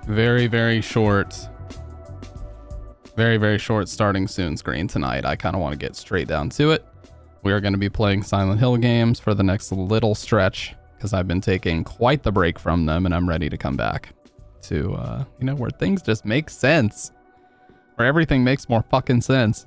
Very, very short. Very, very short starting soon screen tonight. I kind of want to get straight down to it. We are going to be playing Silent Hill games for the next little stretch because I've been taking quite the break from them and I'm ready to come back to, where things just make sense. Where everything makes more fucking sense.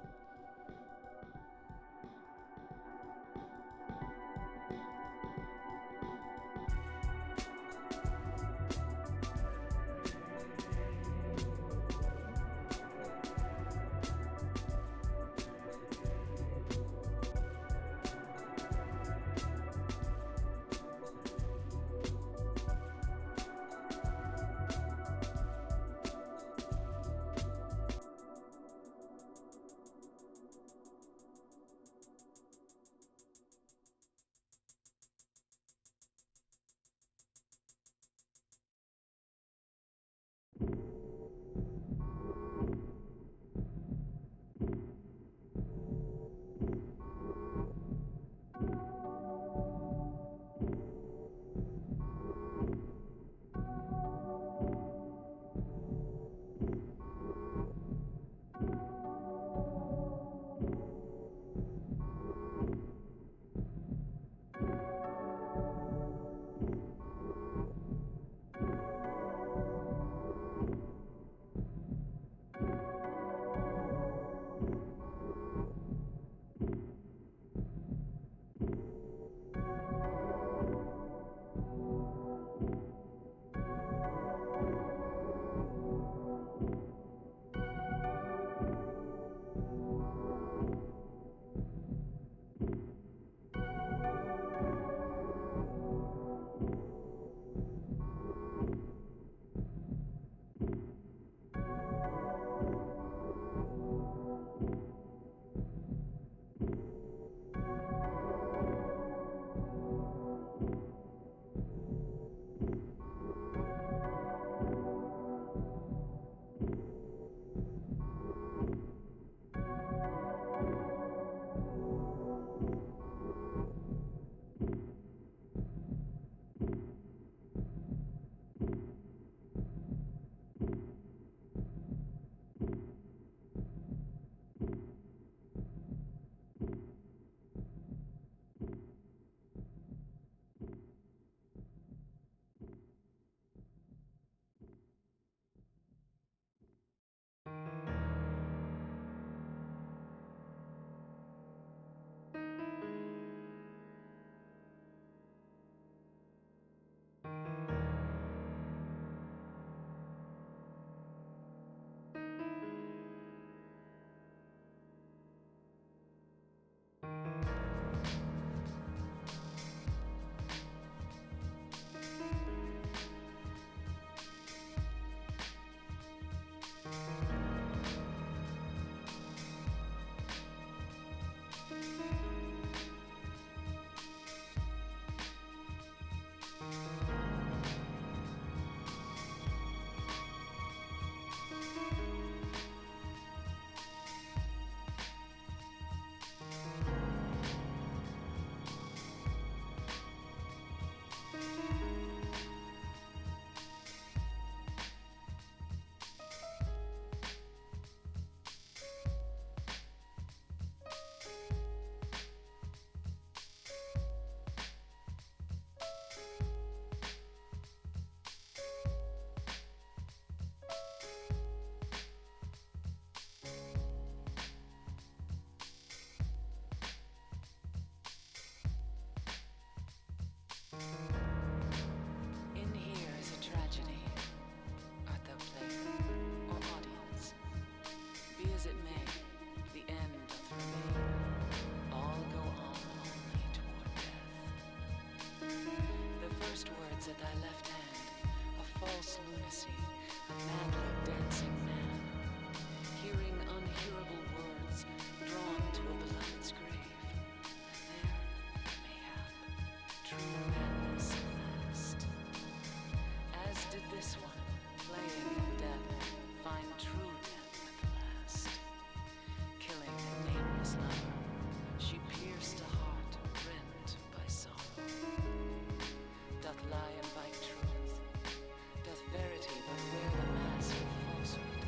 Verity, but wear the mask of falsehood.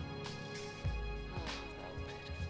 Oh, thou pitiful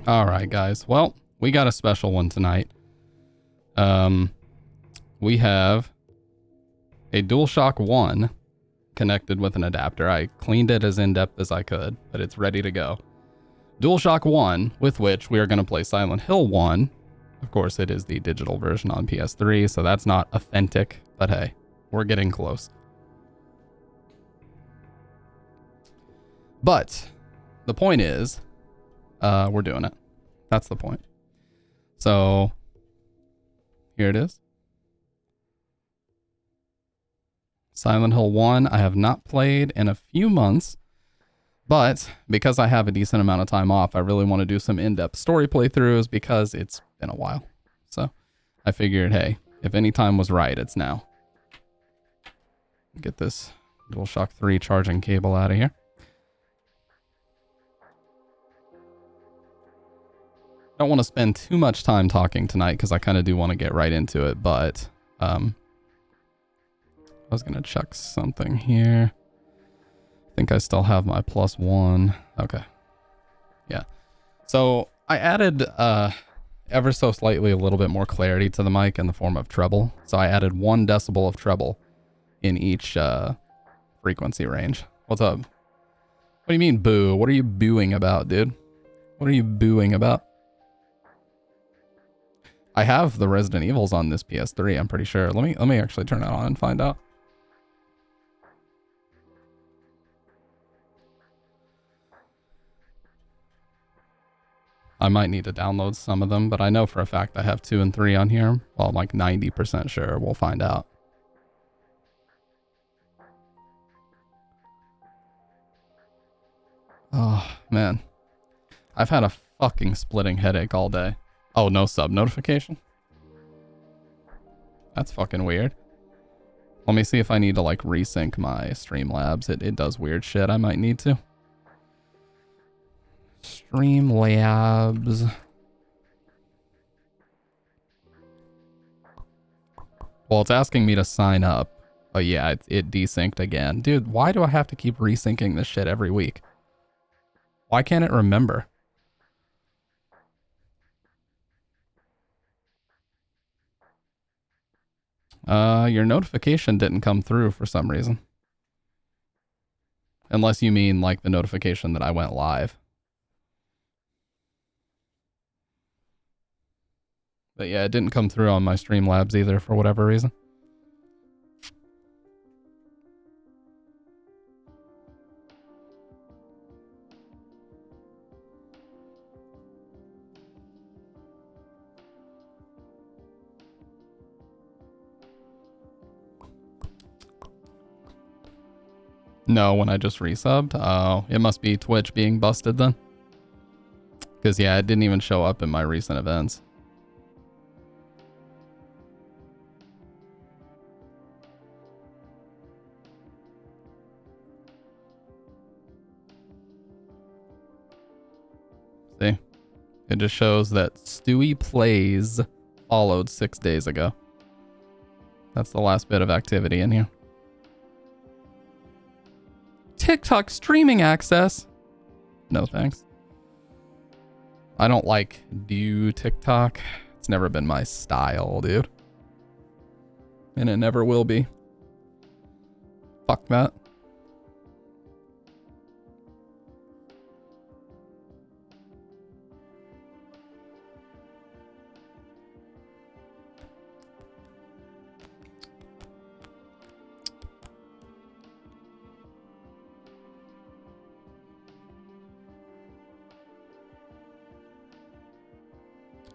All right, guys. Well, we got a special one tonight. We have a DualShock 1 connected with an adapter. I cleaned it as in-depth as I could, but it's ready to go. DualShock 1, with which we are going to play Silent Hill 1. Of course, it is the digital version on PS3, so that's not authentic, but hey, we're getting close. But the point is, we're doing it. That's the point. So here it is. Silent Hill 1, I have not played in a few months, but because I have a decent amount of time off, I really want to do some in-depth story playthroughs because it's been a while. So I figured, hey, if any time was right, it's now. Get this DualShock 3 charging cable out of here. Don't want to spend too much time talking tonight because I kind of do want to get right into it, but I was going to check something here. I think I still have my +1. Okay. Yeah. So I added ever so slightly a little bit more clarity to the mic in the form of treble. So I added 1 decibel of treble in each frequency range. What's up? What do you mean boo? What are you booing about, dude? What are you booing about? I have the Resident Evils on this PS3, I'm pretty sure. Let me actually turn it on and find out. I might need to download some of them, but I know for a fact I have 2 and 3 on here. Well, I'm like 90% sure. We'll find out. Oh, man. I've had a fucking splitting headache all day. Oh, no sub notification? That's fucking weird. Let me see if I need to like resync my Streamlabs. It does weird shit. I might need to. Streamlabs. Well, it's asking me to sign up. Oh yeah, it desynced again. Dude, why do I have to keep resyncing this shit every week? Why can't it remember? Your notification didn't come through for some reason. Unless you mean like the notification that I went live. But yeah, it didn't come through on my Streamlabs either for whatever reason. No, when I just resubbed? Oh, it must be Twitch being busted then. Because yeah, it didn't even show up in my recent events. See? It just shows that Stewie Plays followed 6 days ago. That's the last bit of activity in here. TikTok streaming access. No thanks. I don't like do TikTok. It's never been my style, dude. And it never will be. Fuck that.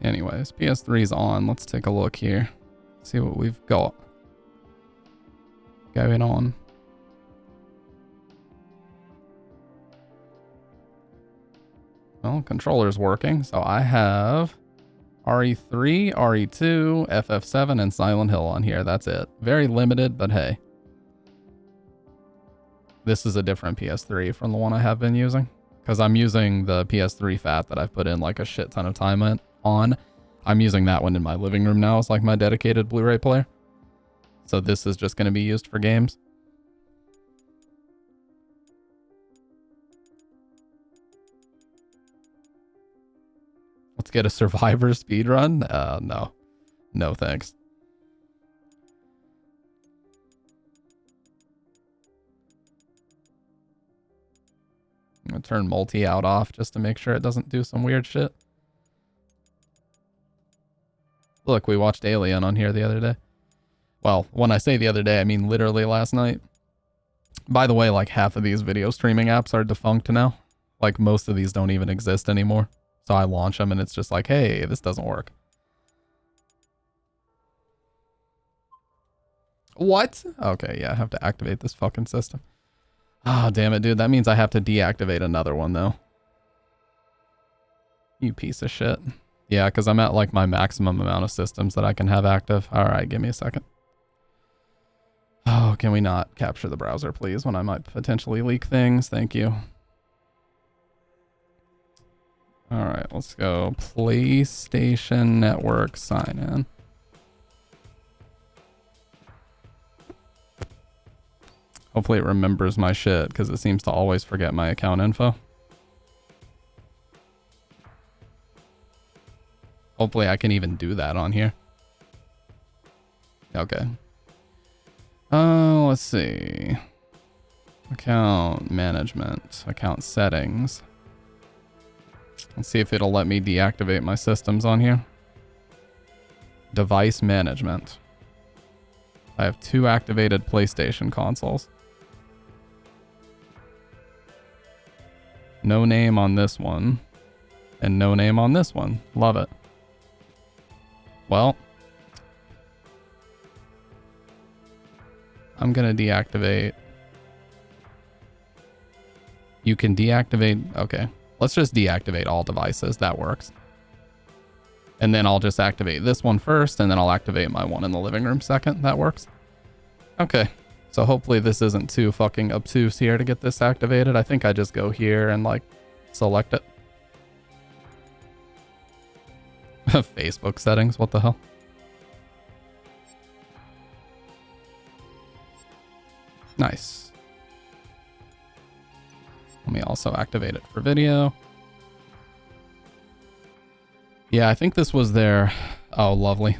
Anyways, PS3's on. Let's take a look here. See what we've got going on. Well, controller's working. So I have RE3, RE2, FF7, and Silent Hill on here. That's it. Very limited, but hey. This is a different PS3 from the one I have been using. Because I'm using the PS3 fat that I've put in like a shit ton of time on. I'm using that one in my living room now as like my dedicated Blu-ray player. So this is just going to be used for games. Let's get a Survivor speedrun. No. No thanks. I'm gonna turn multi out off just to make sure it doesn't do some weird shit. Look, we watched Alien on here the other day. Well, when I say the other day, I mean literally last night. By the way, like half of these video streaming apps are defunct now. Like most of these don't even exist anymore. So I launch them and it's just like, hey, this doesn't work. What? Okay, yeah, I have to activate this fucking system. Oh, damn it, dude. That means I have to deactivate another one, though. You piece of shit. Yeah, because I'm at, like, my maximum amount of systems that I can have active. All right, give me a second. Oh, can we not capture the browser, please, when I might potentially leak things? Thank you. All right, let's go. PlayStation Network sign in. Hopefully it remembers my shit, because it seems to always forget my account info. Hopefully I can even do that on here. Okay. Let's see. Account management, account settings. Let's see if it'll let me deactivate my systems on here. Device management. I have 2 activated PlayStation consoles. No name on this one. And no name on this one. Love it. Well, I'm gonna deactivate. You can deactivate. Okay. Let's just deactivate all devices. That works. And then I'll just activate this one first, and then I'll activate my one in the living room second. That works. Okay. So hopefully this isn't too fucking obtuse here to get this activated. I think I just go here and like select it. Facebook settings, what the hell? Nice. Let me also activate it for video. Yeah, I think this was their... Oh, lovely.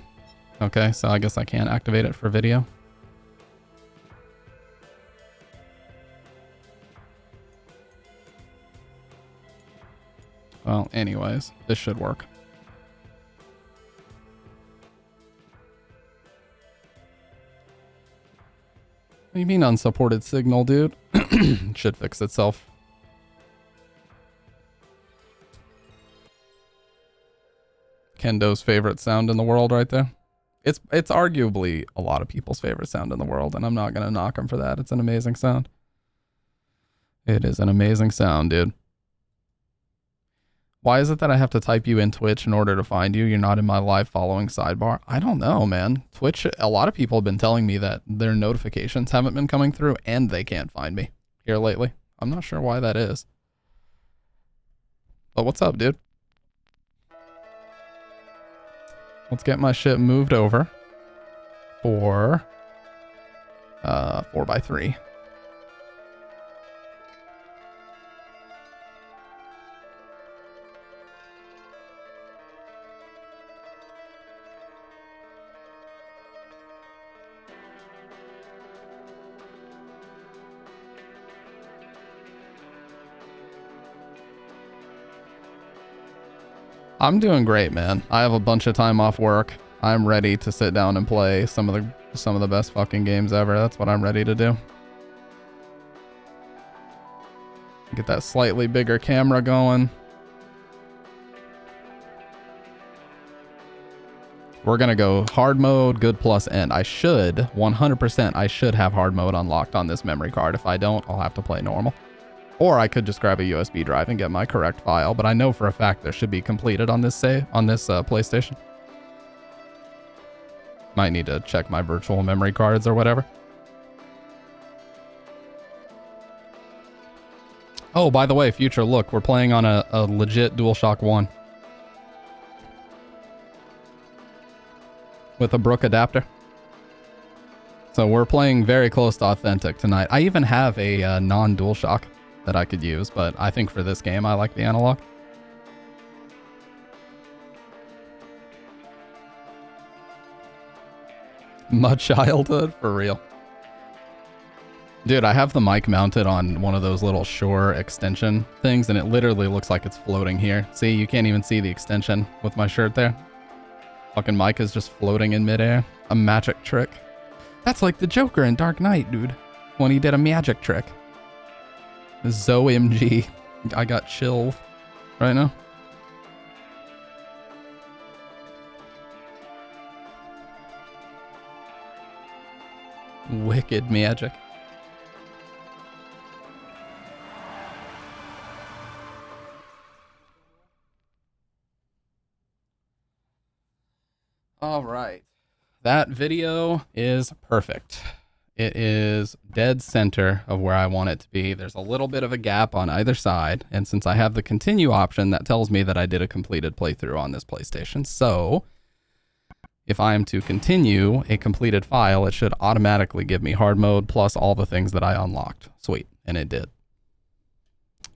Okay, so I guess I can't activate it for video. Well, anyways, this should work. What do you mean unsupported signal, dude? Should fix itself. Kendo's favorite sound in the world right there. It's arguably a lot of people's favorite sound in the world, and I'm not going to knock him for that. It's an amazing sound. It is an amazing sound, dude. Why is it that I have to type you in Twitch in order to find you? You're not in my live following sidebar. I don't know, man. Twitch, a lot of people have been telling me that their notifications haven't been coming through and they can't find me here lately. I'm not sure why that is. But what's up, dude? Let's get my shit moved over for 4x3. I'm doing great, man. I have a bunch of time off work. I'm ready to sit down and play some of the best fucking games ever. That's what I'm ready to do. Get that slightly bigger camera going. We're gonna go hard mode, good plus end. I should, 100%, I should have hard mode unlocked on this memory card. If I don't, I'll have to play normal. Or I could just grab a USB drive and get my correct file, but I know for a fact there should be completed on this PlayStation. Might need to check my virtual memory cards or whatever. Oh, by the way, Future, look, we're playing on a legit DualShock 1. With a Brook adapter. So we're playing very close to authentic tonight. I even have a non-DualShock that I could use, but I think for this game I like the analog. My childhood, for real. Dude, I have the mic mounted on one of those little Shure extension things, and it literally looks like it's floating here. See, you can't even see the extension with my shirt there. Fucking mic is just floating in midair. A magic trick. That's like the Joker in Dark Knight, dude. When he did a magic trick. ZOMG. I got chills right now. Wicked magic. All right. That video is perfect. It is dead center of where I want it to be. There's a little bit of a gap on either side. And since I have the continue option, that tells me that I did a completed playthrough on this PlayStation. So if I am to continue a completed file, it should automatically give me hard mode plus all the things that I unlocked. Sweet. And it did.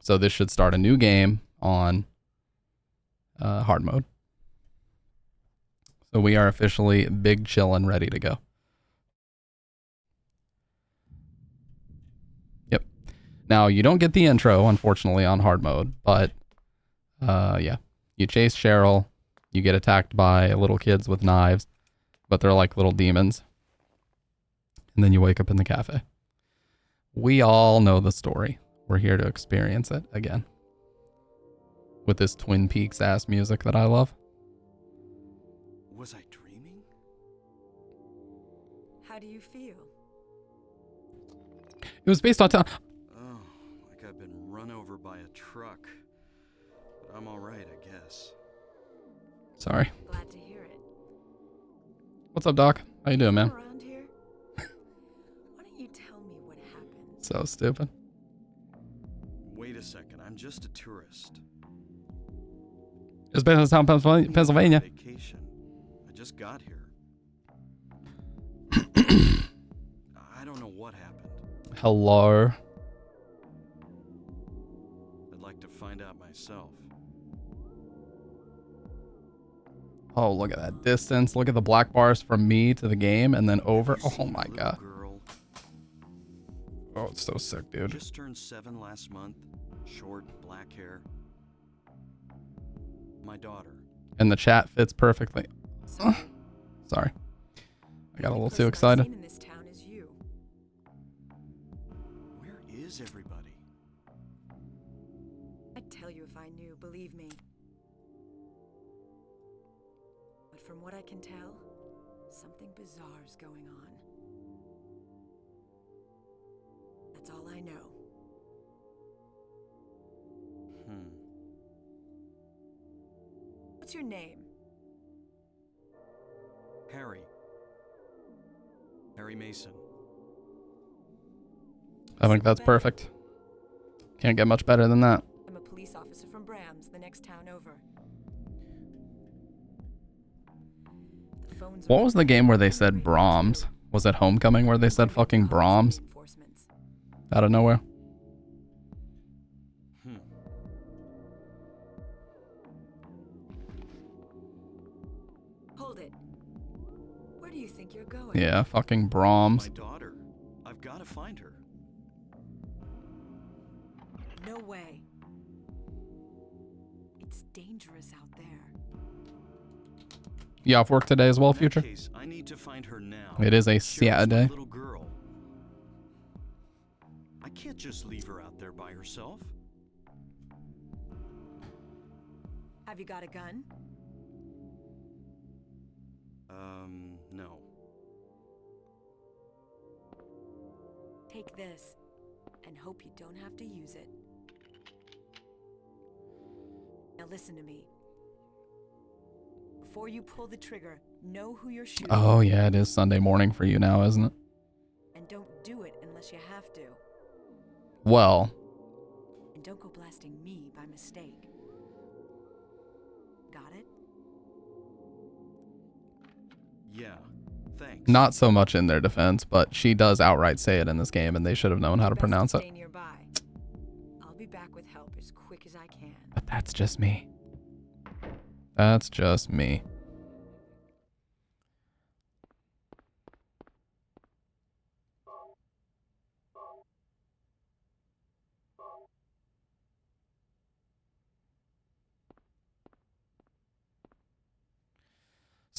So this should start a new game on hard mode. So we are officially big chillin' ready to go. Yep. Now you don't get the intro, unfortunately, on hard mode, but yeah. You chase Cheryl, you get attacked by little kids with knives, but they're like little demons. And then you wake up in the cafe. We all know the story. We're here to experience it again. With this Twin Peaks ass music that I love. Was I dreaming? How do you feel? It was based on Oh, like I've been run over by a truck. But I'm alright, I guess. Sorry. Glad to hear it. What's up, Doc? How you doing, man? Around here? Why don't you tell me what happened? So stupid. Wait a second, I'm just a tourist. It's Bentontown, Pennsylvania. Vacation. I just got here. I don't know what happened. Hello. I'd like to find out myself. Oh, look at that distance. Look at the black bars from me to the game and then over. Have you Oh seen my a little god. Girl? Oh, it's so sick, dude. Just turned 7 last month. Short, black hair. My daughter. And the chat fits perfectly. Sorry. Sorry. I got a The little only too person I've excited. seen in this town is you. Where is everybody? I'd tell you if I knew, believe me. But from what I can tell, something bizarre's going on. That's all I know. What's your name? Harry Mason. I think that's perfect. Can't get much better than that. I'm a police officer from Brams, the next town over. The phones What are was the game where they said Brahms? Was it Homecoming where they said fucking Brahms reinforcements. out of nowhere? Hold it. Where do you think you're going? Yeah, fucking Brahms. My daughter. I've got to find her. No way. It's dangerous out there. You off work today as well, In that Future? case, I need to find her now. It is a Cheryl's my Saturday. little girl. I can't just leave her out there by herself. Have you got a gun? No. Take this and hope you don't have to use it. Now listen to me. Before you pull the trigger, know who you're shooting. Oh yeah, it is Sunday morning for you now, isn't it? And don't do it unless you have to. Well, And don't go blasting me by mistake. Got it? Yeah. Thanks. not so much in their defense, but she does outright say it in this game, and they should have known how to Best pronounce it. stay nearby. I'll be back with help as quick as I can. But that's just me. That's just me.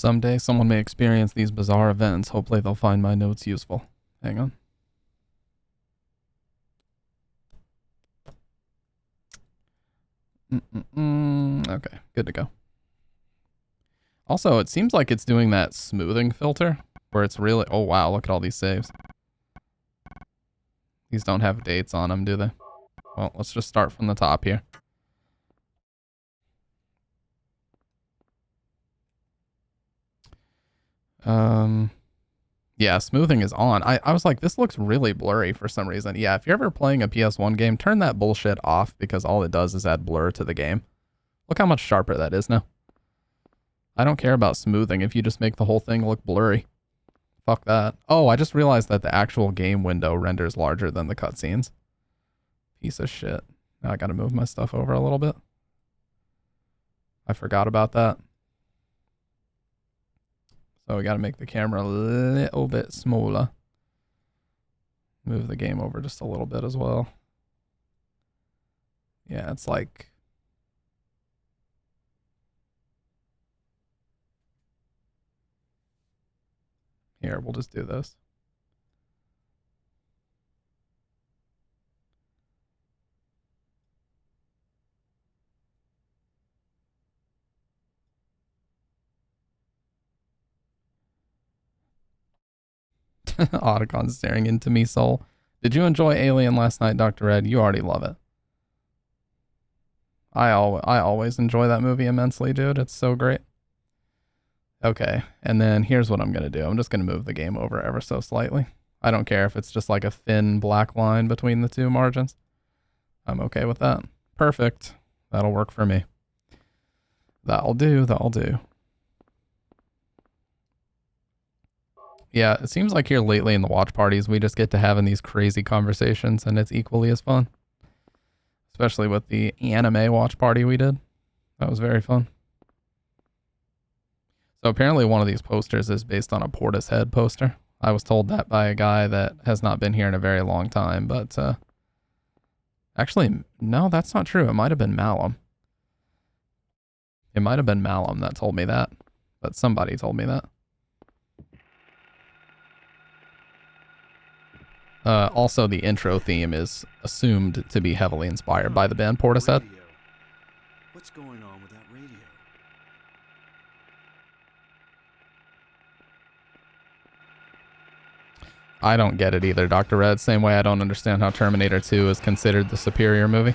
Someday someone may experience these bizarre events. Hopefully they'll find my notes useful. Hang on. Okay, good to go. Also, it seems like it's doing that smoothing filter where it's really... Oh, wow, look at all these saves. These don't have dates on them, do they? Well, let's just start from the top here. Yeah, smoothing is on. I was like, this looks really blurry for some reason. Yeah, if you're ever playing a PS1 game, turn that bullshit off because all it does is add blur to the game. Look how much sharper that is now. I don't care about smoothing if you just make the whole thing look blurry. Fuck that. Oh, I just realized that the actual game window renders larger than the cutscenes. Piece of shit. Now I gotta move my stuff over a little bit. I forgot about that. So we gotta make the camera a little bit smaller. Move the game over just a little bit as well. Yeah, it's like... Here, we'll just do this. Otacon staring into me, soul. Did you enjoy Alien last night, Dr. Red? You already love it. I always enjoy that movie immensely, dude. It's so great. Okay, and then here's what I'm going to do. I'm just going to move the game over ever so slightly. I don't care if it's just like a thin black line between the two margins. I'm okay with that. Perfect. That'll work for me. That'll do, that'll do. Yeah, it seems like here lately in the watch parties, we just get to having these crazy conversations, and it's equally as fun. Especially with the anime watch party we did. That was very fun. So apparently one of these posters is based on a Portishead poster. I was told that by a guy that has not been here in a very long time, but actually, no, that's not true. It might have been Malum. It might have been Malum that told me that, but somebody told me that. Also, the intro theme is assumed to be heavily inspired by the band Portishead. Radio. What's going on with that radio? I don't get it either, Dr. Red. Same way I don't understand how Terminator 2 is considered the superior movie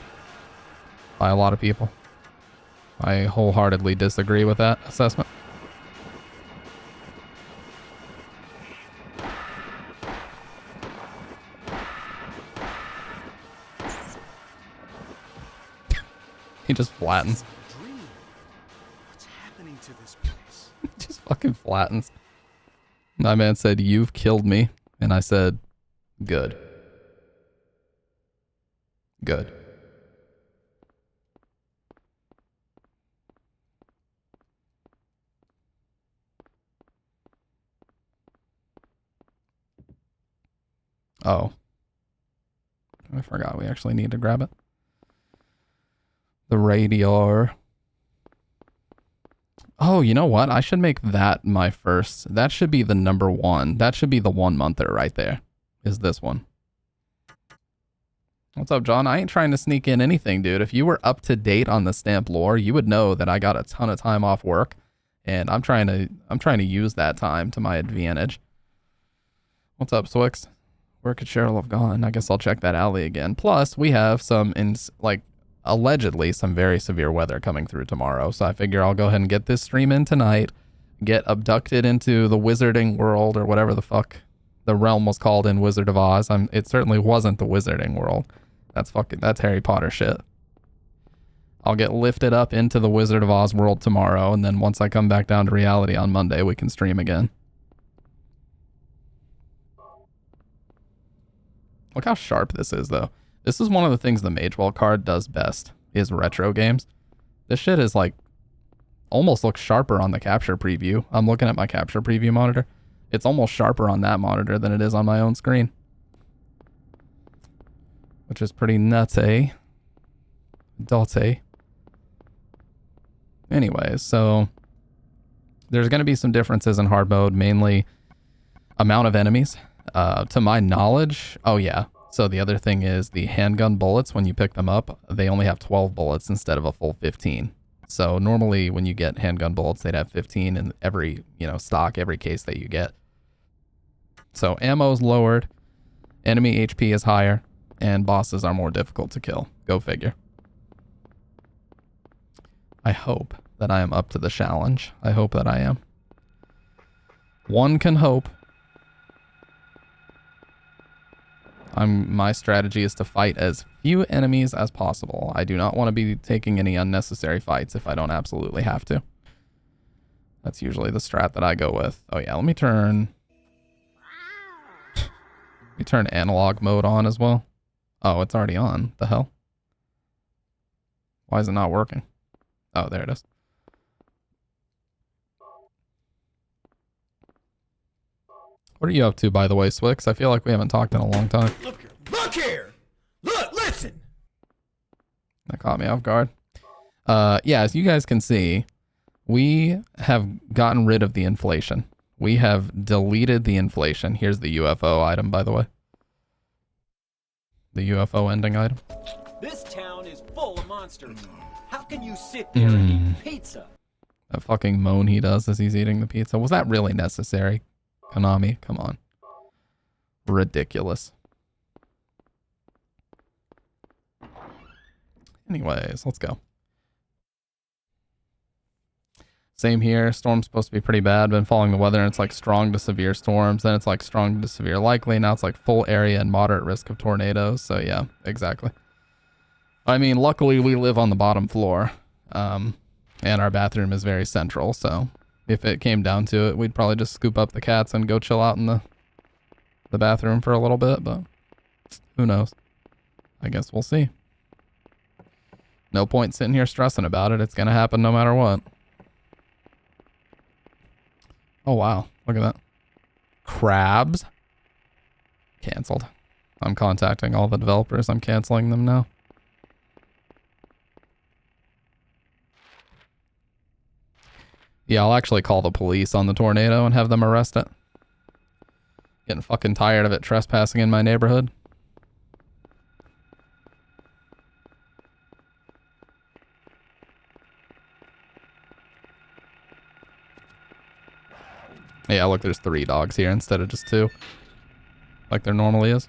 by a lot of people. I wholeheartedly disagree with that assessment. He just flattens. What's happening to this place? Just fucking flattens. My man said, "You've killed me." And I said, "Good. Good." Oh. I forgot we actually need to grab it. The radio. Oh, you know what? I should make that my first. That should be the number one. That should be the 1 monther right there. Is this one. What's up, John? I ain't trying to sneak in anything, dude. If you were up to date on the stamp lore, you would know that I got a ton of time off work, and I'm trying to use that time to my advantage. What's up, Swix? Where could Cheryl have gone? I guess I'll check that alley again. Plus, we have some allegedly some very severe weather coming through tomorrow, so I figure I'll go ahead and get this stream in tonight, get abducted into the wizarding world, or whatever the fuck the realm was called in Wizard of Oz. It certainly wasn't the wizarding world. That's Harry Potter shit. I'll get lifted up into the Wizard of Oz world tomorrow, and then once I come back down to reality on Monday, we can stream again. Look how sharp this is, though. This is one of the things the Magewell card does best, is retro games. This shit is like, almost looks sharper on the capture preview. I'm looking at my capture preview monitor. It's almost sharper on that monitor than it is on my own screen. Which is pretty nuts, eh? Dotty. Anyways, so There's going to be some differences in hard mode, mainly amount of enemies. To my knowledge, oh yeah. So the other thing is the handgun bullets, when you pick them up, they only have 12 bullets instead of a full 15. So normally when you get handgun bullets, they'd have 15 in every, stock, every case that you get. So ammo's lowered, enemy HP is higher, and bosses are more difficult to kill. Go figure. I hope that I am up to the challenge. I hope that I am. One can hope. My strategy is to fight as few enemies as possible. I do not want to be taking any unnecessary fights if I don't absolutely have to. That's usually the strat that I go with. Oh yeah, let me turn analog mode on as well. Oh, it's already on. The hell? Why is it not working? Oh, there it is. What are you up to, by the way, Swix? I feel like we haven't talked in a long time. Look here! Look, listen! That caught me off guard. Yeah, as you guys can see, we have gotten rid of the inflation. We have deleted the inflation. Here's the UFO item, by the way. The UFO ending item. This town is full of monsters. How can you sit there and eat pizza? That fucking moan he does as he's eating the pizza. Was that really necessary? Konami, come on. Ridiculous. Anyways, let's go. Same here. Storm's supposed to be pretty bad. Been following the weather and it's like strong to severe storms. Then it's like strong to severe likely. Now it's like full area and moderate risk of tornadoes. So yeah, exactly. I mean, luckily we live on the bottom floor. And our bathroom is very central. So if it came down to it, we'd probably just scoop up the cats and go chill out in the bathroom for a little bit. But who knows? I guess we'll see. No point sitting here stressing about it. It's going to happen no matter what. Oh, wow. Look at that. Crabs. Canceled. I'm contacting all the developers. I'm canceling them now. Yeah, I'll actually call the police on the tornado and have them arrest it. Getting fucking tired of it trespassing in my neighborhood. Yeah, look, there's 3 dogs here instead of just 2. Like there normally is.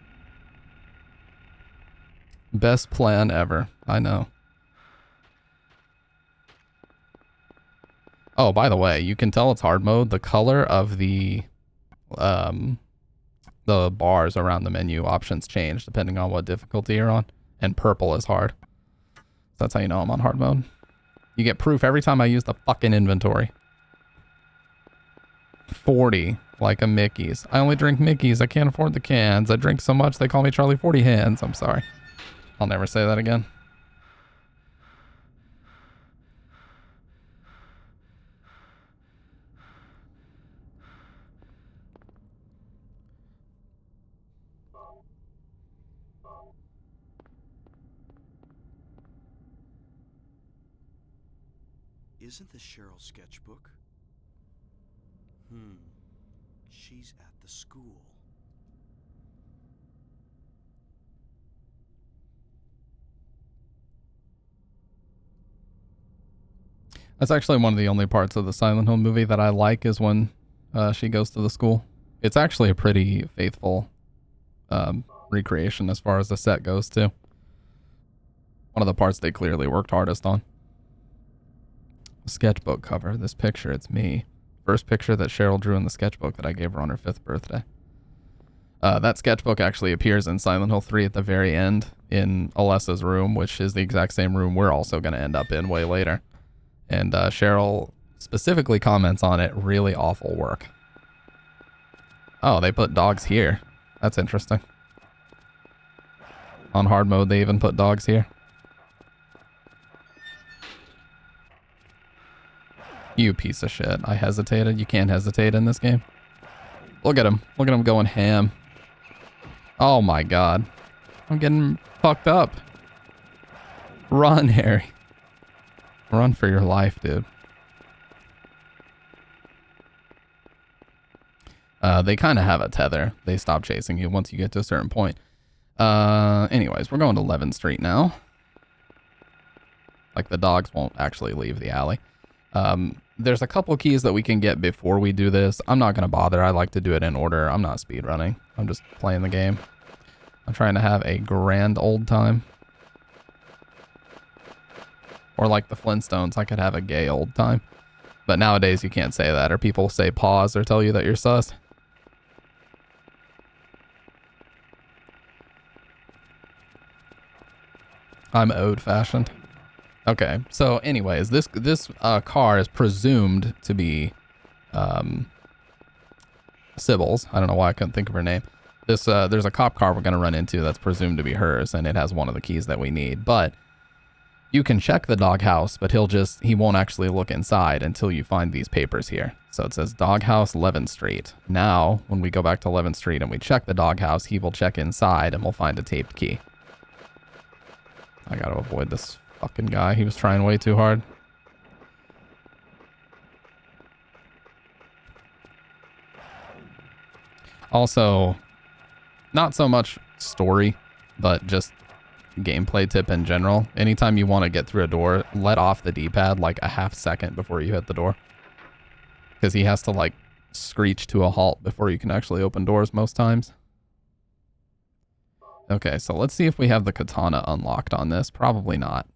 Best plan ever. I know. Oh, by the way, you can tell it's hard mode. The color of the bars around the menu options change depending on what difficulty you're on. And purple is hard. That's how you know I'm on hard mode. You get proof every time I use the fucking inventory. 40, like a Mickey's. I only drink Mickey's. I can't afford the cans. I drink so much they call me Charlie 40 Hands. I'm sorry. I'll never say that again. Isn't this Cheryl's sketchbook? She's at the school. That's actually one of the only parts of the Silent Hill movie that I like is when she goes to the school. It's actually a pretty faithful recreation as far as the set goes too. One of the parts they clearly worked hardest on. Sketchbook cover. This picture, it's me. First picture that Cheryl drew in the sketchbook that I gave her on her 5th birthday. That sketchbook actually appears in Silent Hill 3 at the very end in Alessa's room, which is the exact same room we're also going to end up in way later. And Cheryl specifically comments on it, really awful work. Oh, they put dogs here. That's interesting. On hard mode, they even put dogs here. You piece of shit. I hesitated. You can't hesitate in this game. Look at him. Look at him going ham. Oh my god. I'm getting fucked up. Run, Harry. Run for your life, dude. They kind of have a tether. They stop chasing you once you get to a certain point. Anyways, we're going to 11th Street now. Like, the dogs won't actually leave the alley. There's a couple keys that we can get before we do this. I'm not going to bother. I like to do it in order. I'm not speed running. I'm just playing the game. I'm trying to have a grand old time. Or like the Flintstones, I could have a gay old time. But nowadays you can't say that, or people say pause or tell you that you're sus. I'm old-fashioned. Okay, so anyways, this car is presumed to be Sybil's. I don't know why I couldn't think of her name. There's a cop car we're gonna run into that's presumed to be hers, and it has one of the keys that we need. But you can check the doghouse, but he won't actually look inside until you find these papers here. So it says doghouse 11th Street. Now, when we go back to 11th Street and we check the doghouse, he will check inside and we'll find a taped key. I gotta avoid this fucking guy. He was trying way too hard. Also, not so much story, but just gameplay tip in general. Anytime you want to get through a door, let off the D-pad like a half second before you hit the door. Because he has to like screech to a halt before you can actually open doors most times. Okay, so let's see if we have the katana unlocked on this. Probably not.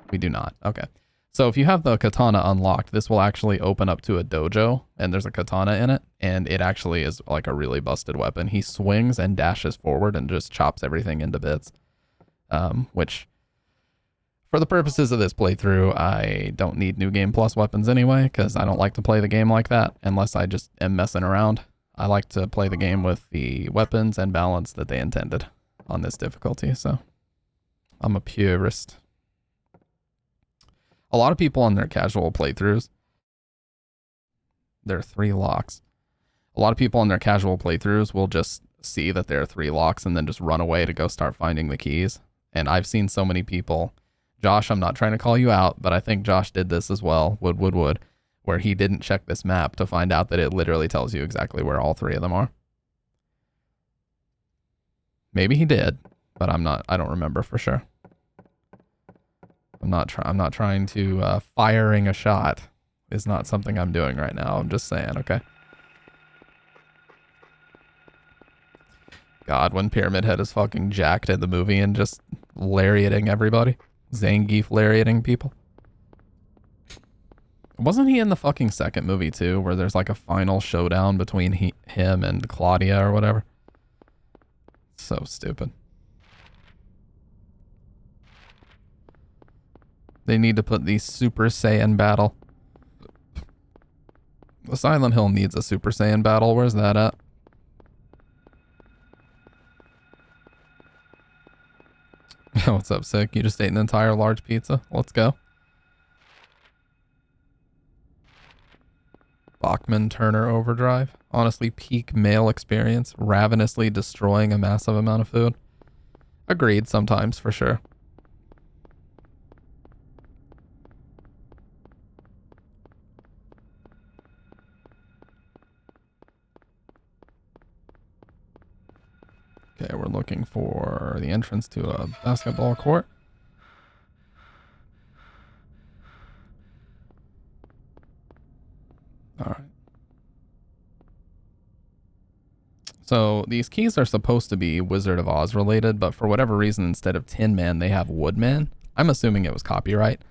We do not. Okay. So if you have the katana unlocked, this will actually open up to a dojo, and there's a katana in it, and it actually is like a really busted weapon. He swings and dashes forward and just chops everything into bits. Which, for the purposes of this playthrough, I don't need New Game Plus weapons anyway, because I don't like to play the game like that, unless I just am messing around. I like to play the game with the weapons and balance that they intended on this difficulty, so I'm a purist. A lot of people on their casual playthroughs, there are 3 locks. A lot of people on their casual playthroughs will just see that there are 3 locks and then just run away to go start finding the keys. And I've seen so many people, Josh, I'm not trying to call you out, but I think Josh did this as well, would, where he didn't check this map to find out that it literally tells you exactly where all 3 of them are. Maybe he did, but I don't remember for sure. I'm not trying to, firing a shot is not something I'm doing right now. I'm just saying, okay? God, when Pyramid Head is fucking jacked in the movie and just lariating everybody. Zangief lariating people. Wasn't he in the fucking second movie too, where there's like a final showdown between him and Claudia or whatever? So stupid. They need to put the Super Saiyan battle. The Silent Hill needs a Super Saiyan battle. Where's that at? What's up, Sick? You just ate an entire large pizza? Let's go. Bachman Turner Overdrive. Honestly, peak male experience. Ravenously destroying a massive amount of food. Agreed, sometimes, for sure. Okay, we're looking for the entrance to a basketball court. All right. So these keys are supposed to be Wizard of Oz related, but for whatever reason, instead of Tin Man, they have Woodman. I'm assuming it was copyright.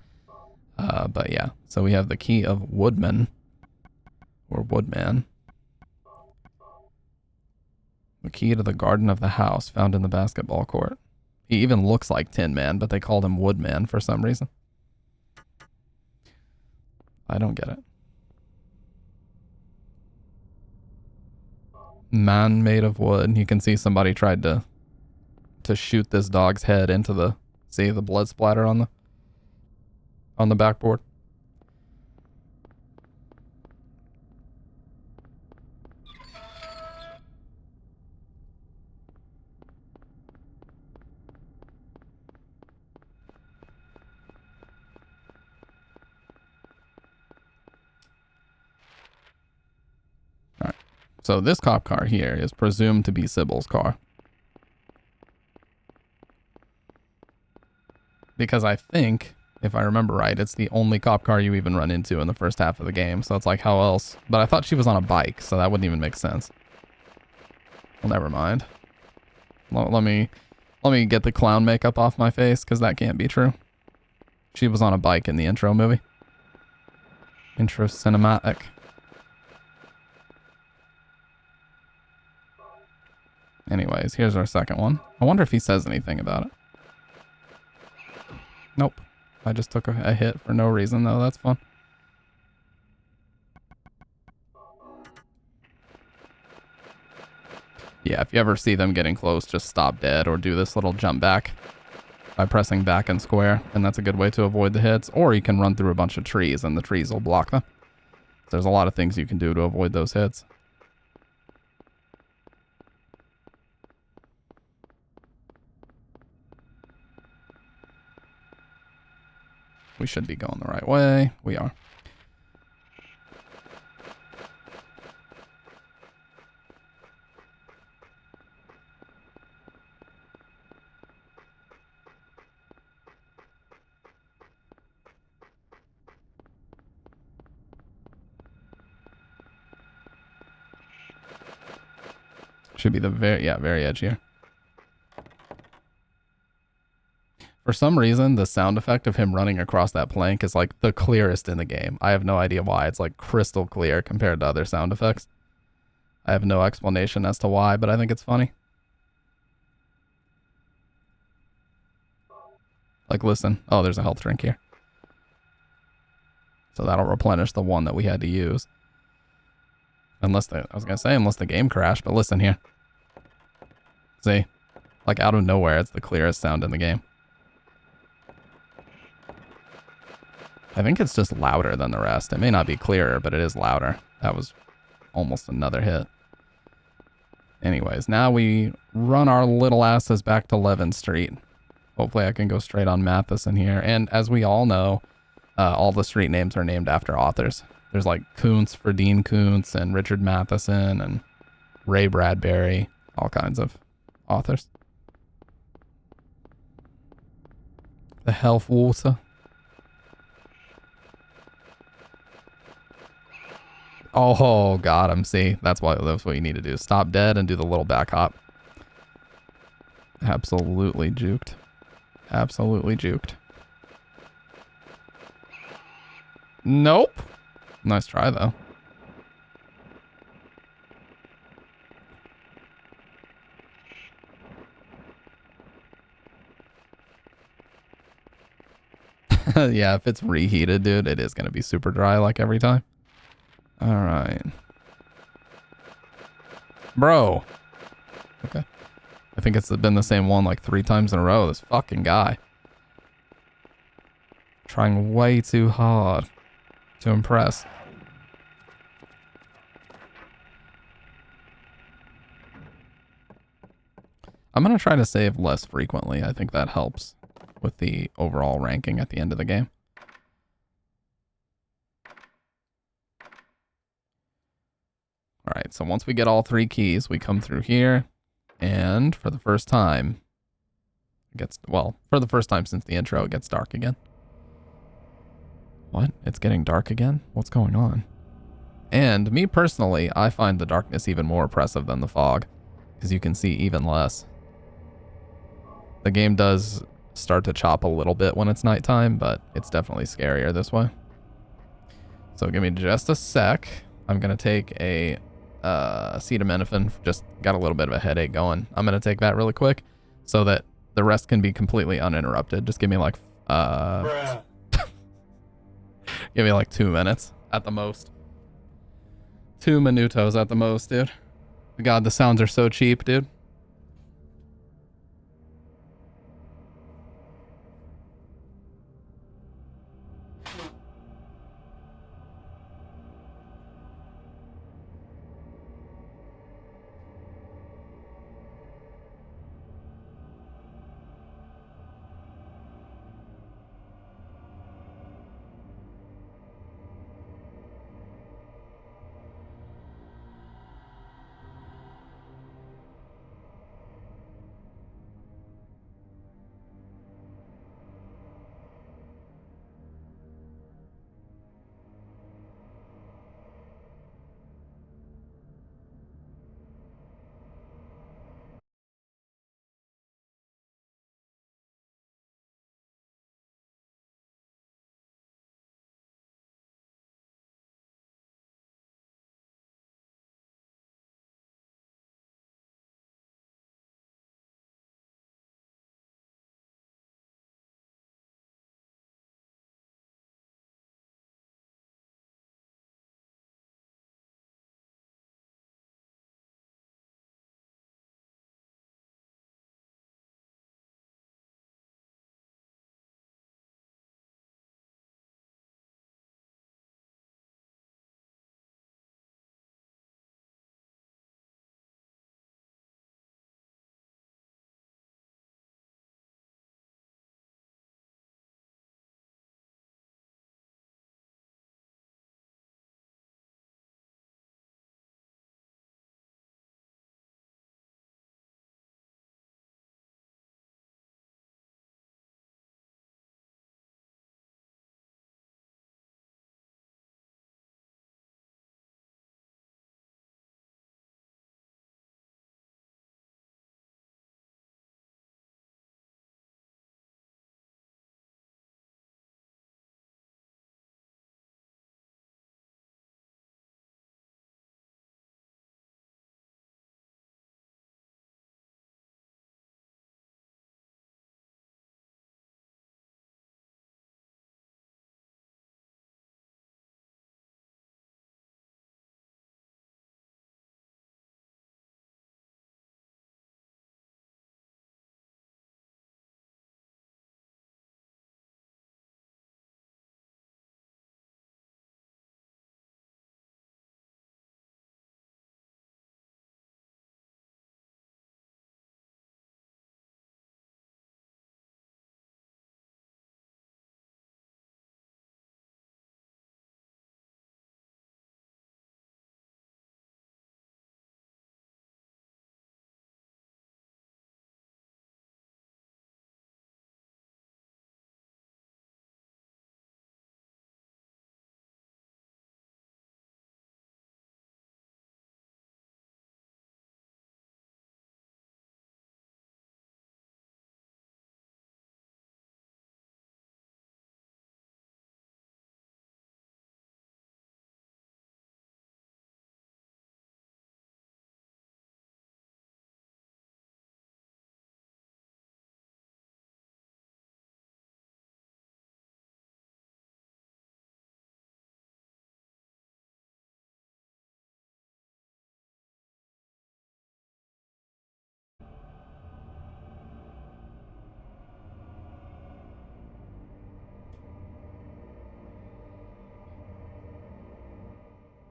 But yeah, so we have the key of Woodman, or Woodman. The key to the garden of the house found in the basketball court. He even looks like Tin Man, but they called him Woodman for some reason. I don't get it. Man made of wood. You can see somebody tried to shoot this dog's head into the, see the blood splatter on the backboard. So this cop car here is presumed to be Sybil's car. Because I think, if I remember right, it's the only cop car you even run into in the first half of the game. So it's like, how else? But I thought she was on a bike, so that wouldn't even make sense. Well, never mind. Let me get the clown makeup off my face, because that can't be true. She was on a bike in the intro movie. Intro cinematic. Anyways, here's our second one. I wonder if he says anything about it. Nope. I just took a hit for no reason, though. That's fun. Yeah, if you ever see them getting close, just stop dead or do this little jump back by pressing back and square, and that's a good way to avoid the hits. Or you can run through a bunch of trees and the trees will block them. There's a lot of things you can do to avoid those hits. We should be going the right way. We are. Should be the very edge here. For some reason, the sound effect of him running across that plank is like the clearest in the game. I have no idea why. It's like crystal clear compared to other sound effects. I have no explanation as to why, but I think it's funny. Like, listen. Oh, there's a health drink here. So that'll replenish the one that we had to use. Unless the game crashed, but listen here. See? Like out of nowhere, it's the clearest sound in the game. I think it's just louder than the rest. It may not be clearer, but it is louder. That was almost another hit. Anyways, now we run our little asses back to Levin Street. Hopefully I can go straight on Matheson here. And as we all know, all the street names are named after authors. There's like Koontz for Dean Koontz and Richard Matheson and Ray Bradbury, all kinds of authors. The Health Water. Oh, got him. See, that's what you need to do. Stop dead and do the little back hop. Absolutely juked. Absolutely juked. Nope. Nice try, though. Yeah, if it's reheated, dude, it is going to be super dry like every time. All right. Bro. Okay. I think it's been the same one like 3 times in a row. This fucking guy. Trying way too hard to impress. I'm going to try to save less frequently. I think that helps with the overall ranking at the end of the game. All right, so once we get all 3 keys, we come through here, and for the first time, for the first time since the intro, it gets dark again. What? It's getting dark again? What's going on? And me personally, I find the darkness even more oppressive than the fog, because you can see even less. The game does start to chop a little bit when it's nighttime, but it's definitely scarier this way. So give me just a sec. I'm going to take a acetaminophen. Just got a little bit of a headache going. I'm going to take that really quick so that the rest can be completely uninterrupted. Just give me like give me like 2 minutes at the most. 2 minutos at the most, dude. God, the sounds are so cheap, dude.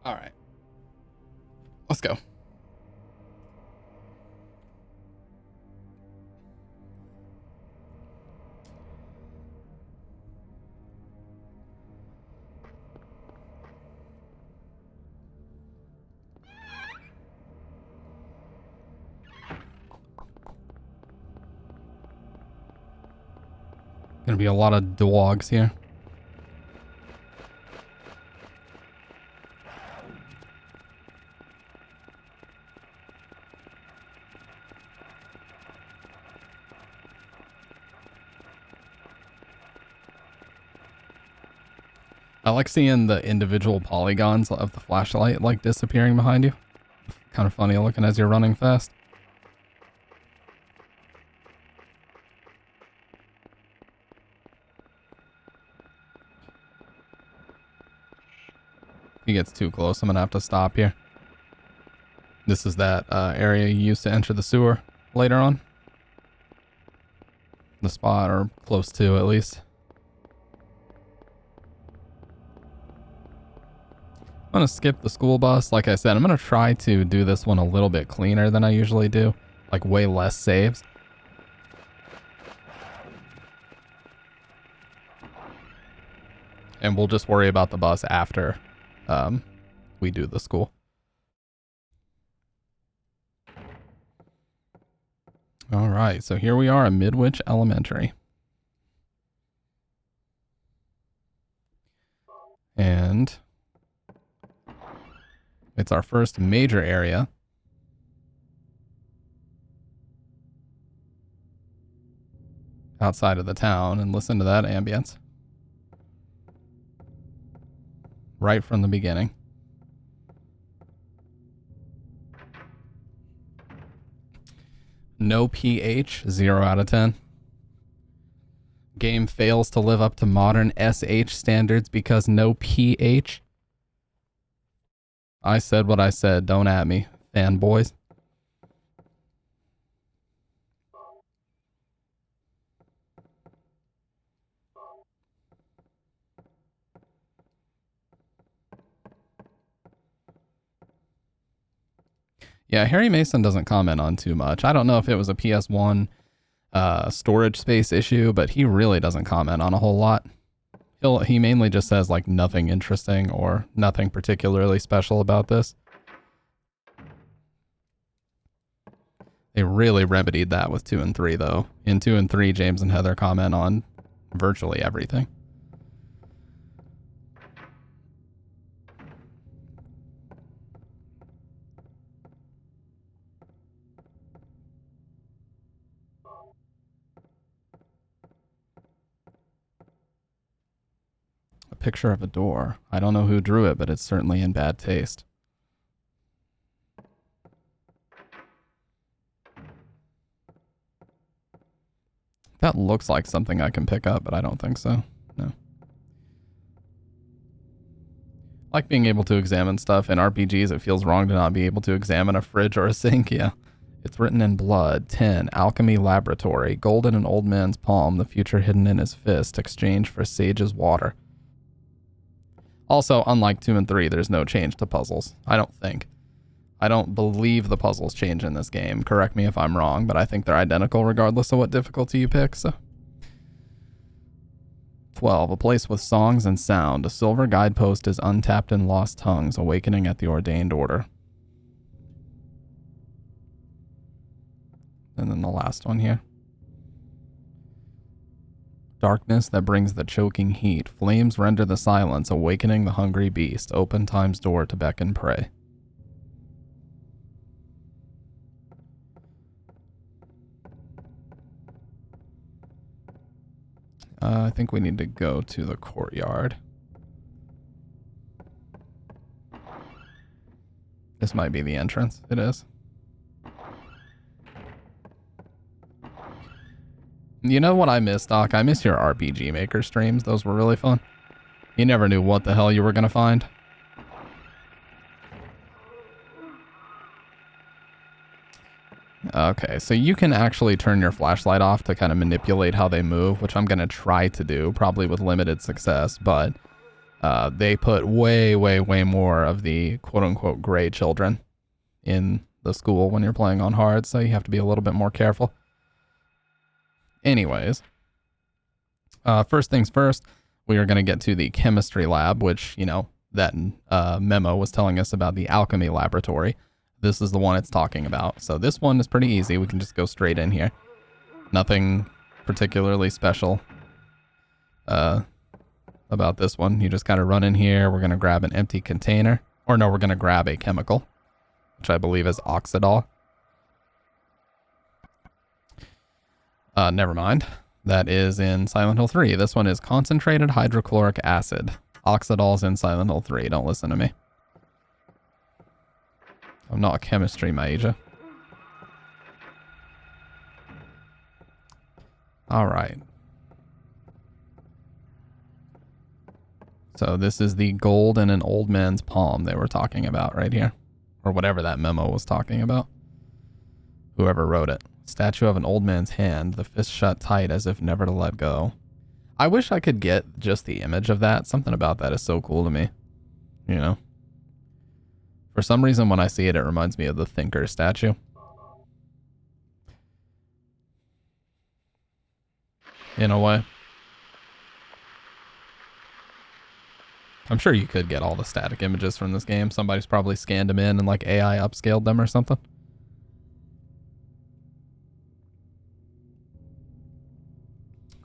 All right. Let's go. Gonna be a lot of dogs here. I like seeing the individual polygons of the flashlight like disappearing behind you. Kind of funny looking as you're running fast. If he gets too close, I'm gonna have to stop here. This is that area you used to enter the sewer later on. The spot, or close to at least. I'm gonna skip the school bus. Like I said, I'm gonna try to do this one a little bit cleaner than I usually do. Like way less saves. And we'll just worry about the bus after we do the school. All right, so here we are at Midwich Elementary. And it's our first major area. Outside of the town, and listen to that ambience. Right from the beginning. No pH, 0 out of 10. Game fails to live up to modern SH standards because no pH. I said what I said, don't at me, fanboys. Yeah, Harry Mason doesn't comment on too much. I don't know if it was a PS1 storage space issue, but he really doesn't comment on a whole lot. He mainly just says like nothing interesting or nothing particularly special about this. They really remedied that with 2 and 3 though. In 2 and 3, James and Heather comment on virtually everything. Picture of a door. I don't know who drew it, but it's certainly in bad taste. That looks like something I can pick up, but I don't think so. No. Like being able to examine stuff in RPGs, it feels wrong to not be able to examine a fridge or a sink, yeah. It's written in blood. 10. Alchemy Laboratory. Gold in an old man's palm, the future hidden in his fist, exchange for sage's water. Also, unlike 2 and 3, there's no change to puzzles. I don't think. I don't believe the puzzles change in this game. Correct me if I'm wrong, but I think they're identical regardless of what difficulty you pick, so. 12. A place with songs and sound. A silver guidepost is untapped and lost tongues, awakening at the ordained order. And then the last one here. Darkness that brings the choking heat. Flames render the silence, awakening the hungry beast. Open time's door to beckon prey. I think we need to go to the courtyard. This might be the entrance. It is. You know what I miss, Doc? I miss your RPG Maker streams. Those were really fun. You never knew what the hell you were going to find. Okay, so you can actually turn your flashlight off to kind of manipulate how they move, which I'm going to try to do, probably with limited success, but They put way, way, way more of the quote-unquote gray children in the school when you're playing on hard, so you have to be a little bit more careful. Anyways, first things first, we are going to get to the chemistry lab, which, you know, that memo was telling us about the alchemy laboratory. This is the one it's talking about. So this one is pretty easy. We can just go straight in here. Nothing particularly special about this one. You just kind of run in here. We're going to grab an empty container. Or no, we're going to grab a chemical, which I believe is oxidol. Never mind. That is in Silent Hill 3. This one is concentrated hydrochloric acid. Oxidol's in Silent Hill 3. Don't listen to me. I'm not a chemistry major. All right. So this is the gold in an old man's palm they were talking about right here. Or whatever that memo was talking about. Whoever wrote it. Statue of an old man's hand, the fist shut tight as if never to let go. I wish I could get just the image of that. Something about that is so cool to me. You know? For some reason, when I see it, it reminds me of the Thinker statue. In a way. I'm sure you could get all the static images from this game. Somebody's probably scanned them in and like AI upscaled them or something.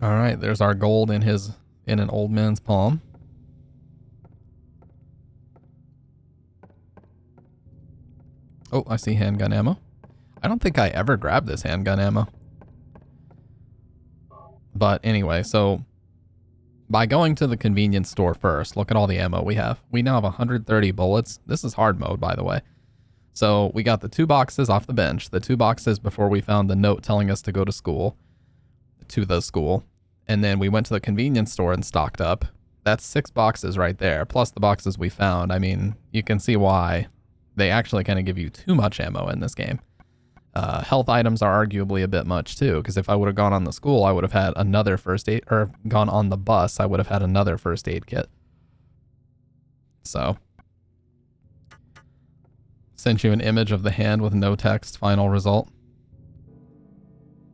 All right, there's our gold in an old man's palm. Oh, I see handgun ammo. I don't think I ever grabbed this handgun ammo. But anyway, so by going to the convenience store first, look at all the ammo we have. We now have 130 bullets. This is hard mode, by the way. So we got the 2 boxes off the bench, the 2 boxes before we found the note telling us to go to school, and then we went to the convenience store and stocked up. That's 6 boxes right there, plus the boxes we found. I mean, you can see why they actually kind of give you too much ammo in this game. Health items are arguably a bit much too, because if I would have gone on the school, I would have had another first aid, or gone on the bus, I would have had another first aid kit. So, sent you an image of the hand with no text, final result.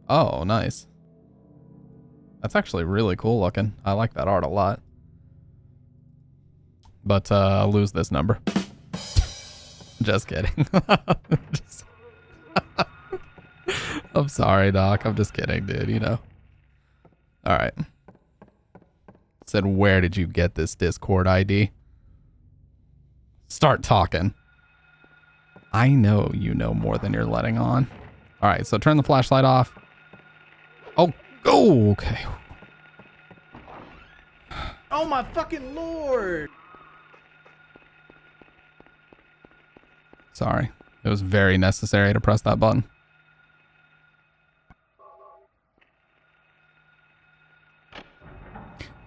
Oh, nice. That's actually really cool looking. I like that art a lot. But I'll lose this number. Just kidding. I'm sorry, Doc. I'm just kidding, dude, you know. Alright. Said, where did you get this Discord ID? Start talking. I know you know more than you're letting on. Alright, so turn the flashlight off. Oh, okay. Oh my fucking lord! Sorry. It was very necessary to press that button.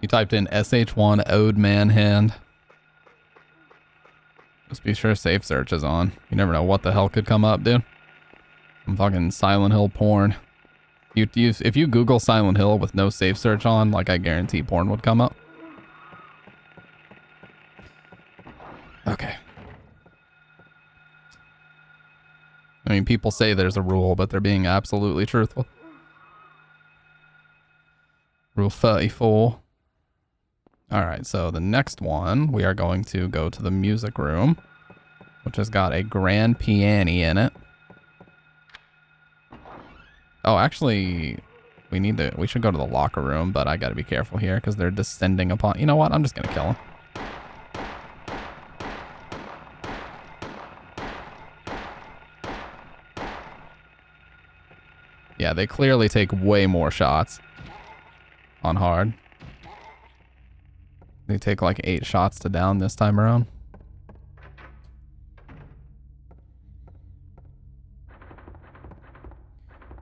You typed in SH1 Ode Man Hand. Just be sure safe search is on. You never know what the hell could come up, dude. I'm fucking Silent Hill porn. If you Google Silent Hill with no safe search on, like I guarantee porn would come up. Okay. I mean, people say there's a rule, but they're being absolutely truthful. Rule 34. Alright, so the next one, we are going to go to the music room, which has got a grand piano in it. Oh, actually, we should go to the locker room, but I gotta be careful here, because they're descending upon... You know what? I'm just gonna kill him. Yeah, they clearly take way more shots on hard. They take like 8 shots to down this time around.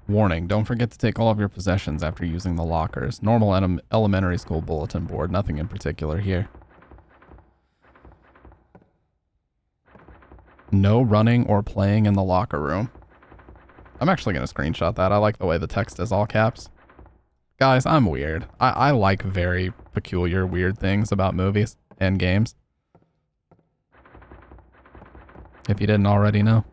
Warning, don't forget to take all of your possessions after using the lockers. Normal elementary school bulletin board, nothing in particular here. No running or playing in the locker room. I'm actually going to screenshot that. I like the way the text is all caps. Guys, I'm weird. I like very peculiar, weird things about movies. end games. If you didn't already know.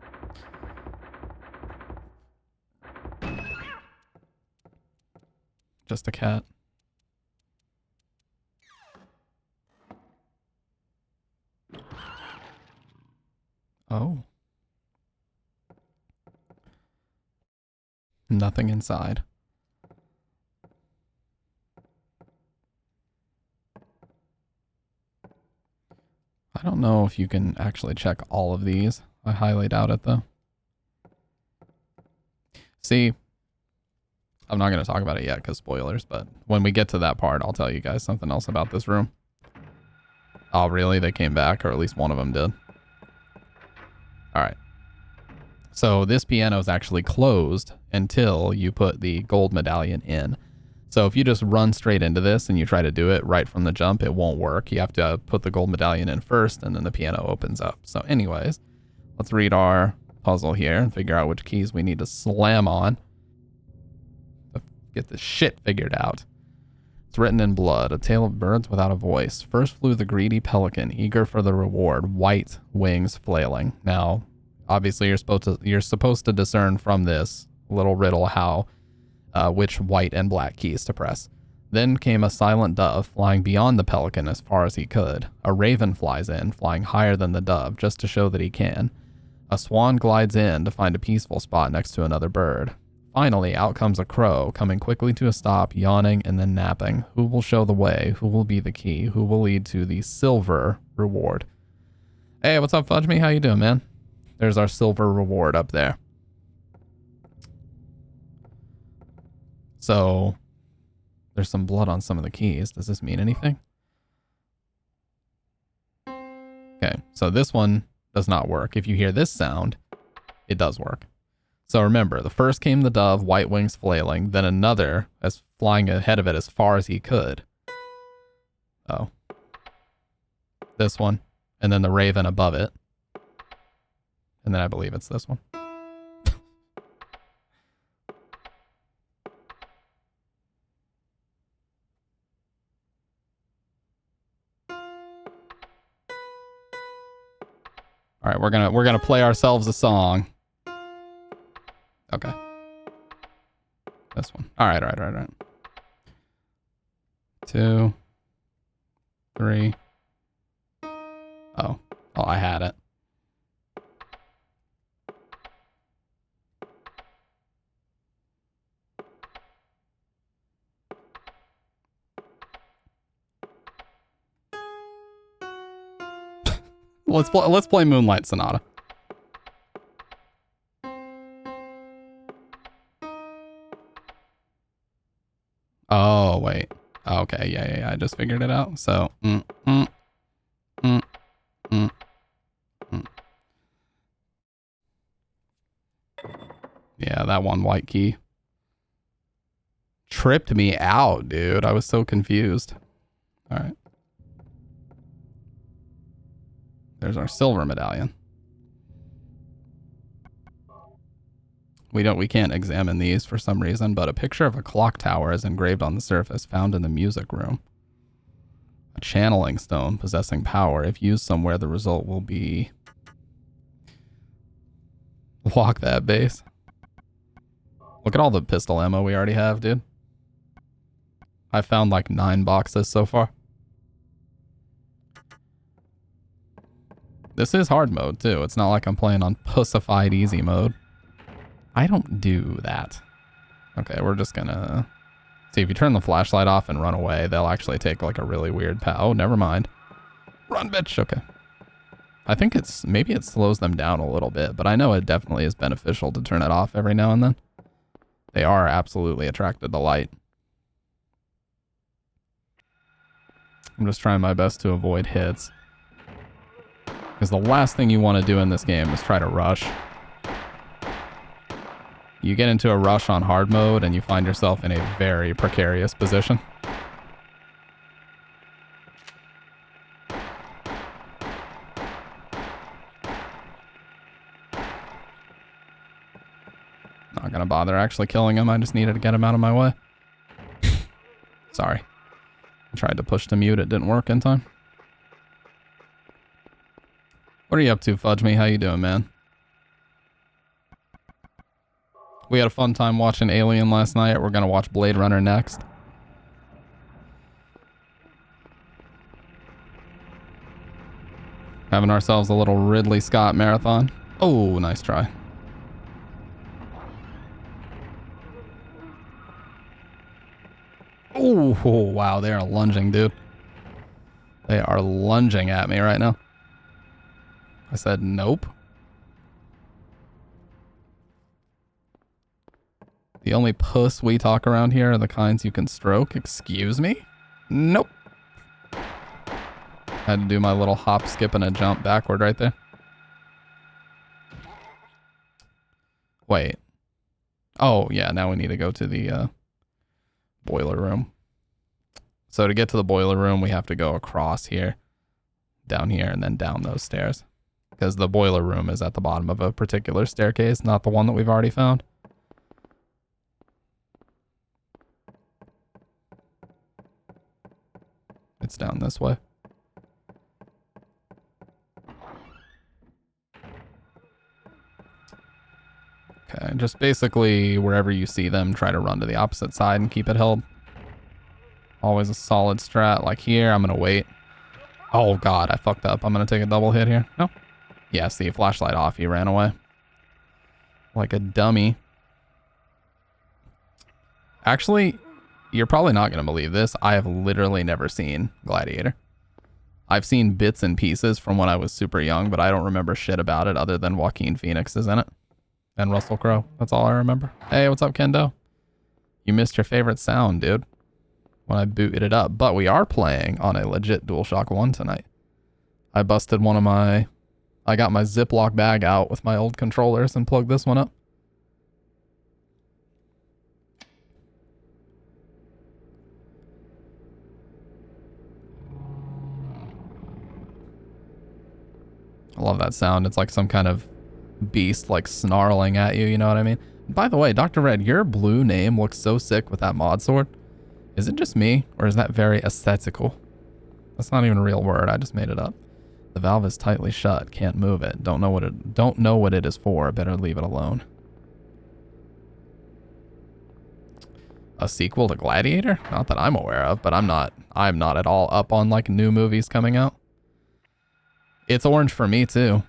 Just a cat. Oh. Nothing inside. I don't know if you can actually check all of these. I highly doubt it though. See, I'm not going to talk about it yet because spoilers, but when we get to that part, I'll tell you guys something else about this room. Oh, really? They came back, or at least one of them did. All right. So this piano is actually closed until you put the gold medallion in. So if you just run straight into this and you try to do it right from the jump, it won't work. You have to put the gold medallion in first, and then the piano opens up. So anyways, let's read our puzzle here and figure out which keys we need to slam on to get this shit figured out. It's written in blood, a tale of birds without a voice. First flew the greedy pelican, eager for the reward, white wings flailing. Now, obviously you're supposed to discern from this little riddle how which white and black keys to press. Then came a silent dove, flying beyond the pelican as far as he could. A raven flies in, flying higher than the dove, just to show that he can. A swan glides in to find a peaceful spot next to another bird. Finally, out comes a crow, coming quickly to a stop, yawning and then napping. Who will show the way? Who will be the key? Who will lead to the silver reward? Hey, what's up, Fudge Me? How you doing, man? There's our silver reward up there. So, there's some blood on some of the keys. Does this mean anything? Okay, so this one does not work. If you hear this sound, it does work. So remember, the first came the dove, white wings flailing, then another as flying ahead of it as far as he could. Oh. This one, and then the raven above it. And then I believe it's this one. All right, we're gonna play ourselves a song. Okay. This one. All right. 2, 3. Oh, I had it. Let's play Moonlight Sonata. Oh, wait. Okay, yeah. I just figured it out. So, yeah, that one white key tripped me out, dude. I was so confused. All right. There's our silver medallion. We can't examine these for some reason, but a picture of a clock tower is engraved on the surface, found in the music room. A channeling stone possessing power. If used somewhere, the result will be... Lock that base. Look at all the pistol ammo we already have, dude. I found like 9 boxes so far. This is hard mode too. It's not like I'm playing on pussified easy mode. I don't do that. Okay, we're just gonna... See, if you turn the flashlight off and run away, they'll actually take like a really weird path. Oh, never mind. Run, bitch. Okay. I think maybe it slows them down a little bit, but I know it definitely is beneficial to turn it off every now and then. They are absolutely attracted to light. I'm just trying my best to avoid hits. Because the last thing you want to do in this game is try to rush. You get into a rush on hard mode and you find yourself in a very precarious position. Not gonna bother actually killing him. I just needed to get him out of my way. Sorry. I tried to push to mute. It didn't work in time. What are you up to, Fudge Me? How you doing, man? We had a fun time watching Alien last night. We're gonna watch Blade Runner next. Having ourselves a little Ridley Scott marathon. Oh, nice try. Oh, wow, they are lunging, dude. They are lunging at me right now. I said nope. The only puss we talk around here are the kinds you can stroke. Excuse me? Nope. Had to do my little hop, skip, and a jump backward right there. Wait. Oh, yeah, now we need to go to the boiler room. So to get to the boiler room, we have to go across here, down here, and then down those stairs. Because the boiler room is at the bottom of a particular staircase, not the one that we've already found. It's down this way. Okay, just basically wherever you see them, try to run to the opposite side and keep it held. Always a solid strat. Like here, I'm gonna wait. Oh god, I fucked up. I'm gonna take a double hit here. No. Yeah, see, flashlight off, he ran away. Like a dummy. Actually, you're probably not gonna believe this. I have literally never seen Gladiator. I've seen bits and pieces from when I was super young, but I don't remember shit about it other than Joaquin Phoenix is in it. And Russell Crowe. That's all I remember. Hey, what's up, Kendo? You missed your favorite sound, dude. When I booted it up. But we are playing on a legit DualShock 1 tonight. I busted one of my... I got my Ziploc bag out with my old controllers and plugged this one up. I love that sound. It's like some kind of beast like snarling at you, you know what I mean? By the way, Dr. Red, your blue name looks so sick with that mod sword. Is it just me, or is that very aesthetical? That's not even a real word, I just made it up. The valve is tightly shut, can't move it. Don't know what it is for, better leave it alone. A sequel to Gladiator? Not that I'm aware of, but I'm not at all up on like new movies coming out. It's orange for me too.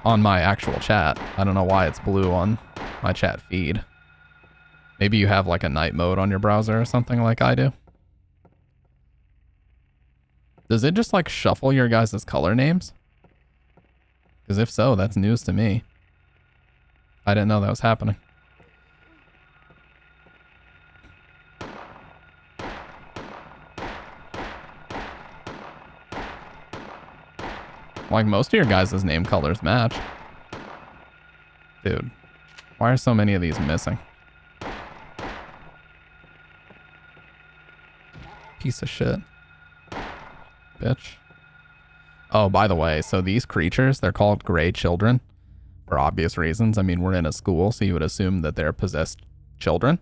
On my actual chat. I don't know why it's blue on my chat feed. Maybe you have like a night mode on your browser or something like I do. Does it just like shuffle your guys' color names? Because if so, that's news to me. I didn't know that was happening. Like most of your guys' name colors match. Dude, why are so many of these missing? Piece of shit. Bitch. Oh, by the way, so these creatures, they're called gray children for obvious reasons. I mean, we're in a school, so you would assume that they're possessed children.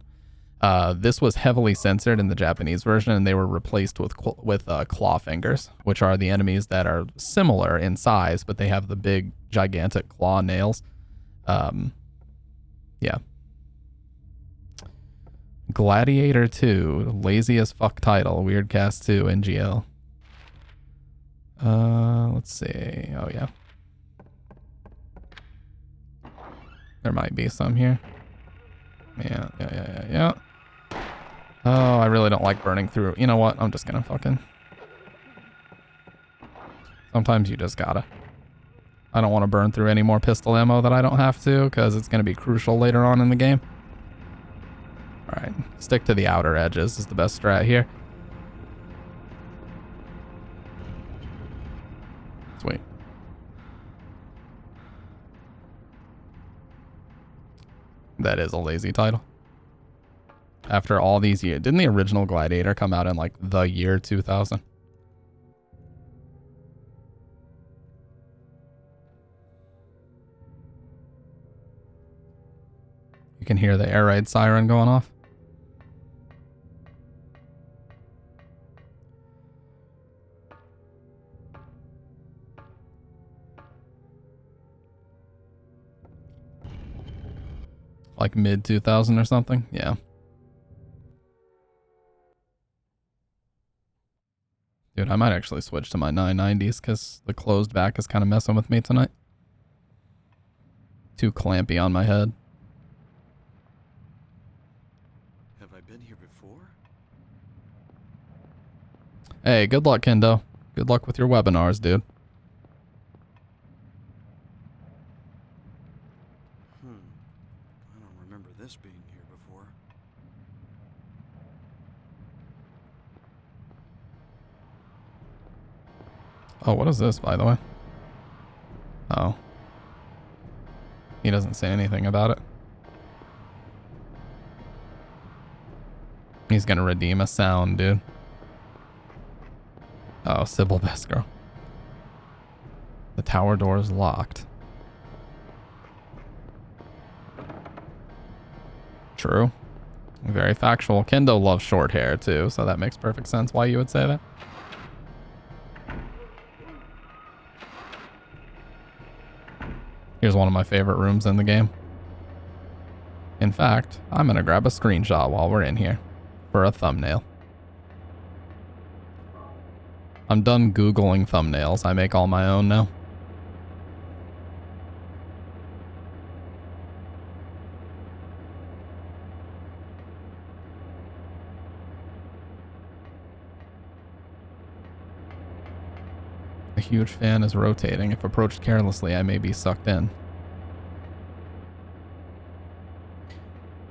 This was heavily censored in the Japanese version, and they were replaced with claw fingers, which are the enemies that are similar in size, but they have the big, gigantic claw nails. Yeah. Gladiator 2, lazy as fuck title, Weirdcast 2, NGL. Let's see. Oh, yeah. There might be some here. Yeah. Oh, I really don't like burning through. You know what? I'm just gonna fucking... Sometimes you just gotta. I don't want to burn through any more pistol ammo that I don't have to, because it's gonna be crucial later on in the game. Alright, stick to the outer edges is the best strat here. Sweet. That is a lazy title. After all these years. Didn't the original Gladiator come out in like the year 2000? You can hear the air raid siren going off. Like mid 2000 or something. Yeah. Dude, I might actually switch to my 990s because the closed back is kind of messing with me tonight. Too clampy on my head. Have I been here before? Hey, good luck, Kendo. Good luck with your webinars, dude. I don't remember this being here before. Oh, what is this, by the way? Oh. He doesn't say anything about it. He's gonna redeem a sound, dude. Oh, Sybil Beskro. The tower door is locked. True. Very factual. Kendo loves short hair, too, so that makes perfect sense why you would say that. Here's one of my favorite rooms in the game. In fact, I'm gonna grab a screenshot while we're in here for a thumbnail. I'm done Googling thumbnails. I make all my own now. A huge fan is rotating. If approached carelessly, I may be sucked in.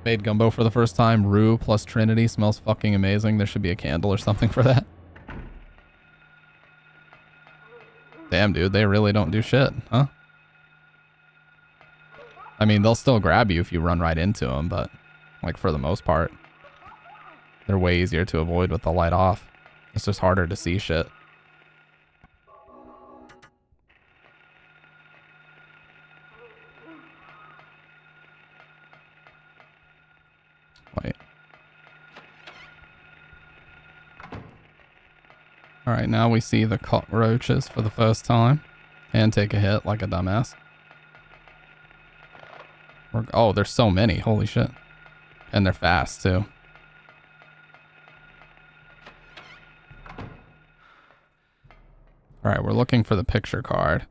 Made gumbo for the first time. Rue plus Trinity smells fucking amazing. There should be a candle or something for that. Damn, dude, they really don't do shit, huh? I mean, they'll still grab you if you run right into them, but, like, for the most part, they're way easier to avoid with the light off. It's just harder to see shit. Wait. Alright, now we see the cockroaches for the first time. And take a hit like a dumbass. Oh, there's so many. Holy shit. And they're fast, too. Alright, we're looking for the picture card.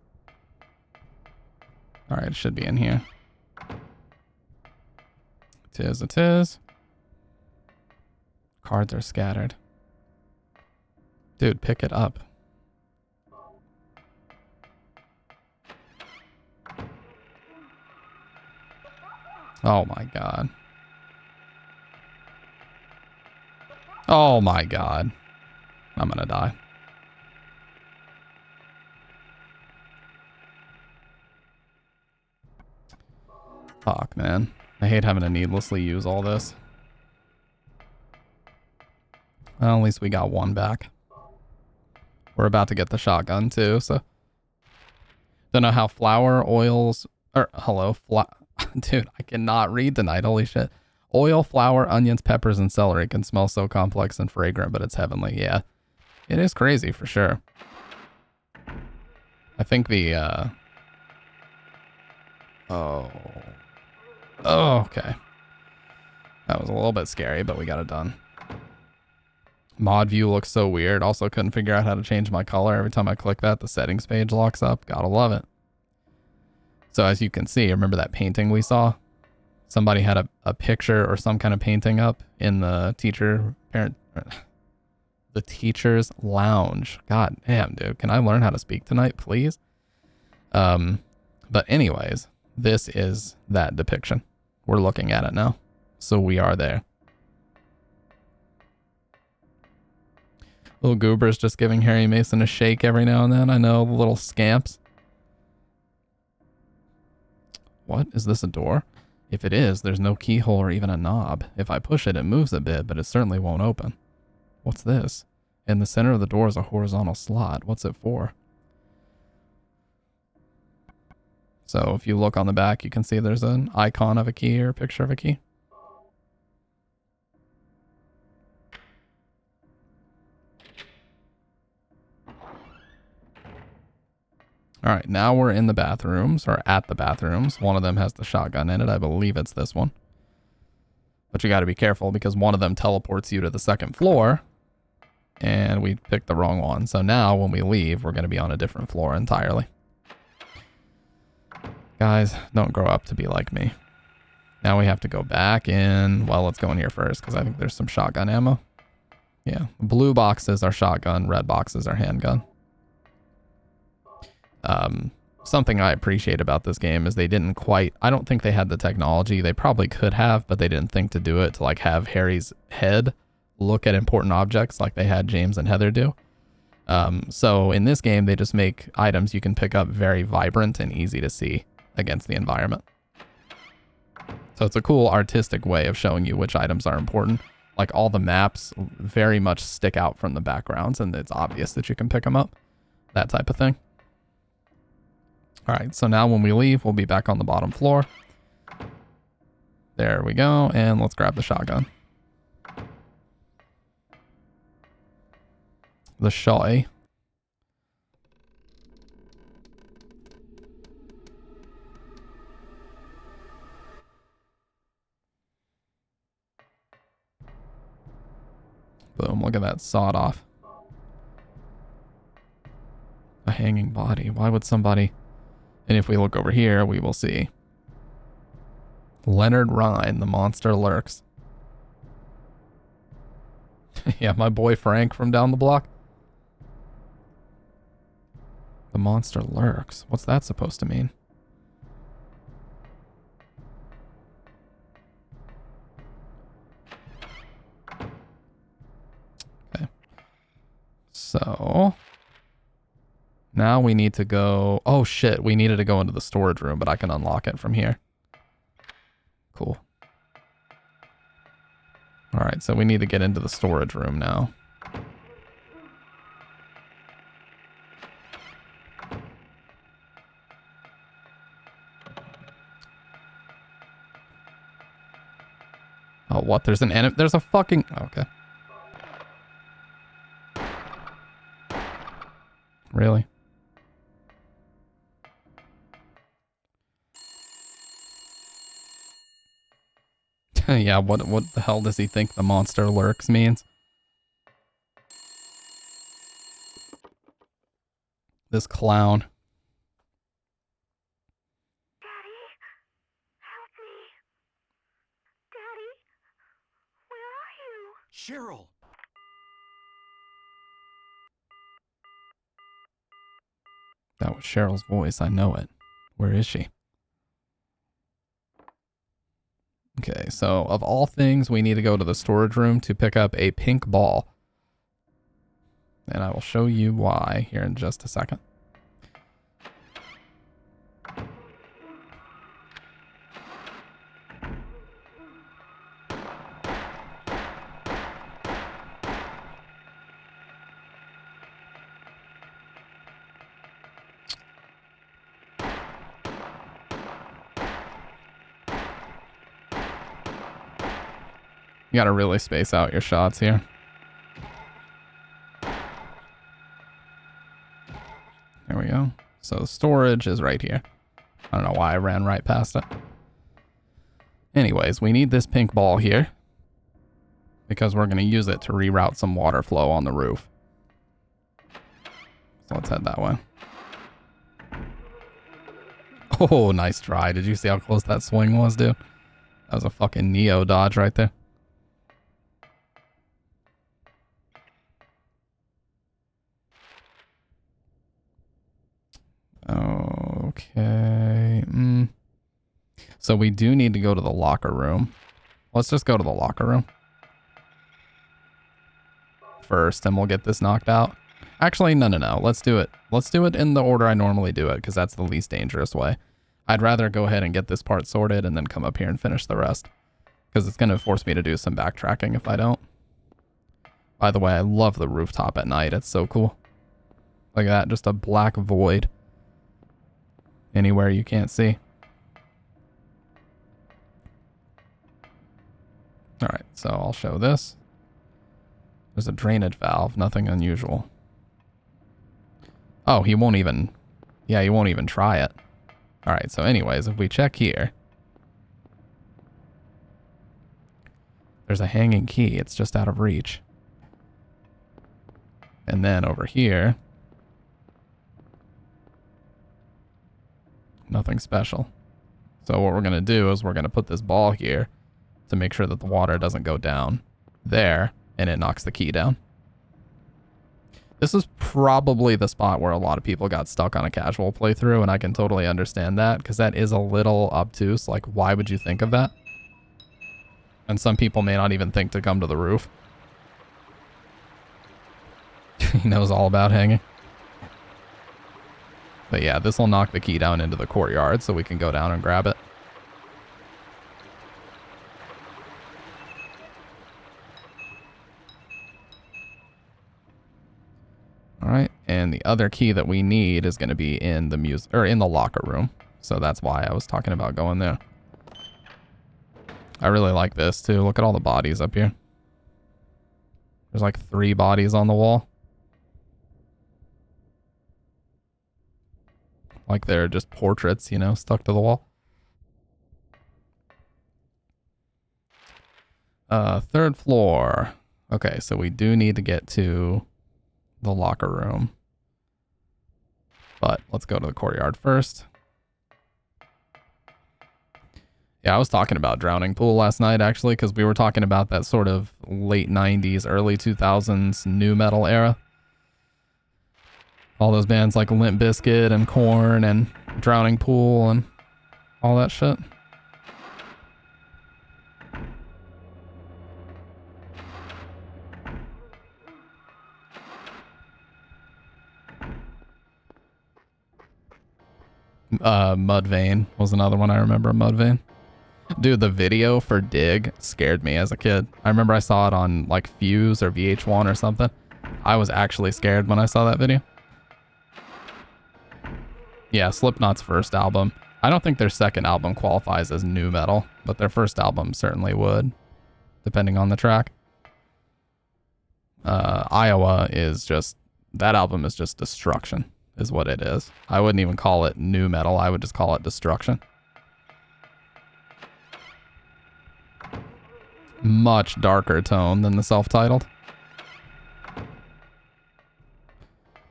Alright, it should be in here. It is, it is. Cards are scattered. Dude, pick it up. Oh my god. Oh my god. I'm gonna die. Fuck, man. I hate having to needlessly use all this. Well, at least we got one back. We're about to get the shotgun too, so. Don't know how flour, oils, or hello, dude, I cannot read tonight, holy shit. Oil, flour, onions, peppers, and celery can smell so complex and fragrant, but it's heavenly. Yeah, it is crazy for sure. I think the, oh, okay. That was a little bit scary, but we got it done. Mod view looks so weird. Also couldn't figure out how to change my color. Every time I click that, the settings page locks up. Gotta love it. So as you can see, remember that painting we saw? Somebody had a picture or some kind of painting up in the the teacher's lounge. God damn, dude. Can I learn how to speak tonight, please? But anyways, this is that depiction. We're looking at it now. So we are there. Little goobers just giving Harry Mason a shake every now and then. I know, little scamps. What? Is this a door? If it is, there's no keyhole or even a knob. If I push it, it moves a bit, but it certainly won't open. What's this? In the center of the door is a horizontal slot. What's it for? So if you look on the back, you can see there's an icon of a key or a picture of a key. All right, now we're in the bathrooms, or at the bathrooms. One of them has the shotgun in it. I believe it's this one. But you got to be careful because one of them teleports you to the second floor. And we picked the wrong one. So now when we leave, we're going to be on a different floor entirely. Guys, don't grow up to be like me. Now we have to go back in. Well, let's go in here first because I think there's some shotgun ammo. Yeah, blue boxes are shotgun, red boxes are handgun. Something I appreciate about this game is they didn't quite, I don't think they had the technology. They probably could have, but they didn't think to do it to like have Harry's head look at important objects like they had James and Heather do. So in this game, they just make items you can pick up very vibrant and easy to see against the environment. So it's a cool artistic way of showing you which items are important. Like all the maps very much stick out from the backgrounds and it's obvious that you can pick them up. That type of thing. All right, so now when we leave, we'll be back on the bottom floor. There we go, and let's grab the shotgun. The shotty. Boom, look at that sawed off. A hanging body. Why would somebody... And if we look over here, we will see Leonard Rhine, the monster lurks. Yeah, my boy Frank from down the block. The monster lurks. What's that supposed to mean? Okay. So... Now we need to go... Oh, shit. We needed to go into the storage room, but I can unlock it from here. Cool. All right, so we need to get into the storage room now. Oh, what? There's an enemy... There's a fucking... Okay. Really? Yeah, what the hell does he think the monster lurks means? This clown. Daddy, help me. Daddy, where are you? Cheryl! That was Cheryl's voice. I know it. Where is she? Okay, so of all things, we need to go to the storage room to pick up a pink ball. And I will show you why here in just a second. You gotta really space out your shots here. There we go. So storage is right here. I don't know why I ran right past it. Anyways, we need this pink ball here because we're gonna use it to reroute some water flow on the roof. So let's head that way. Oh, nice try. Did you see how close that swing was, dude? That was a fucking Neo dodge right there. Okay. So we do need to go to the locker room. Let's just go to the locker room first and we'll get this knocked out. Actually, no. Let's do it. Let's do it in the order I normally do it because that's the least dangerous way. I'd rather go ahead and get this part sorted and then come up here and finish the rest because it's going to force me to do some backtracking if I don't. By the way, I love the rooftop at night. It's so cool. Look at that. Just a black void. Anywhere you can't see. All right, so I'll show this. There's a drainage valve, nothing unusual. Oh, he won't even... Yeah, he won't even try it. All right, so anyways, if we check here... There's a hanging key. It's just out of reach. And then over here, nothing special. So what we're going to do is we're going to put this ball here to make sure that the water doesn't go down there and it knocks the key down. This is probably the spot where a lot of people got stuck on a casual playthrough, and I can totally understand that because that is a little obtuse. Like, why would you think of that? And some people may not even think to come to the roof. He knows all about hanging. But yeah, this will knock the key down into the courtyard so we can go down and grab it. All right, and the other key that we need is going to be in the in the locker room. So that's why I was talking about going there. I really like this too. Look at all the bodies up here. There's like 3 bodies on the wall. Like they're just portraits, you know, stuck to the wall. 3rd floor. Okay, so we do need to get to the locker room. But let's go to the courtyard first. Yeah, I was talking about Drowning Pool last night, actually, because we were talking about that sort of late 90s, early 2000s nu metal era. All those bands like Limp Bizkit and Korn and Drowning Pool and all that shit. Mudvayne was another one I remember, Mudvayne. Dude, the video for Dig scared me as a kid. I remember I saw it on like Fuse or VH1 or something. I was actually scared when I saw that video. Yeah, Slipknot's first album. I don't think their second album qualifies as nu metal, but their first album certainly would, depending on the track. Iowa is just, that album is just destruction, is what it is. I wouldn't even call it nu metal, I would just call it destruction. Much darker tone than the self-titled.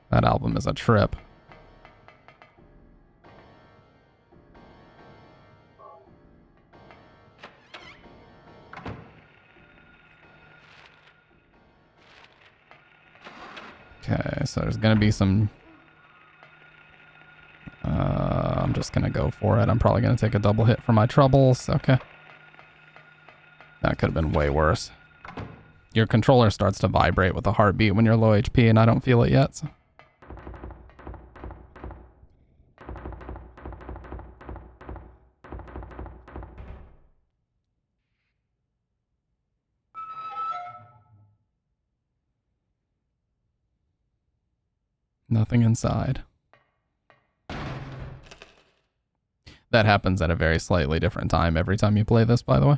That album is a trip. Okay, so there's gonna be some... I'm just gonna go for it. I'm probably gonna take a double hit for my troubles. Okay. That could have been way worse. Your controller starts to vibrate with a heartbeat when you're low HP, and I don't feel it yet, so. Nothing inside. That happens at a very slightly different time every time you play this, by the way.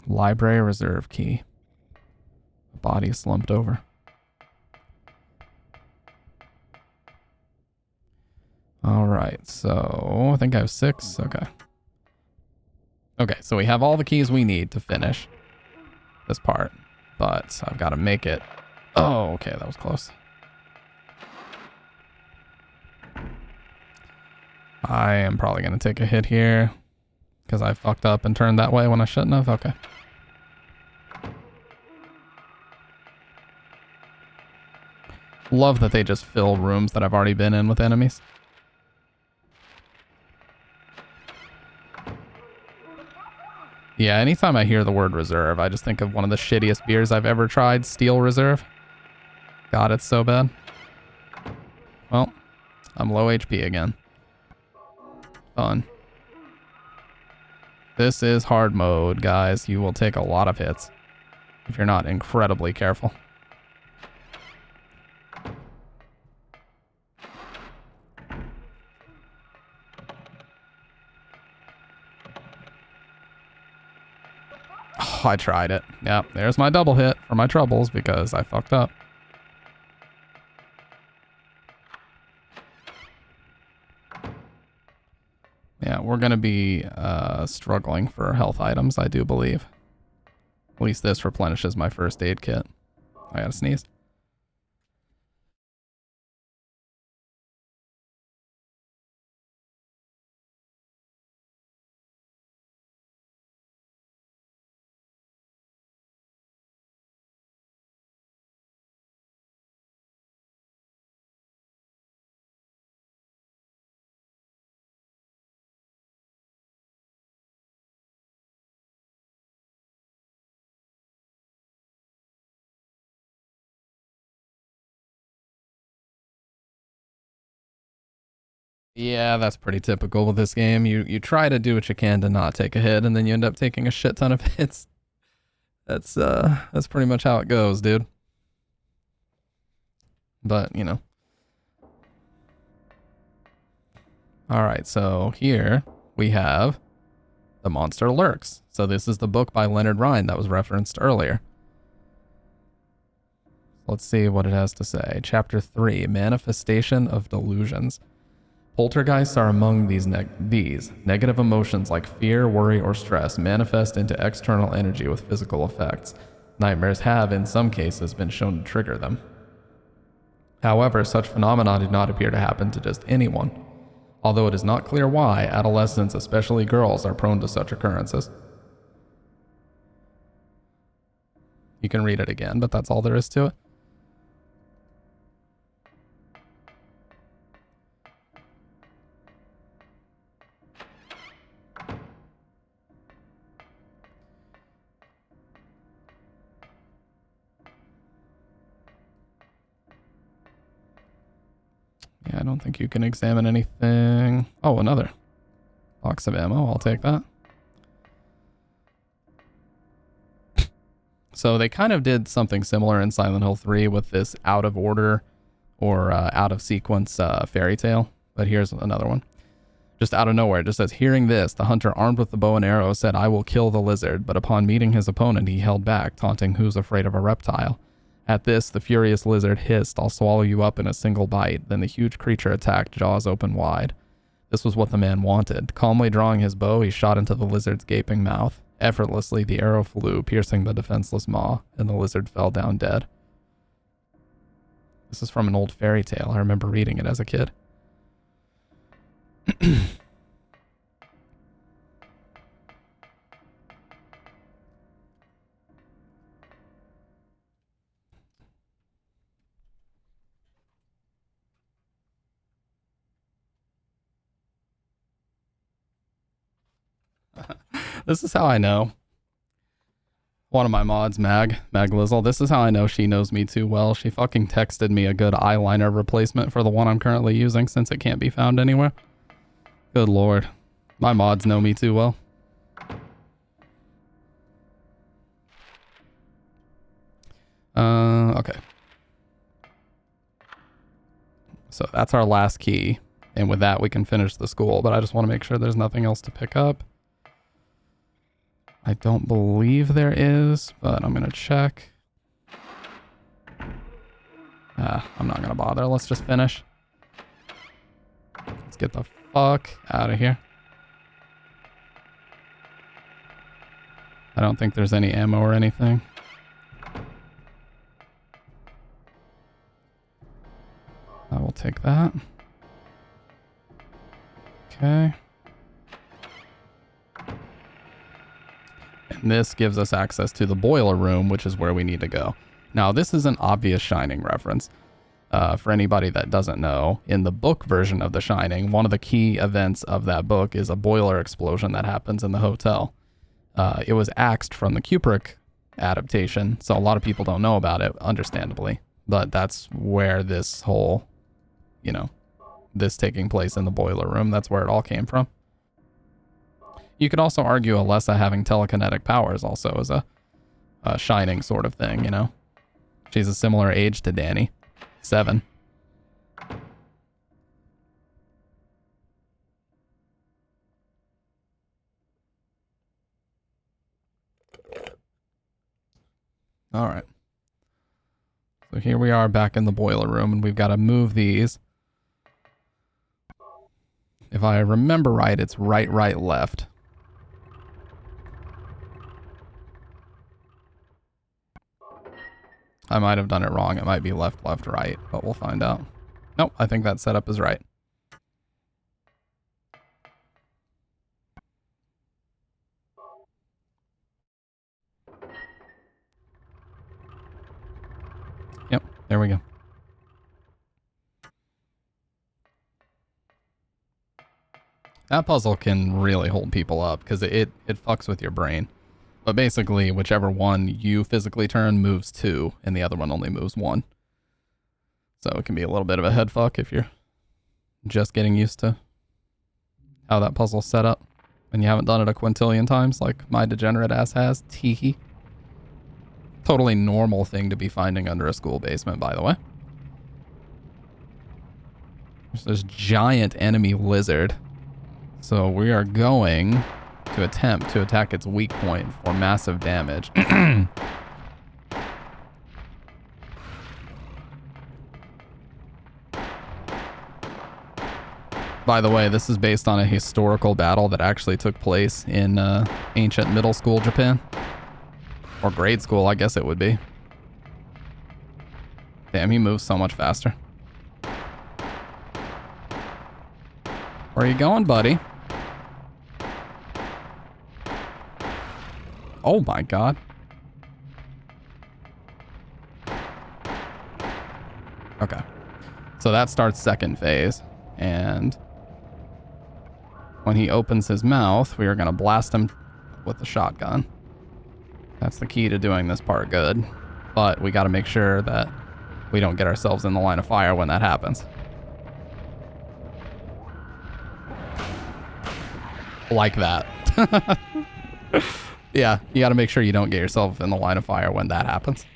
Library reserve key. Body slumped over. All right, so I think I have 6. Okay. Okay, so we have all the keys we need to finish this part, but I've got to make it. Oh, okay, that was close. I am probably going to take a hit here because I fucked up and turned that way when I shouldn't have. Okay. Love that they just fill rooms that I've already been in with enemies. Yeah, anytime I hear the word reserve, I just think of one of the shittiest beers I've ever tried, Steel Reserve. God, it's so bad. Well, I'm low HP again. Fun. This is hard mode, guys. You will take a lot of hits if you're not incredibly careful. Oh, I tried it. Yep, there's my double hit for my troubles because I fucked up. Yeah, we're going to be struggling for health items, I do believe. At least this replenishes my first aid kit. I gotta sneeze. Yeah, that's pretty typical with this game. You try to do what you can to not take a hit, and then you end up taking a shit ton of hits. That's pretty much how it goes, dude. But, you know. Alright, so here we have The Monster Lurks. So this is the book by Leonard Rhine that was referenced earlier. Let's see what it has to say. Chapter 3, Manifestation of Delusions. Poltergeists are among these negative emotions like fear, worry, or stress manifest into external energy with physical effects. Nightmares have, in some cases, been shown to trigger them. However, such phenomena do not appear to happen to just anyone. Although it is not clear why, adolescents, especially girls, are prone to such occurrences. You can read it again, but that's all there is to it. Yeah, I don't think you can examine anything. Oh, another box of ammo. I'll take that. So they kind of did something similar in Silent Hill 3 with this out of order or out of sequence fairy tale. But here's another one. Just out of nowhere, it just says, hearing this, the hunter armed with the bow and arrow said, I will kill the lizard. But upon meeting his opponent, he held back, taunting, who's afraid of a reptile? At this, the furious lizard hissed, I'll swallow you up in a single bite. Then the huge creature attacked, jaws open wide. This was what the man wanted. Calmly drawing his bow, he shot into the lizard's gaping mouth. Effortlessly, the arrow flew, piercing the defenseless maw, and the lizard fell down dead. This is from an old fairy tale. I remember reading it as a kid. This is how I know. One of my mods, Mag Lizzle, this is how I know she knows me too well. She fucking texted me a good eyeliner replacement for the one I'm currently using since it can't be found anywhere. Good lord. My mods know me too well. Okay. So that's our last key. And with that, we can finish the school. But I just want to make sure there's nothing else to pick up. I don't believe there is, but I'm going to check. I'm not going to bother. Let's just finish. Let's get the fuck out of here. I don't think there's any ammo or anything. I will take that. Okay. And this gives us access to the boiler room, which is where we need to go. Now, this is an obvious Shining reference. For anybody that doesn't know, in the book version of The Shining, one of the key events of that book is a boiler explosion that happens in the hotel. It was axed from the Kubrick adaptation, so a lot of people don't know about it, understandably. But that's where this whole, you know, this taking place in the boiler room, that's where it all came from. You could also argue Alessa having telekinetic powers also is a Shining sort of thing, you know? She's a similar age to Danny. 7. All right. So here we are back in the boiler room, and we've got to move these If I remember right, it's right, right, left. I might have done it wrong. It might be left, left, right, but we'll find out. Nope, I think that setup is right. Yep, there we go. That puzzle can really hold people up because it fucks with your brain. But basically, whichever one you physically turn moves 2, and the other one only moves 1. So it can be a little bit of a head fuck if you're just getting used to how that puzzle's set up, and you haven't done it a quintillion times like my degenerate ass has. Teehee. Totally normal thing to be finding under a school basement, by the way. There's this giant enemy lizard. So we are going to attempt to attack its weak point for massive damage. By the way, this is based on a historical battle that actually took place in ancient middle school Japan. Or grade school, I guess it would be. Damn, he moves so much faster. Where are you going, buddy? Oh my god. Okay. So that starts second phase. And when he opens his mouth, we are going to blast him with the shotgun. That's the key to doing this part good. But we got to make sure that we don't get ourselves in the line of fire when that happens. Like that. Yeah, you got to make sure you don't get yourself in the line of fire when that happens.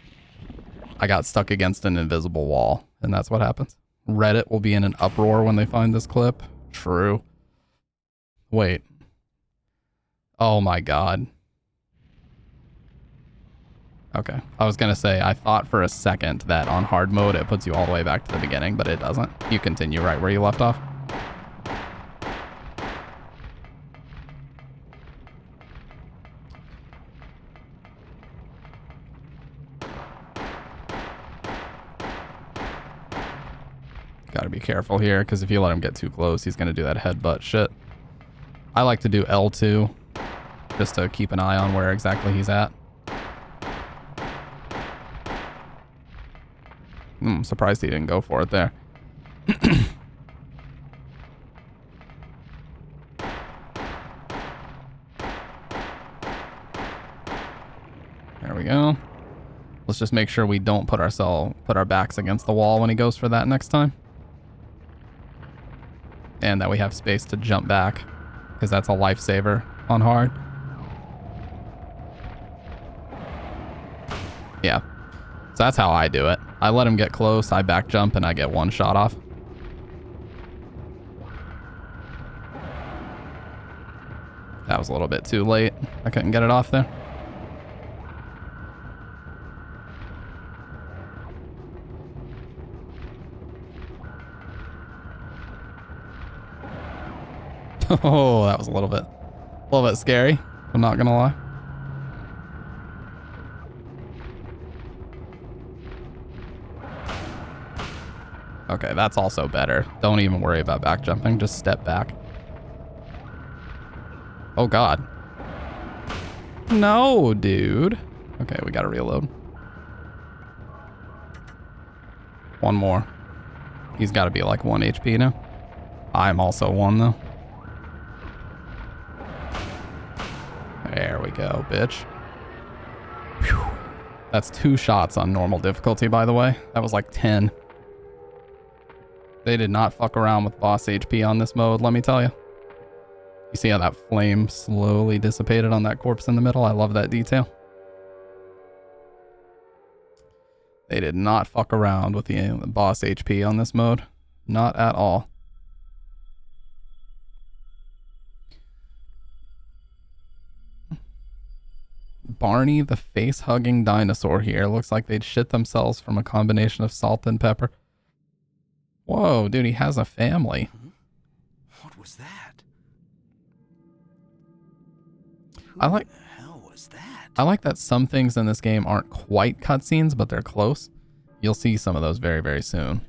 I got stuck against an invisible wall, and that's what happens. Reddit will be in an uproar when they find this clip. True. Wait. Oh my god. Okay. I was going to say, I thought for a second that on hard mode it puts you all the way back to the beginning, but it doesn't. You continue right where you left off. Gotta be careful here, because if you let him get too close, he's gonna do that headbutt shit. I like to do L2, just to keep an eye on where exactly he's at. I'm surprised he didn't go for it there. There we go. Let's just make sure we don't put our backs against the wall when he goes for that next time. And that we have space to jump back, because that's a lifesaver on hard. Yeah. So that's how I do it. I let him get close, I back jump, and I get one shot off. That was a little bit too late. I couldn't get it off there. Oh, that was a little bit scary. I'm not gonna lie. Okay, that's also better. Don't even worry about back jumping. Just step back. Oh god. No, dude. Okay, we gotta reload. One more. He's gotta be like 1 HP now. I'm also 1 though. There we go, bitch. Whew. That's 2 shots on normal difficulty, by the way. That was like 10. They did not fuck around with boss HP on this mode, let me tell you. You see how that flame slowly dissipated on that corpse in the middle? I love that detail. They did not fuck around with the boss HP on this mode. Not at all. Barney the face-hugging dinosaur here. Looks like they'd shit themselves from a combination of salt and pepper. Whoa, dude, he has a family. What was was that? Who I like- the hell was that? I like that some things in this game aren't quite cutscenes, but they're close. You'll see some of those very, very soon.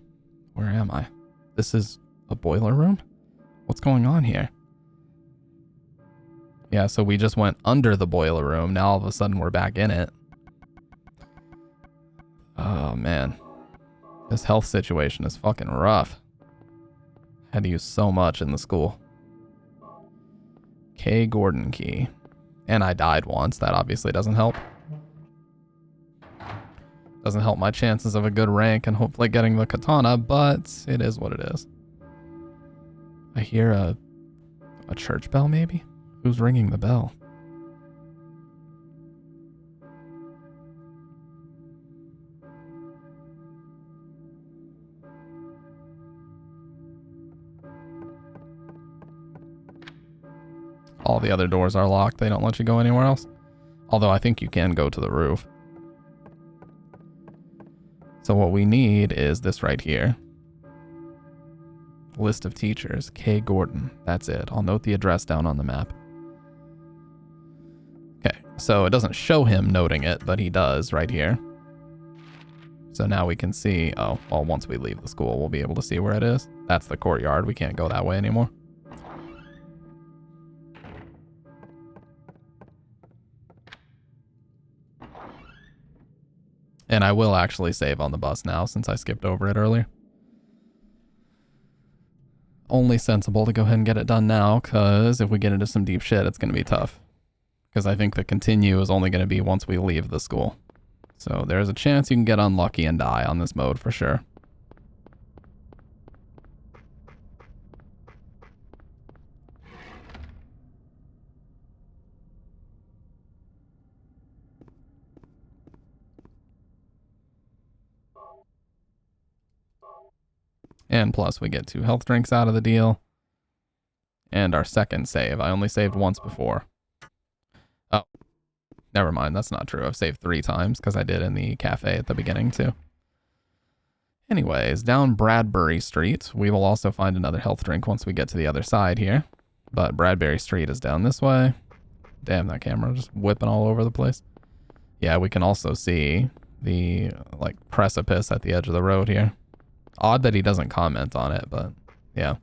Where am I? This is a boiler room? What's going on here? Yeah, so we just went under the boiler room. Now all of a sudden we're back in it. Oh, man. This health situation is fucking rough. Had to use so much in the school. K. Gordon key. And I died once. That obviously doesn't help. Doesn't help my chances of a good rank and hopefully getting the katana, but it is what it is. I hear a church bell, maybe? Who's ringing the bell? All the other doors are locked. They don't let you go anywhere else. Although I think you can go to the roof. So what we need is this right here. List of teachers. K. Gordon. That's it. I'll note the address down on the map. Okay, so it doesn't show him noting it, but he does right here. So now we can see, oh, well, once we leave the school, we'll be able to see where it is. That's the courtyard. We can't go that way anymore. And I will actually save on the bus now since I skipped over it earlier. Only sensible to go ahead and get it done now, because if we get into some deep shit, it's going to be tough. Because I think the continue is only going to be once we leave the school. So there's a chance you can get unlucky and die on this mode for sure. And plus we get 2 health drinks out of the deal. And our second save. I only saved once before. Oh, never mind. That's not true. I've saved 3 times because I did in the cafe at the beginning too. Anyways, down Bradbury Street, we will also find another health drink once we get to the other side here. But Bradbury Street is down this way. Damn, that camera just whipping all over the place. Yeah, we can also see the like precipice at the edge of the road here. Odd that he doesn't comment on it, but yeah.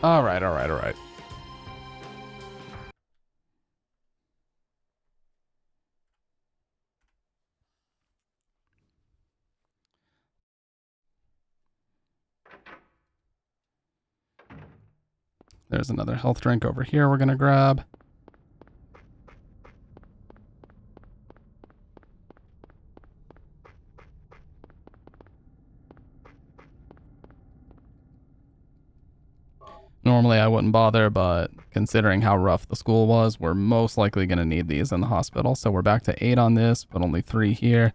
All right, all right, all right. There's another health drink over here we're gonna grab. Normally I wouldn't bother, but considering how rough the school was, we're most likely gonna need these in the hospital. So we're back to 8 on this, but only 3 here.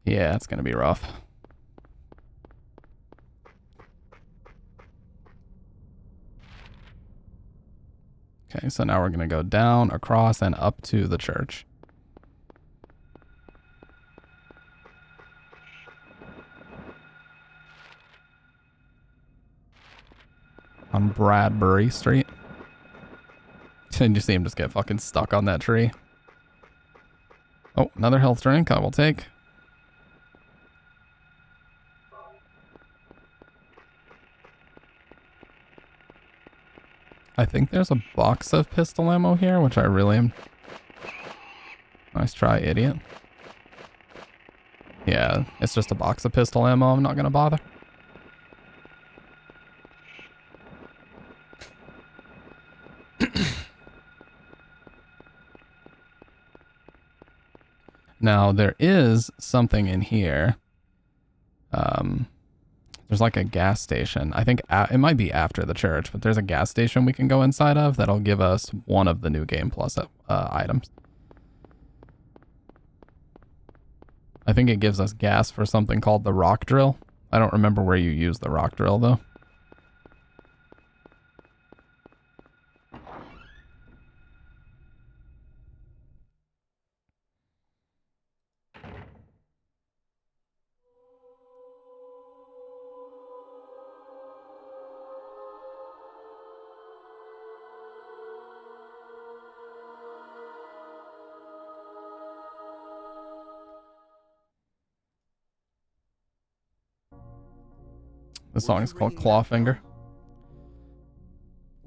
Yeah, it's gonna be rough. Okay, so now we're going to go down, across, and up to the church. On Bradbury Street. Did you see him just get fucking stuck on that tree? Oh, another health drink I will take. I think there's a box of pistol ammo here, which I really am. Nice try, idiot. Yeah, it's just a box of pistol ammo. I'm not gonna bother. Now, there is something in here. There's like a gas station. I think it might be after the church, but there's a gas station we can go inside of that'll give us one of the new Game Plus items. I think it gives us gas for something called the rock drill. I don't remember where you use the rock drill though. The song is called Clawfinger.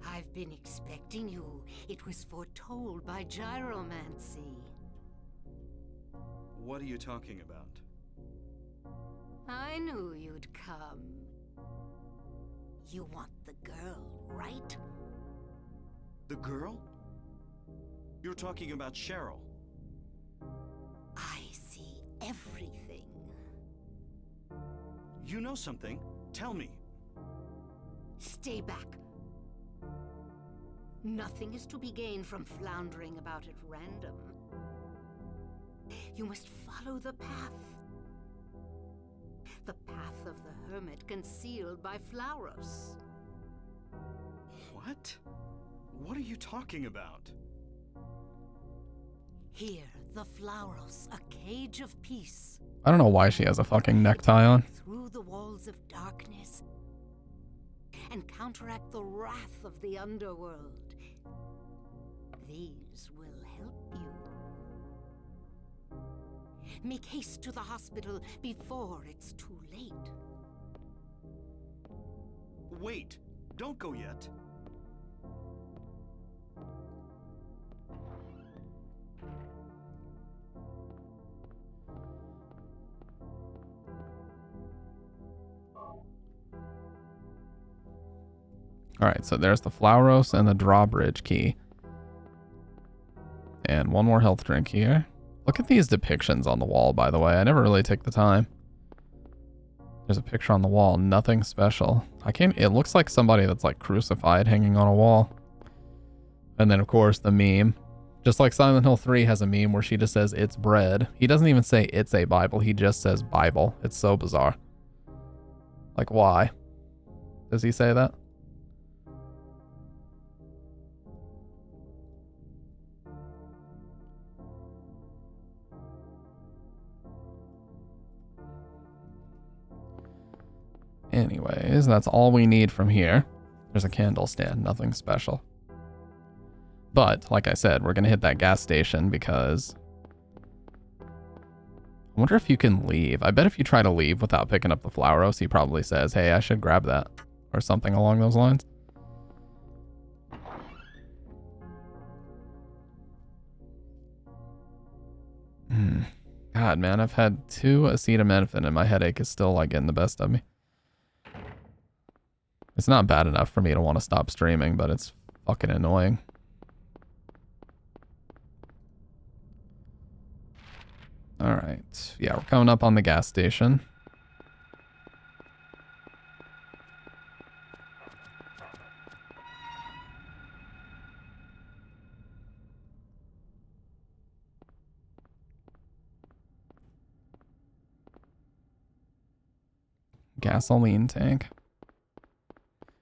I've been expecting you. It was foretold by gyromancy. What are you talking about? I knew you'd come. You want the girl, right? The girl? You're talking about Cheryl. I see everything. You know something? Tell me. Stay back. Nothing is to be gained from floundering about at random. You must follow the path. The path of the hermit concealed by Flauros. What? What are you talking about? Here, the Flauros, a cage of peace. I don't know why she has a fucking necktie on. Through the walls of darkness and counteract the wrath of the underworld. These will help you. Make haste to the hospital before it's too late. Wait! Don't go yet. Alright, so there's the Flauros and the drawbridge key. And one more health drink here. Look at these depictions on the wall, by the way. I never really take the time. There's a picture on the wall. Nothing special. It looks like somebody that's like crucified hanging on a wall. And then, of course, the meme. Just like Silent Hill 3 has a meme where she just says, "It's bread." He doesn't even say it's a Bible. He just says Bible. It's so bizarre. Like, why? Does he say that? Anyways, that's all we need from here. There's a candle stand, nothing special. But, like I said, we're going to hit that gas station because... I wonder if you can leave. I bet if you try to leave without picking up the Flauros, he probably says, "Hey, I should grab that." Or something along those lines. God, man, I've had 2 acetaminophen and my headache is still like getting the best of me. It's not bad enough for me to want to stop streaming, but it's fucking annoying. All right. Yeah, we're coming up on the gas station. Gasoline tank.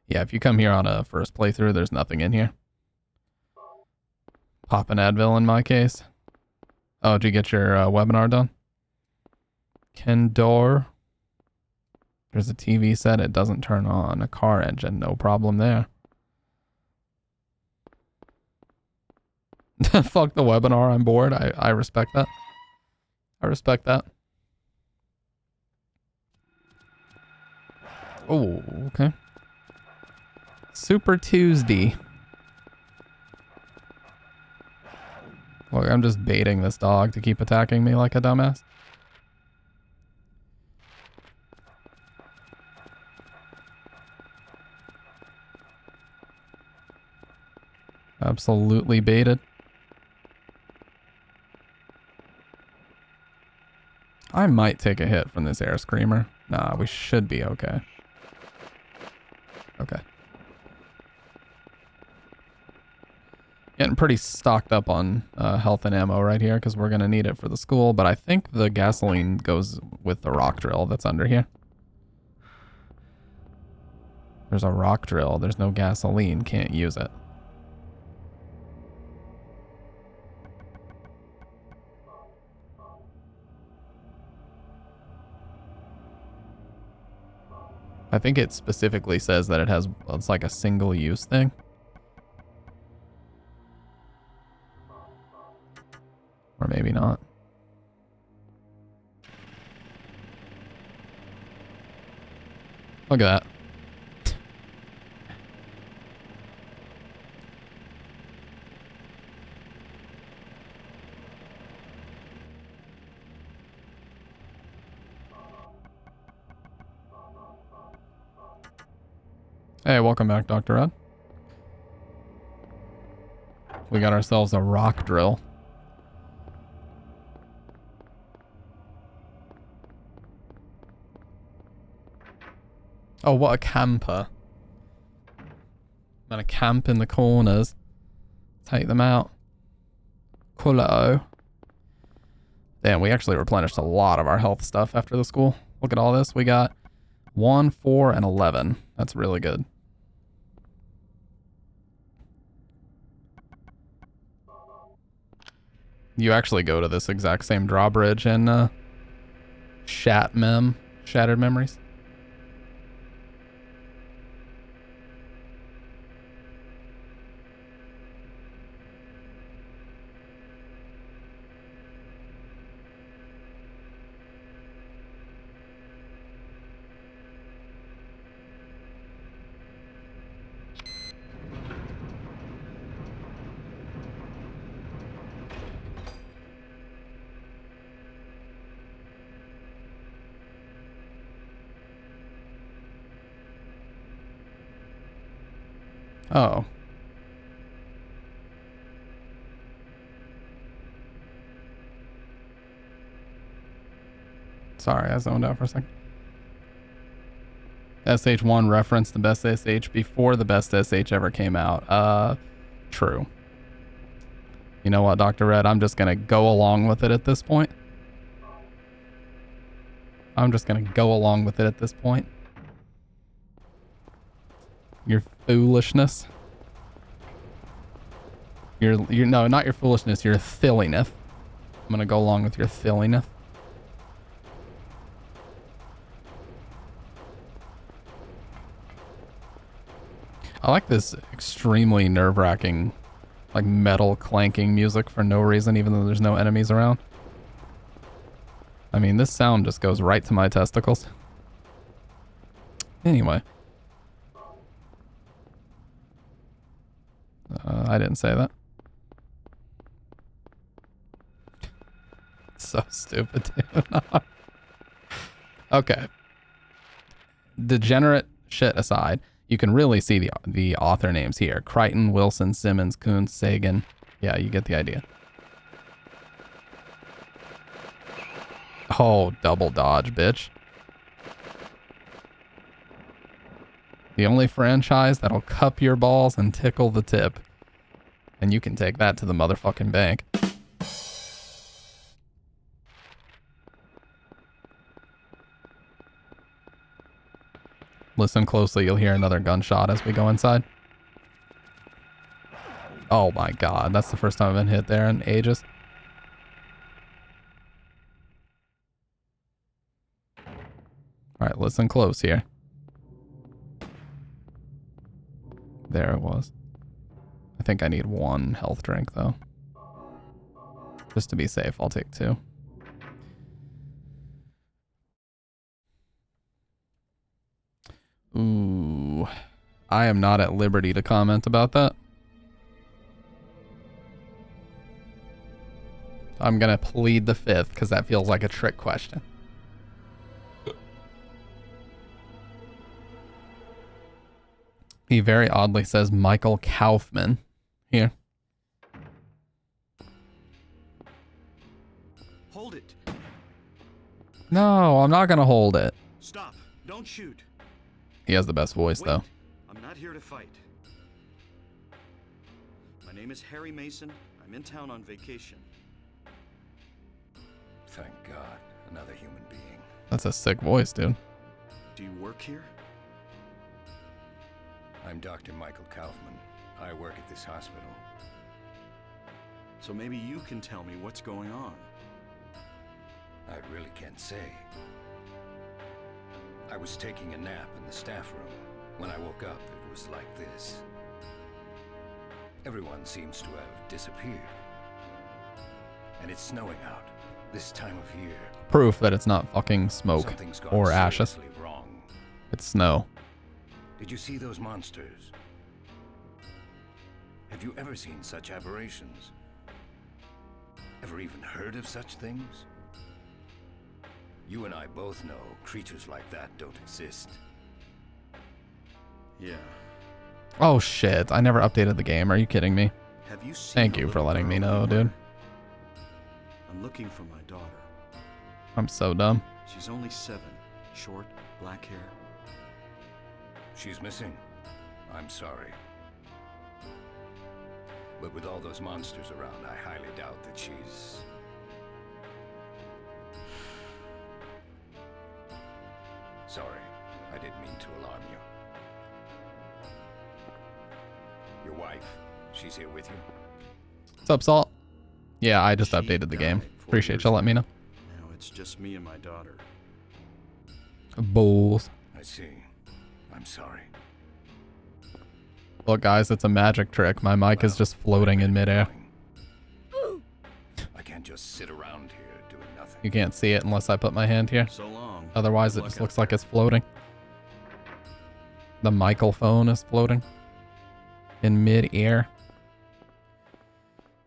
Yeah, if you come here on a first playthrough, there's nothing in here. Pop an Advil in my case. Oh, did you get your webinar done? Kendor. There's a TV set. It doesn't turn on. A car engine. No problem there. Fuck the webinar. I'm bored. I respect that. I respect that. Oh, okay. Super Tuesday. Look, I'm just baiting this dog to keep attacking me like a dumbass. Absolutely baited. I might take a hit from this air screamer. Nah, we should be okay. Okay. Getting pretty stocked up on health and ammo right here because we're going to need it for the school, but I think the gasoline goes with the rock drill that's under here. There's a rock drill. There's no gasoline. Can't use it. I think it specifically says that it's like a single use thing. Or maybe not. Look at that. Hey, welcome back, Dr. Ed. We got ourselves a rock drill. Oh, what a camper. I'm gonna camp in the corners. Take them out. Coolo. Damn, we actually replenished a lot of our health stuff after the school. Look at all this. We got 1, 4, and 11. That's really good. You actually go to this exact same drawbridge in Shattered Memories. Oh. Sorry, I zoned out for a second. SH1 referenced the best SH before the best SH ever came out. True. You know what, Dr. Red? I'm just gonna go along with it at this point. I'm just gonna go along with it at this point. Your foolishness. No, not your foolishness, your silliness. I'm gonna go along with your silliness. I like this extremely nerve-wracking, like metal clanking music for no reason, even though there's no enemies around. I mean, this sound just goes right to my testicles. Anyway. I didn't say that. so stupid, dude. Okay. Degenerate shit aside, you can really see the author names here. Crichton, Wilson, Simmons, Kuntz, Sagan. Yeah, you get the idea. Oh, double dodge, bitch. The only franchise that'll cup your balls and tickle the tip. And you can take that to the motherfucking bank. Listen closely, you'll hear another gunshot as we go inside. Oh my god, that's the first time I've been hit there in ages. Alright, listen close here. There it was. I think I need 1 health drink though. Just to be safe, I'll take 2. Ooh. I am not at liberty to comment about that. I'm gonna plead the 5th because that feels like a trick question. He very oddly says Michael Kaufman here. Hold it. No, I'm not gonna hold it. Stop. Don't shoot. He has the best voice Wait. though. I'm not here to fight. My name is Harry Mason. I'm in town on vacation. Thank God, another human being. That's a sick voice, dude. Do you work here? I'm Dr. Michael Kaufman. I work at this hospital. So maybe you can tell me what's going on. I really can't say. I was taking a nap in the staff room. When I woke up, it was like this. Everyone seems to have disappeared. And it's snowing out, this time of year. Proof that it's not fucking smoke Something's gone or ashes. seriously wrong. It's snow. Did you see those monsters? Have you ever seen such aberrations? Ever even heard of such things? You and I both know creatures like that don't exist. Yeah. Oh shit, I never updated the game. Are you kidding me? Have you seen Thank the you for little letting me girl know, anywhere? dude. I'm looking for my daughter. I'm so dumb. She's only 7. Short, black hair. She's missing. I'm sorry. But with all those monsters around, I highly doubt that she's... Sorry, I didn't mean to alarm you. Your wife, she's here with you? What's up, Salt? Yeah, I just She updated the game. died 4 Appreciate years you letting me know. Now it's just me and my daughter. Bulls. I see. I'm sorry. Look, guys, it's a magic trick. My mic is just floating in midair. I can't just sit around here doing nothing. You can't see it unless I put my hand here. So long. Otherwise, Good it luck just out looks like there. it's floating. The Michael phone is floating in mid-air.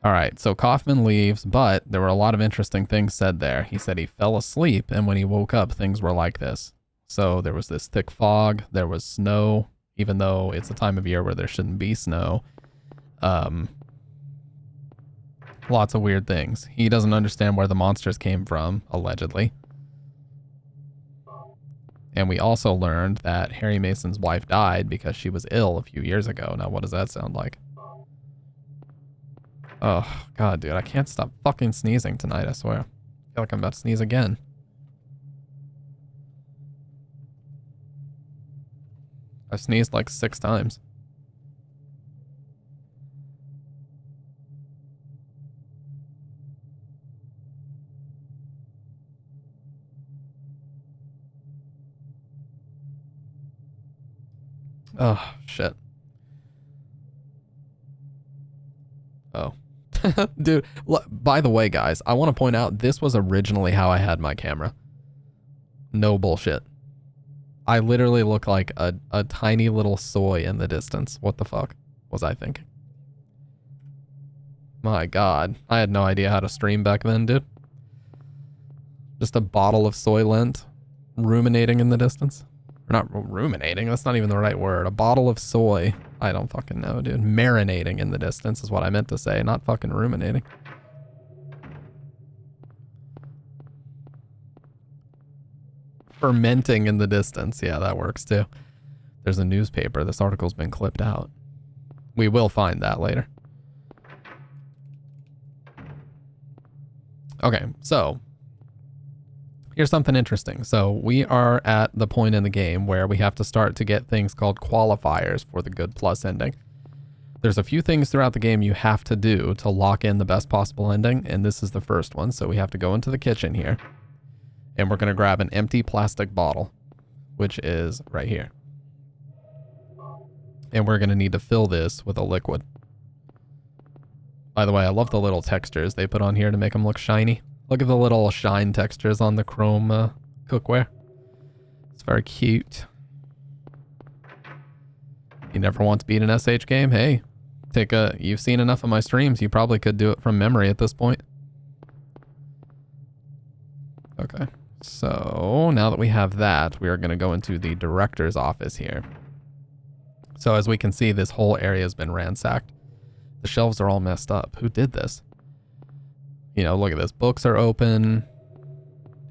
All right, so Kaufman leaves, but there were a lot of interesting things said there. He said he fell asleep, and when he woke up, things were like this. So there was this thick fog, there was snow, even though it's a time of year where there shouldn't be snow. Lots of weird things. He doesn't understand where the monsters came from, allegedly. And we also learned that Harry Mason's wife died because she was ill a few years ago. Now, what does that sound like? Oh, God, dude, I can't stop fucking sneezing tonight, I swear. I feel like I'm about to sneeze again. I've sneezed like 6 times. Oh, shit. Oh. Dude, by the way, guys, I want to point out this was originally how I had my camera. No bullshit. I literally look like a tiny little soy in the distance. What the fuck was I thinking? My God. I had no idea how to stream back then, dude. Just a bottle of Soylent ruminating in the distance. Or not ruminating, that's not even the right word. A bottle of soy. I don't fucking know, dude. Marinating in the distance is what I meant to say, not fucking ruminating. Fermenting in the distance. Yeah, that works too. There's a newspaper. This article's been clipped out. We will find that later. Okay, so here's something interesting. So we are at the point in the game where we have to start to get things called qualifiers for the good plus ending. There's a few things throughout the game you have to do to lock in the best possible ending, and this is the first one. So we have to go into the kitchen here, and we're going to grab an empty plastic bottle, which is right here. And we're going to need to fill this with a liquid. By the way, I love the little textures they put on here to make them look shiny. Look at the little shine textures on the chrome cookware. It's very cute. You never want to beat an SH game? Hey, you've seen enough of my streams. You probably could do it from memory at this point. Okay, so now that we have that, we are going to go into the director's office here. So as we can see, this whole area has been ransacked. The shelves are all messed up. Who did this? You know, look at this. Books are open.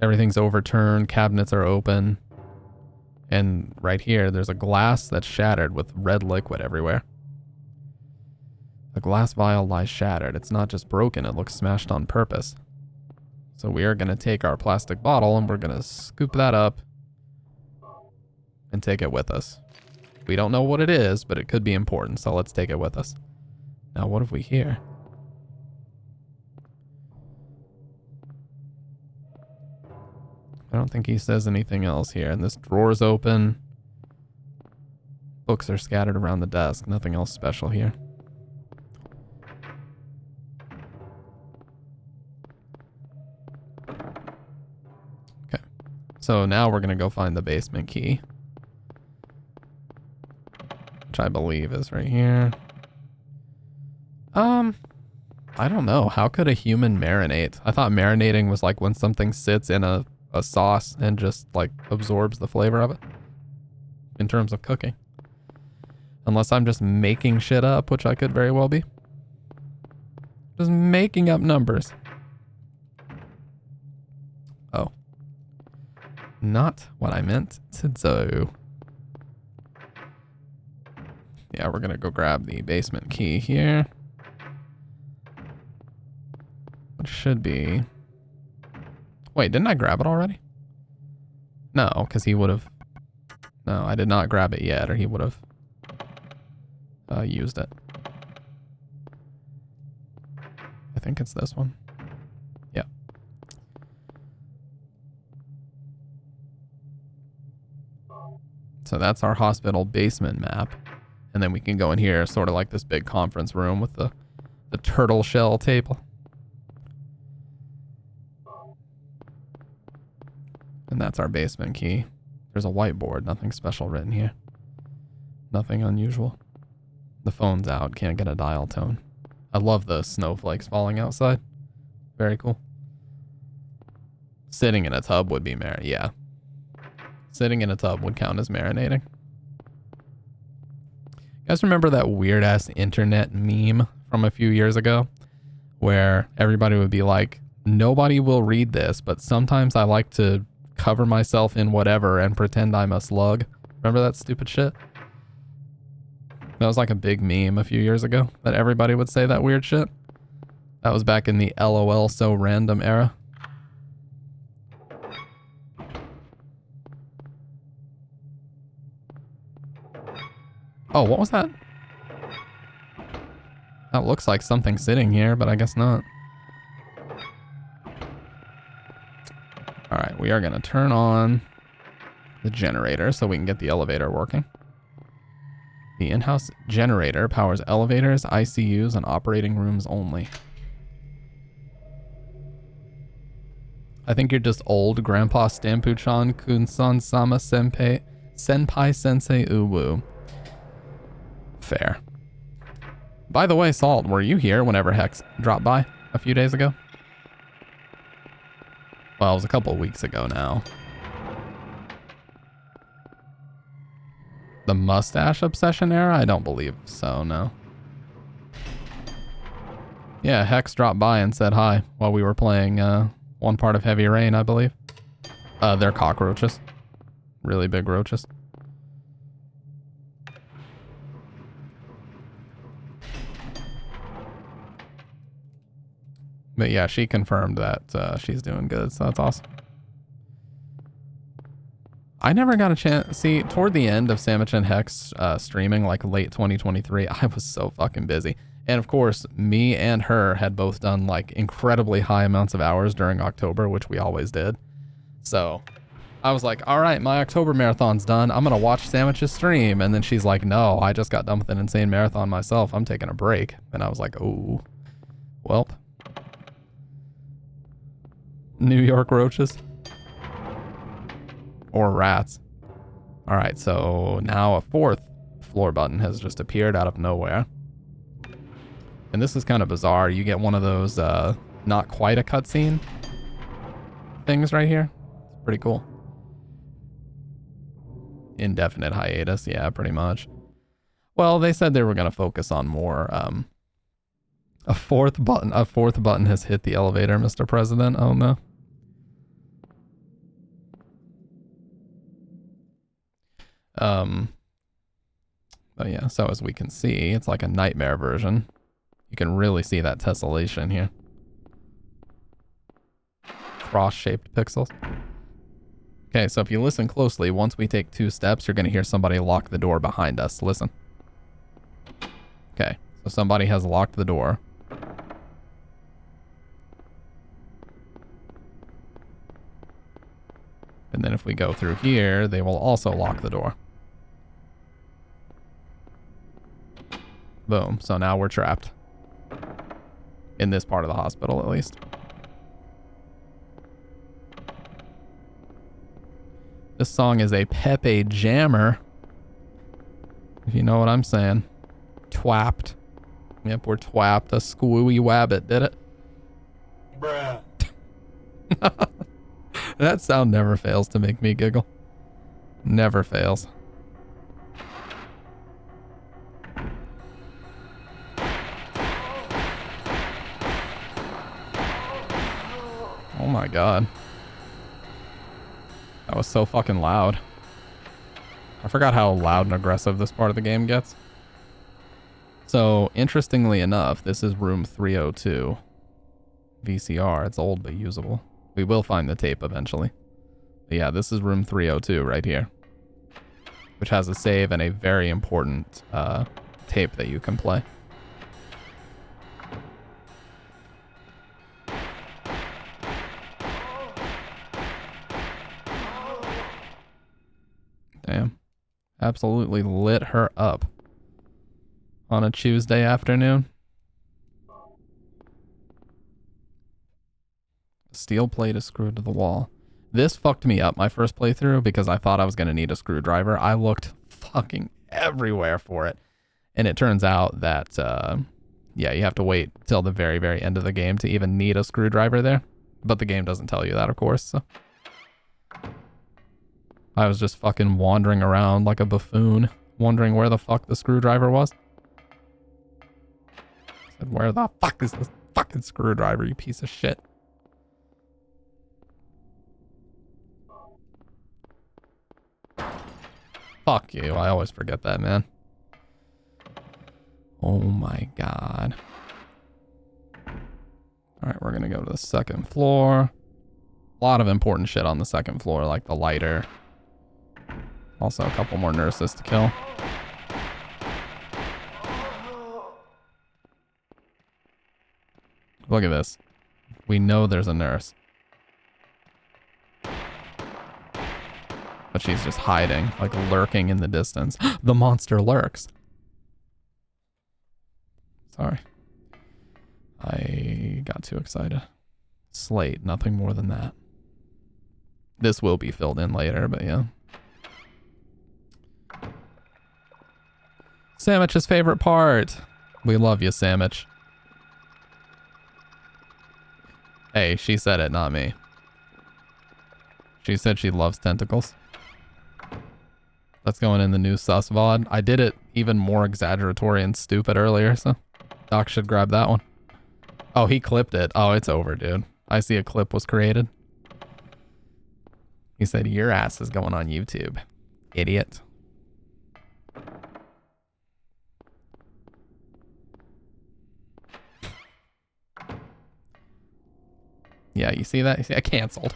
Everything's overturned. Cabinets are open. And right here, there's a glass that's shattered with red liquid everywhere. The glass vial lies shattered. It's not just broken, it looks smashed on purpose. So we are going to take our plastic bottle and we're going to scoop that up and take it with us. We don't know what it is, but it could be important, so let's take it with us. Now, what have we here? I don't think he says anything else here. And this drawer's open. Books are scattered around the desk. Nothing else special here. Okay. So now we're going to go find the basement key, which I believe is right here. I don't know. How could a human marinate? I thought marinating was like when something sits in a sauce and just like absorbs the flavor of it in terms of cooking. Unless I'm just making shit up, which I could very well be. Just making up numbers. Oh. Not what I meant to do. Yeah, we're gonna go grab the basement key here. Which should be... Wait, didn't I grab it already? No, because he would have... No, I did not grab it yet, or he would have used it. I think it's this one. Yeah. So that's our hospital basement map. And then we can go in here, sort of like this big conference room with the turtle shell table. And that's our basement key. There's a whiteboard, nothing special written here. Nothing unusual. The phone's out, can't get a dial tone. I love the snowflakes falling outside. Very cool. Sitting in a tub would be yeah. Sitting in a tub would count as marinating. You guys remember that weird ass internet meme from a few years ago? Where everybody would be like, nobody will read this, but sometimes I like to cover myself in whatever and pretend I'm a slug. Remember that stupid shit? That was like a big meme a few years ago that everybody would say that weird shit. That was back in the LOL so random era. Oh, what was that? That looks like something sitting here, but I guess not. All right, we are going to turn on the generator so we can get the elevator working. The in-house generator powers elevators, ICUs, and operating rooms only. I think you're just old, Grandpa Stampuchan Kunsan Sama Senpai Sensei Uwu. Fair. By the way, Salt, were you here whenever Hex dropped by a few days ago? Well, it was a couple of weeks ago now. The mustache obsession era? I don't believe so, no. Yeah, Hex dropped by and said hi while we were playing one part of Heavy Rain, I believe. They're cockroaches. Really big roaches. But yeah, she confirmed that she's doing good, so that's awesome. I never got a chance. See, toward the end of Sandwich and Hex streaming, like late 2023, I was so fucking busy. And of course, me and her had both done like incredibly high amounts of hours during October, which we always did. So I was like, all right, my October marathon's done. I'm going to watch Sandwich's stream. And then she's like, no, I just got done with an insane marathon myself. I'm taking a break. And I was like, oh, welp. New York roaches. Or rats. All right, so now a fourth floor button has just appeared out of nowhere. And this is kind of bizarre. You get one of those not quite a cutscene things right here. It's pretty cool. Indefinite hiatus, yeah, pretty much. Well, they said they were going to focus on more. A fourth button has hit the elevator, Mr. President. Oh no. But yeah, so as we can see, it's like a nightmare version. You can really see that tessellation here. Cross-shaped pixels. Okay, so if you listen closely, once we take 2 steps, you're going to hear somebody lock the door behind us. Listen. Okay, so somebody has locked the door. And then if we go through here, they will also lock the door. Boom. So now we're trapped. In this part of the hospital, at least. This song is a Pepe jammer. If you know what I'm saying. Twapped. Yep, we're twapped. A squooey wabbit did it. Bruh. That sound never fails to make me giggle. Never fails. Oh my god. That was so fucking loud. I forgot how loud and aggressive this part of the game gets. So, interestingly enough, this is room 302. VCR. It's old but usable. We will find the tape eventually. But yeah, this is room 302 right here. Which has a save and a very important tape that you can play. Damn. Absolutely lit her up. On a Tuesday afternoon. Steel plate is screwed to the wall. This fucked me up my first playthrough because I thought I was going to need a screwdriver. I looked fucking everywhere for it. And it turns out that, yeah, you have to wait till the very, very end of the game to even need a screwdriver there. But the game doesn't tell you that, of course, so. I was just fucking wandering around like a buffoon, wondering where the fuck the screwdriver was. I said, where the fuck is this fucking screwdriver, you piece of shit? Fuck you, I always forget that, man. Oh my god. Alright, we're gonna go to the second floor. A lot of important shit on the second floor, like the lighter. Also, a couple more nurses to kill. Look at this. We know there's a nurse. But she's just hiding, like lurking in the distance. The monster lurks. Sorry. I got too excited. Slate, nothing more than that. This will be filled in later, but yeah. Sandwich's favorite part. We love you, Sandwich. Hey, she said it, not me. She said she loves tentacles. That's going in the new sus VOD. I did it even more exaggeratory and stupid earlier, so Doc should grab that one. Oh, he clipped it. Oh, it's over, dude. I see a clip was created. He said, your ass is going on YouTube. Idiot. Yeah, you see that? You see, I canceled.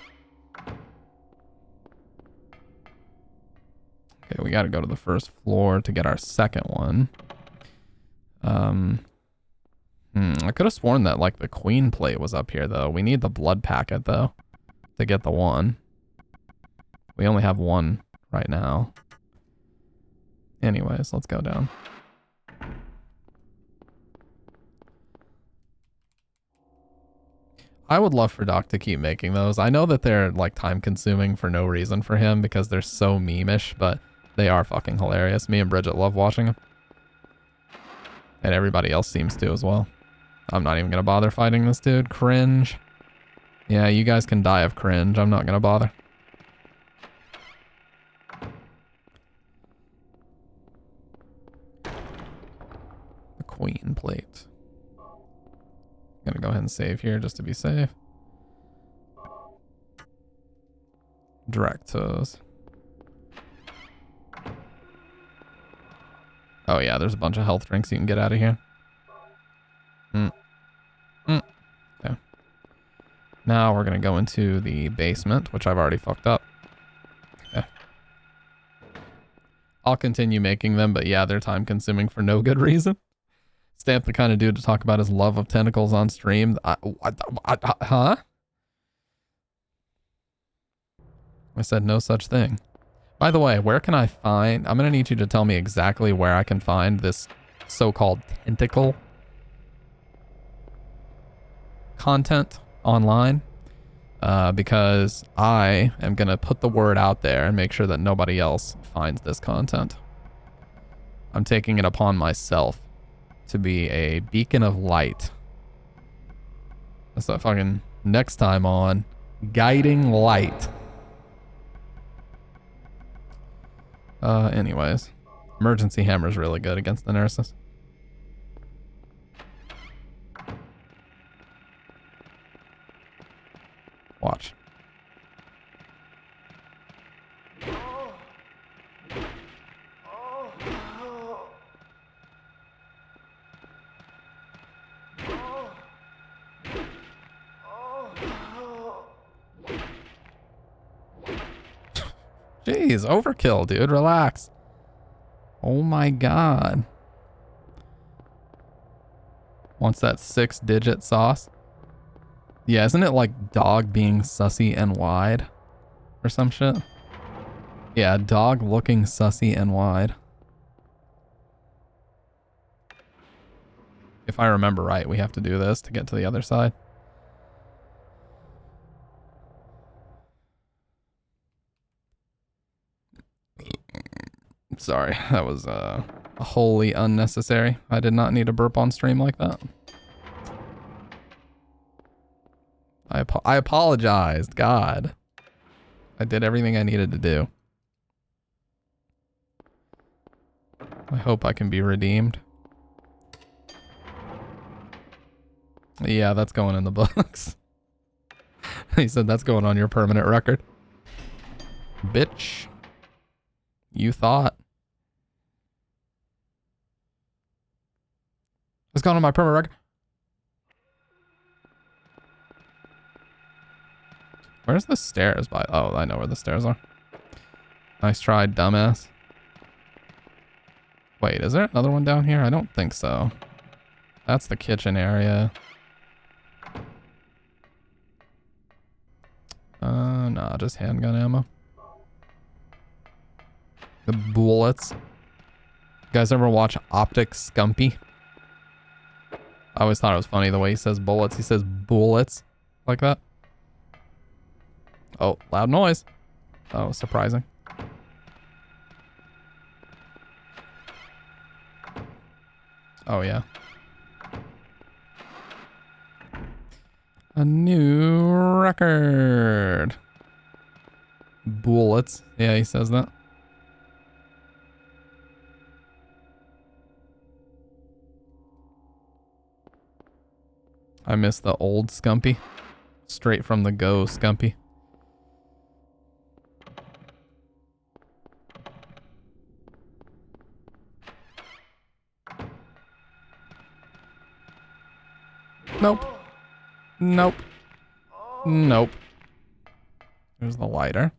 Okay, we gotta go to the first floor to get our second one. I could have sworn that, like, the queen plate was up here, though. We need the blood packet, though, to get the one. We only have one right now. Anyways, let's go down. I would love for Doc to keep making those. I know that they're, like, time-consuming for no reason for him because they're so meme-ish, but they are fucking hilarious. Me and Bridget love watching them. And everybody else seems to as well. I'm not even gonna bother fighting this dude. Cringe. Yeah, you guys can die of cringe. I'm not gonna bother. The queen plate. Gonna go ahead and save here just to be safe. Directos. Oh yeah, there's a bunch of health drinks you can get out of here. Okay. Now we're gonna go into the basement, which I've already fucked up. Okay. I'll continue making them, but yeah, they're time consuming for no good reason. Stamp the kind of dude to talk about his love of tentacles on stream. Huh? I said no such thing. By the way, where can I find... I'm going to need you to tell me exactly where I can find this so-called tentacle content online. Because I am going to put the word out there and make sure that nobody else finds this content. I'm taking it upon myself to be a beacon of light. That's that fucking next time on Guiding Light. Anyways, emergency hammer is really good against the nurses. Watch. Jeez, overkill, dude. Relax. Oh my god. Wants that 6-digit sauce? Yeah, isn't it like dog being sussy and wide? Or some shit? Yeah, dog looking sussy and wide. If I remember right, we have to do this to get to the other side. Sorry, that was wholly unnecessary. I did not need a burp on stream like that. I apologized, God. I did everything I needed to do. I hope I can be redeemed. Yeah, that's going in the books. He said that's going on your permanent record. Bitch. You thought. It's going on my permanent record. Where's the stairs by? Oh, I know where the stairs are. Nice try, dumbass. Wait, is there another one down here? I don't think so. That's the kitchen area. Nah, just handgun ammo. The bullets. You guys ever watch Optic Scumpy? I always thought it was funny the way he says bullets. He says bullets like that. Oh, loud noise. Oh, surprising. Oh, yeah. A new record. Bullets. Yeah, he says that. I miss the old Scumpy. Straight from the go, Scumpy. Nope. Nope. Nope. There's the lighter.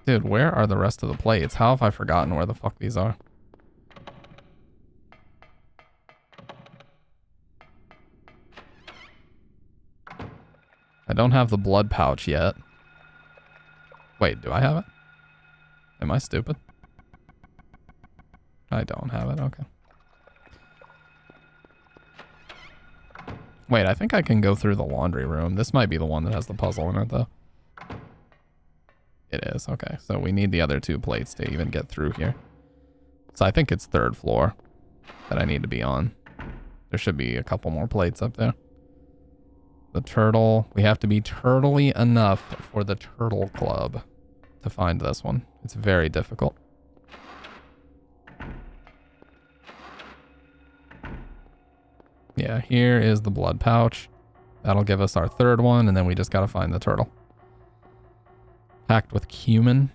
Dude, where are the rest of the plates? How have I forgotten where the fuck these are? I don't have the blood pouch yet. Wait, do I have it? Am I stupid? I don't have it, okay. Wait, I think I can go through the laundry room. This might be the one that has the puzzle in it, though. It is, okay. So we need the other 2 plates to even get through here. So I think it's 3rd floor that I need to be on. There should be a couple more plates up there. The turtle. We have to be turtly enough for the turtle club to find this one. It's very difficult. Yeah, here is the blood pouch. That'll give us our 3rd one, and then we just gotta find the turtle. Packed with cumin.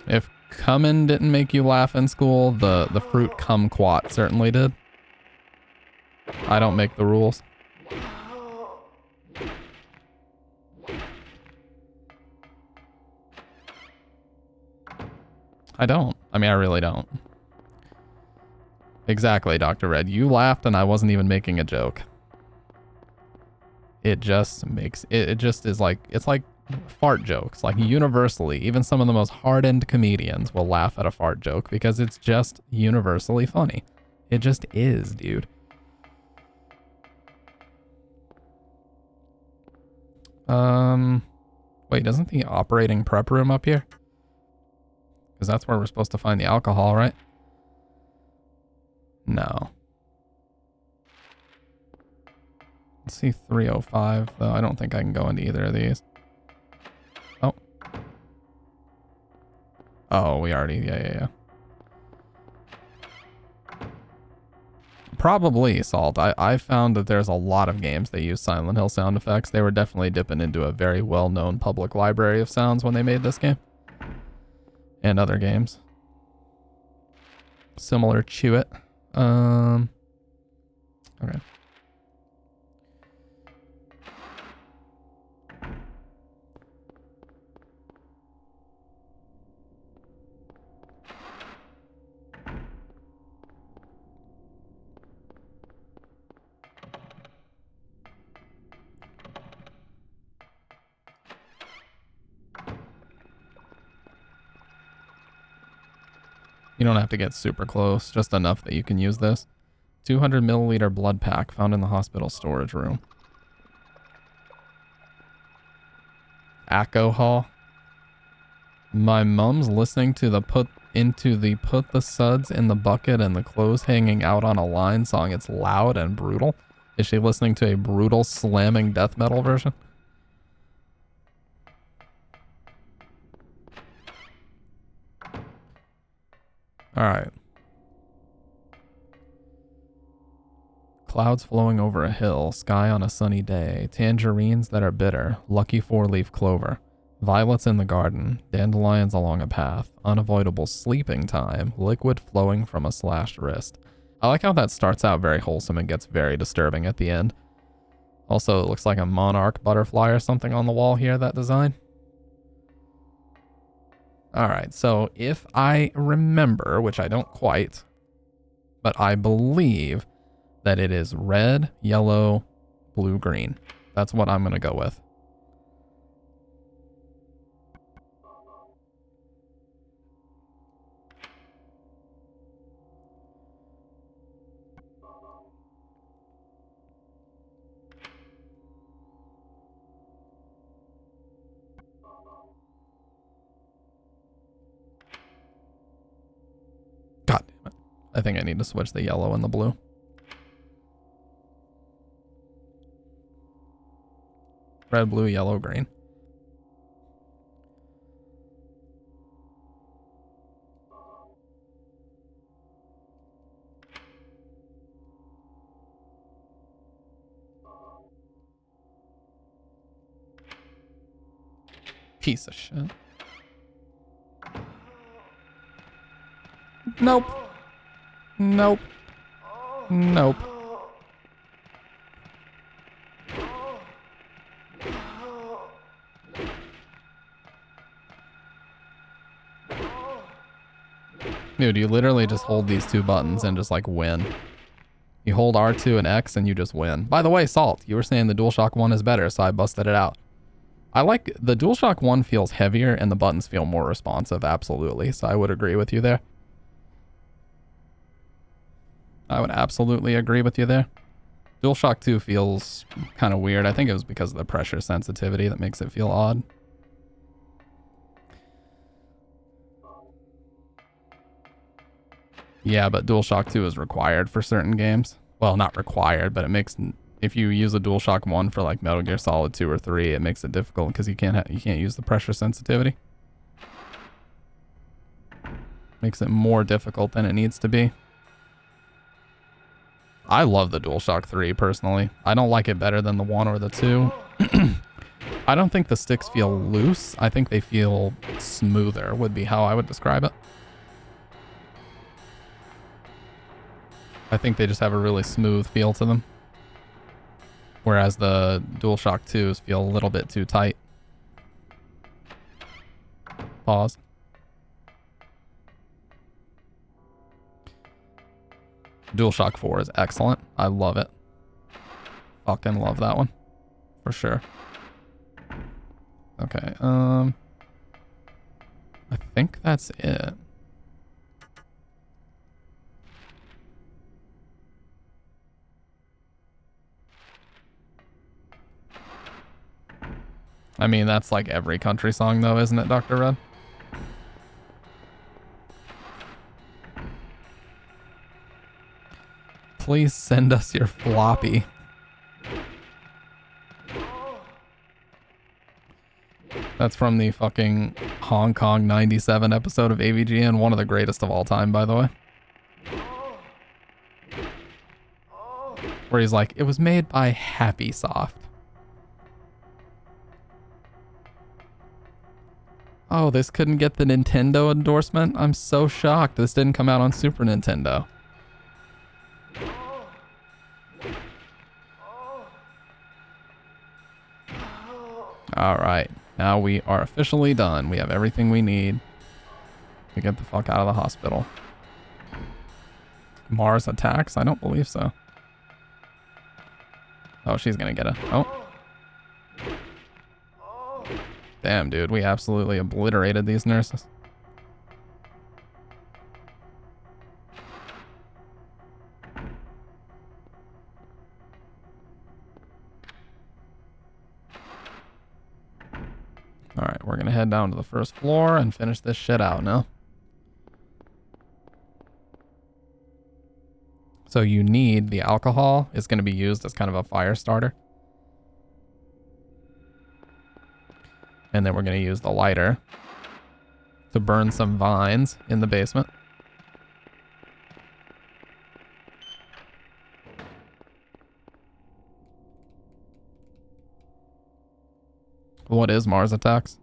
If cumin didn't make you laugh in school, the fruit kumquat certainly did. I don't make the rules. I don't. I mean, I really don't. Exactly, Dr. Red. You laughed and I wasn't even making a joke. It just makes... It just is like... It's like fart jokes. Like, universally, even some of the most hardened comedians will laugh at a fart joke because it's just universally funny. It just is, dude. Wait, doesn't the operating prep room up here? Because that's where we're supposed to find the alcohol, right? No. Let's see 305, though. I don't think I can go into either of these. Oh. Oh, we already... Yeah. Probably, Salt. I found that there's a lot of games that use Silent Hill sound effects. They were definitely dipping into a very well-known public library of sounds when they made this game. And other games. Similar to it. Okay. You don't have to get super close, just enough that you can use this. 200 milliliter blood pack found in the hospital storage room. Alcohol. My mom's listening to the put the suds in the bucket and the clothes hanging out on a line song. It's loud and brutal. Is she listening to a brutal slamming death metal version? All right. Clouds flowing over a hill, sky on a sunny day, tangerines that are bitter, lucky 4-leaf clover, violets in the garden, dandelions along a path, unavoidable sleeping time, liquid flowing from a slashed wrist. I like how that starts out very wholesome and gets very disturbing at the end. Also, it looks like a monarch butterfly or something on the wall here, that design. Alright, so if I remember, which I don't quite, but I believe that it is red, yellow, blue, green. That's what I'm going to go with. God damn it. I think I need to switch the yellow and the blue. Red, blue, yellow, green. Piece of shit. Nope. Nope. Nope. Dude, you literally just hold these two buttons and just like win. You hold R2 and X and you just win. By the way, Salt, you were saying the DualShock 1 is better, so I busted it out. I like the DualShock 1 feels heavier and the buttons feel more responsive, absolutely. So I would agree with you there. I would absolutely agree with you there. DualShock 2 feels kind of weird. I think it was because of the pressure sensitivity that makes it feel odd. Yeah, but DualShock 2 is required for certain games. Well, not required, but it makes, if you use a DualShock 1 for like Metal Gear Solid 2 or 3, it makes it difficult because you can't use the pressure sensitivity. Makes it more difficult than it needs to be. I love the DualShock 3 personally. I don't like it better than the 1 or the 2. I don't think the sticks feel loose. I think they feel smoother would be how I would describe it. I think they just have a really smooth feel to them. Whereas the DualShock 2s feel a little bit too tight. Pause. DualShock 4 is excellent. I love it. Fucking love that one. For sure. Okay, I think that's it. I mean, that's like every country song though, isn't it, Dr. Red? Please send us your floppy. That's from the fucking Hong Kong 97 episode of AVGN, one of the greatest of all time, by the way. Where he's like, it was made by Happy Soft. Oh, this couldn't get the Nintendo endorsement? I'm so shocked this didn't come out on Super Nintendo. Alright, now we are officially done. We have everything we need to get the fuck out of the hospital. Mars attacks? I don't believe so. Oh, she's gonna get it. Oh. Damn, dude, we absolutely obliterated these nurses. Alright, we're gonna head down to the first floor and finish this shit out now. So you need the alcohol. It's gonna be used as kind of a fire starter. And then we're going to use the lighter to burn some vines in the basement. What is Mars Attacks?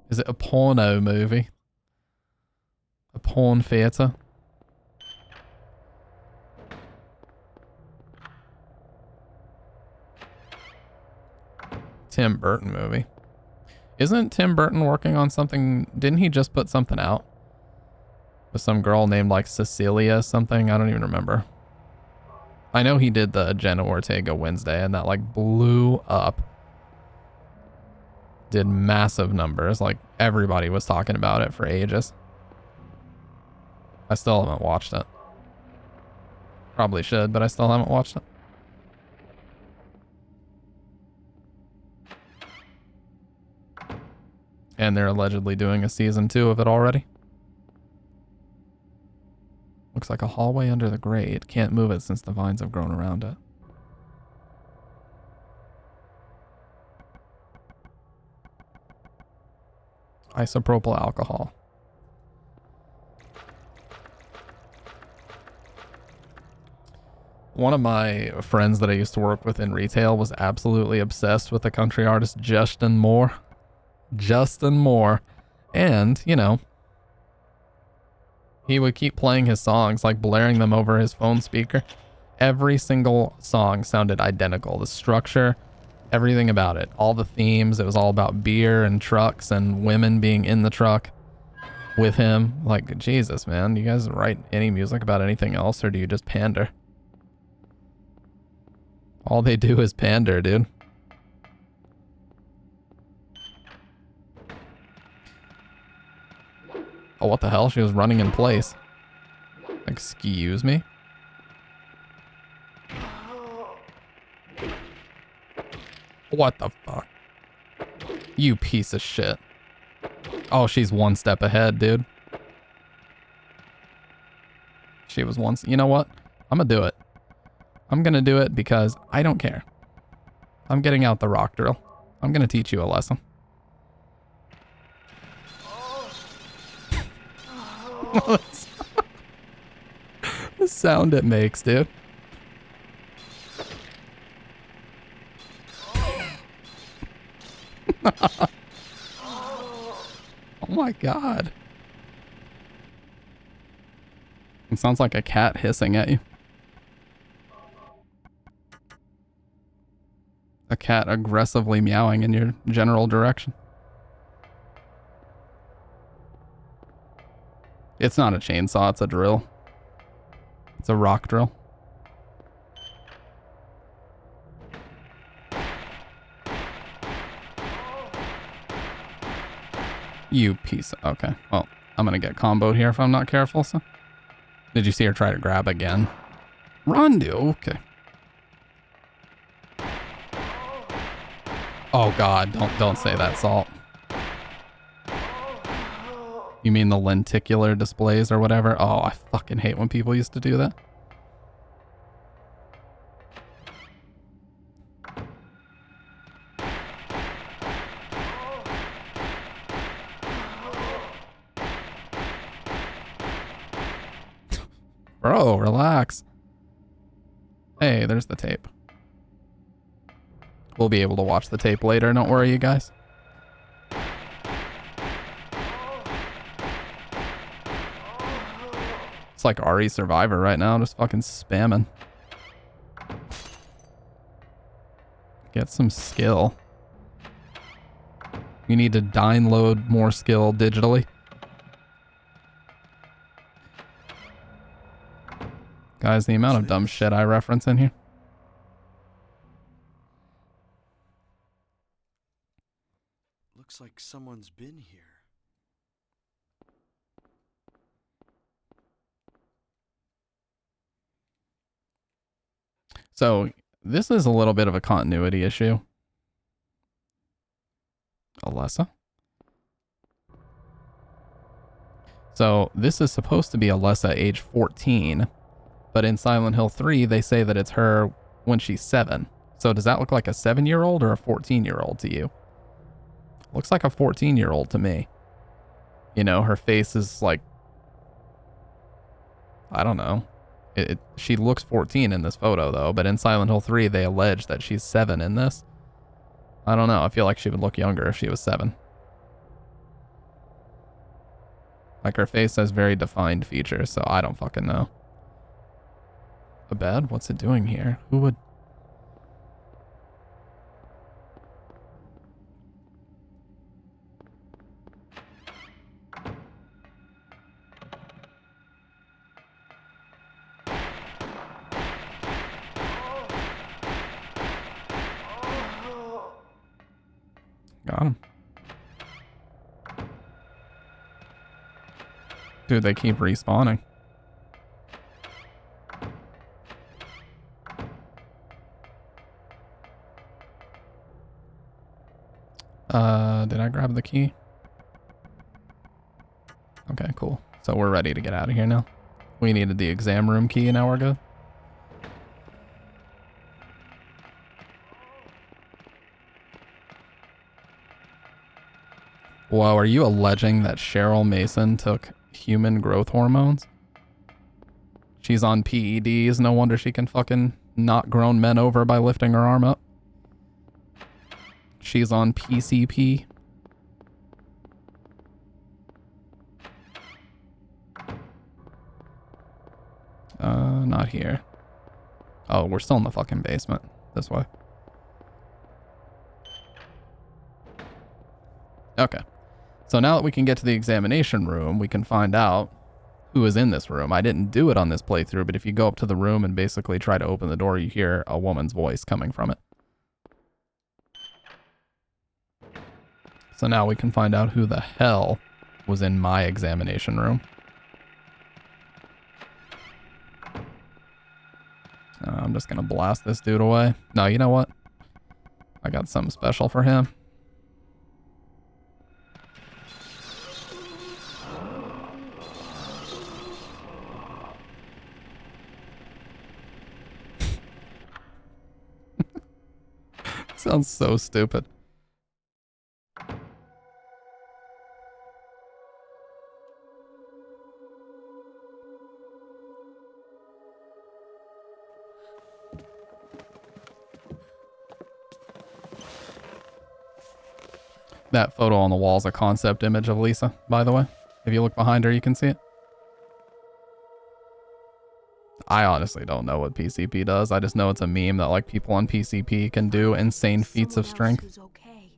Is it a porno movie? A porn theater? Tim Burton movie. Isn't Tim Burton working on something? Didn't he just put something out? With some girl named like Cecilia something? I don't even remember. I know he did the Jenna Ortega Wednesday and that like blew up. Did massive numbers. Like everybody was talking about it for ages. I still haven't watched it. Probably should, but I still haven't watched it. And they're allegedly doing a season 2 of it already. Looks like a hallway under the grate. Can't move it since the vines have grown around it. Isopropyl alcohol. One of my friends that I used to work with in retail was absolutely obsessed with the country artist Justin Moore. Justin Moore. And, you know, he would keep playing his songs, like blaring them over his phone speaker. Every single song sounded identical. The structure, everything about it. All the themes, it was all about beer and trucks and women being in the truck with him. Like, Jesus, man. Do you guys write any music about anything else, or do you just pander? All they do is pander, dude. Oh, what the hell? She was running in place. Excuse me? What the fuck? You piece of shit. Oh, she's one step ahead, dude. She was once. You know what? I'm gonna do it. I'm gonna do it because I don't care. I'm getting out the rock drill. I'm gonna teach you a lesson. The sound it makes, dude. Oh my god. It sounds like a cat hissing at you. A cat aggressively meowing in your general direction. It's not a chainsaw, it's a drill. It's a rock drill. You piece of... Okay, well, I'm gonna get comboed here if I'm not careful, so... Did you see her try to grab again? Run, dude. Okay. Oh god, don't say that, Salt. You mean the lenticular displays or whatever? Oh, I fucking hate when people used to do that. Bro, relax. Hey, there's the tape. We'll be able to watch the tape later, don't worry, you guys. It's like RE Survivor right now, just fucking spamming. Get some skill. You need to download more skill digitally. Guys, the amount of dumb shit I reference in here. Looks like someone's been here. So, this is a little bit of a continuity issue. Alessa? So, this is supposed to be Alessa age 14, but in Silent Hill 3, they say that it's her when she's 7. So, does that look like a 7-year-old or a 14-year-old to you? Looks like a 14-year-old to me. You know, her face is like... I don't know. She looks 14 in this photo, though, but in Silent Hill 3, they allege that she's 7 in this. I don't know. I feel like she would look younger if she was 7. Like, her face has very defined features, so I don't fucking know. A bed? What's it doing here? Who would... Got him. Dude, they keep respawning. Did I grab the key? Okay, cool. So we're ready to get out of here now. We needed the exam room key, now we're good. Whoa, are you alleging that Cheryl Mason took human growth hormones? She's on PEDs, no wonder she can fucking knock grown men over by lifting her arm up. She's on PCP. Not here. Oh, we're still in the fucking basement. This way. Okay. So now that we can get to the examination room, we can find out who is in this room. I didn't do it on this playthrough, but if you go up to the room and basically try to open the door, you hear a woman's voice coming from it. So now we can find out who the hell was in my examination room. I'm just gonna blast this dude away. No, you know what? I got something special for him. Sounds so stupid. That photo on the wall is a concept image of Lisa, by the way. If you look behind her, you can see it. I honestly don't know what PCP does. I just know it's a meme that like people on PCP can do insane feats of strength. Who's okay.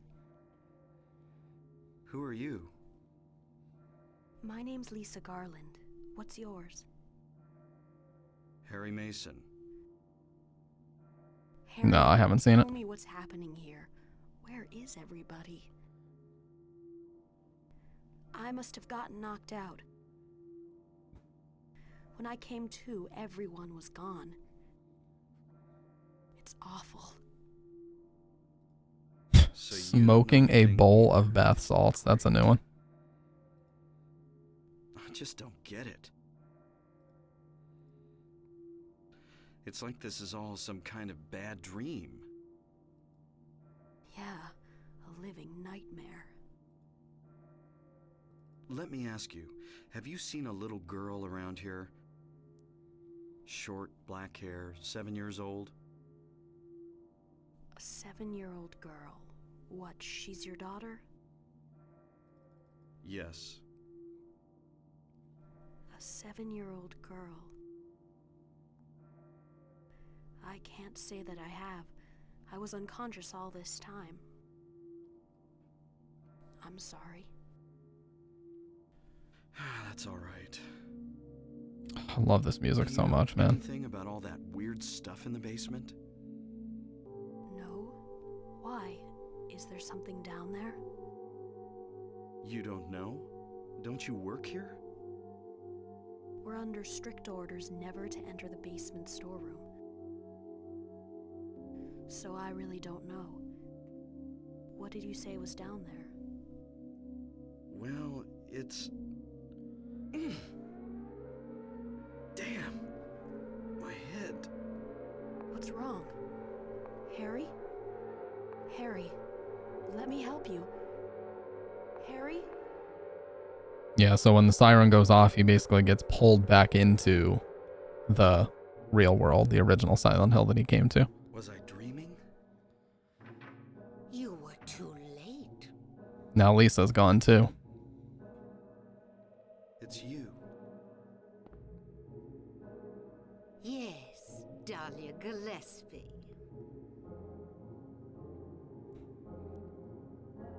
Who are you? My name's Lisa Garland. What's yours? Harry Mason. Harry, No, I haven't seen it. Tell me what's happening here. Where is everybody? I must have gotten knocked out. When I came to, everyone was gone. It's awful. So you Smoking know a nothing bowl of either. bath salts. That's a new one. I just don't get it. It's like this is all some kind of bad dream. Yeah, a living nightmare. Let me ask you, have you seen a little girl around here? Short, black hair, 7 years old? A 7-year-old girl. What, she's your daughter? Yes. A 7-year-old girl. I can't say that I have. I was unconscious all this time. I'm sorry. That's all right. I love this music Do so you know much, man. anything about all that weird stuff in the basement? No? Why? Is there something down there? You don't know? Don't you work here? We're under strict orders never to enter the basement storeroom. So I really don't know. What did you say was down there? Well, it's... Damn! My head. What's wrong? Harry? Harry, let me help you. Harry? Yeah, so when the siren goes off, he basically gets pulled back into the real world, the original Silent Hill that he came to. Was I dreaming? You were too late. Now Lisa's gone too. It's you. Yes, Dahlia Gillespie.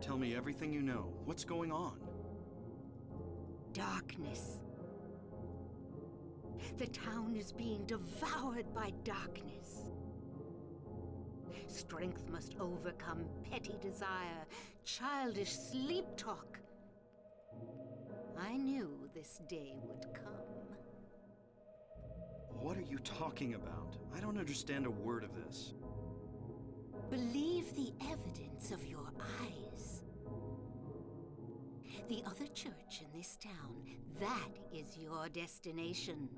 Tell me everything you know. What's going on? Darkness. The town is being devoured by darkness. Strength must overcome petty desire, childish sleep talk. I knew this day would come. What are you talking about? I don't understand a word of this. Believe the evidence of your eyes. The other church in this town, that is your destination.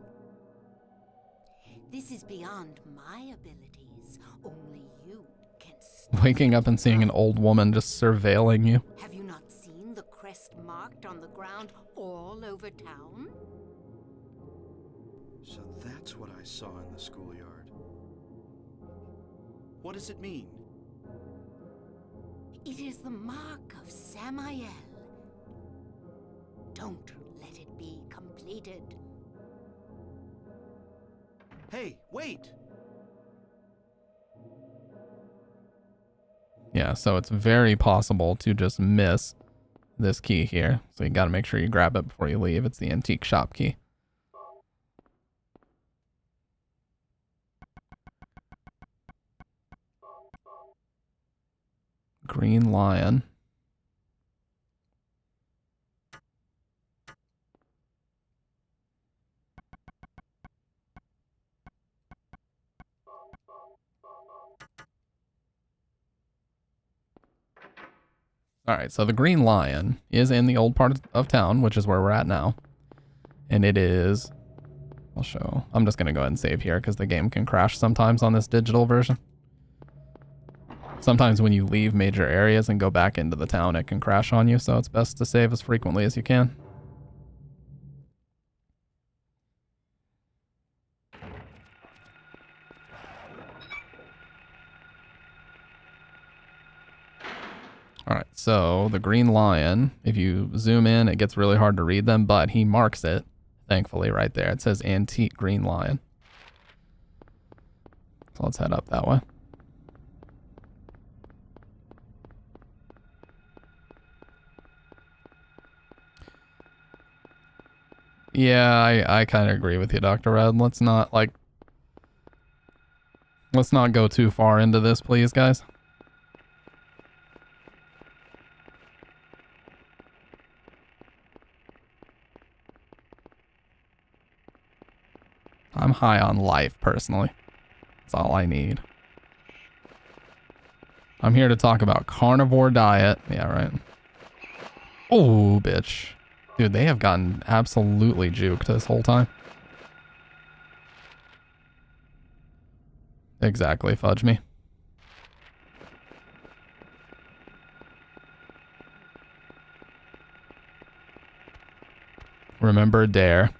This is beyond my abilities. Only you can stop Waking up and it. seeing an old woman just surveilling you. Have you not seen the crest marked on the ground all over town? So that's what I saw in the schoolyard. What does it mean? It is the mark of Samael. Don't let it be completed. Hey, wait! Yeah, so it's very possible to just miss this key here. So you got to make sure you grab it before you leave. It's the antique shop key. Green Lion. All right, so the Green Lion is in the old part of town, which is where we're at now. And it is, I'll show, I'm just going to go ahead and save here because the game can crash sometimes on this digital version. Sometimes when you leave major areas and go back into the town, it can crash on you, so it's best to save as frequently as you can. All right, so the Green Lion, if you zoom in, it gets really hard to read them, but he marks it, thankfully, right there. It says Antique Green Lion. So let's head up that way. Yeah, I kind of agree with you, Dr. Red. Let's not go too far into this, please, guys. I'm high on life, personally. That's all I need. I'm here to talk about carnivore diet. Yeah, right. Oh, bitch. Dude, they have gotten absolutely juked this whole time. Exactly, fudge me. Remember Dare.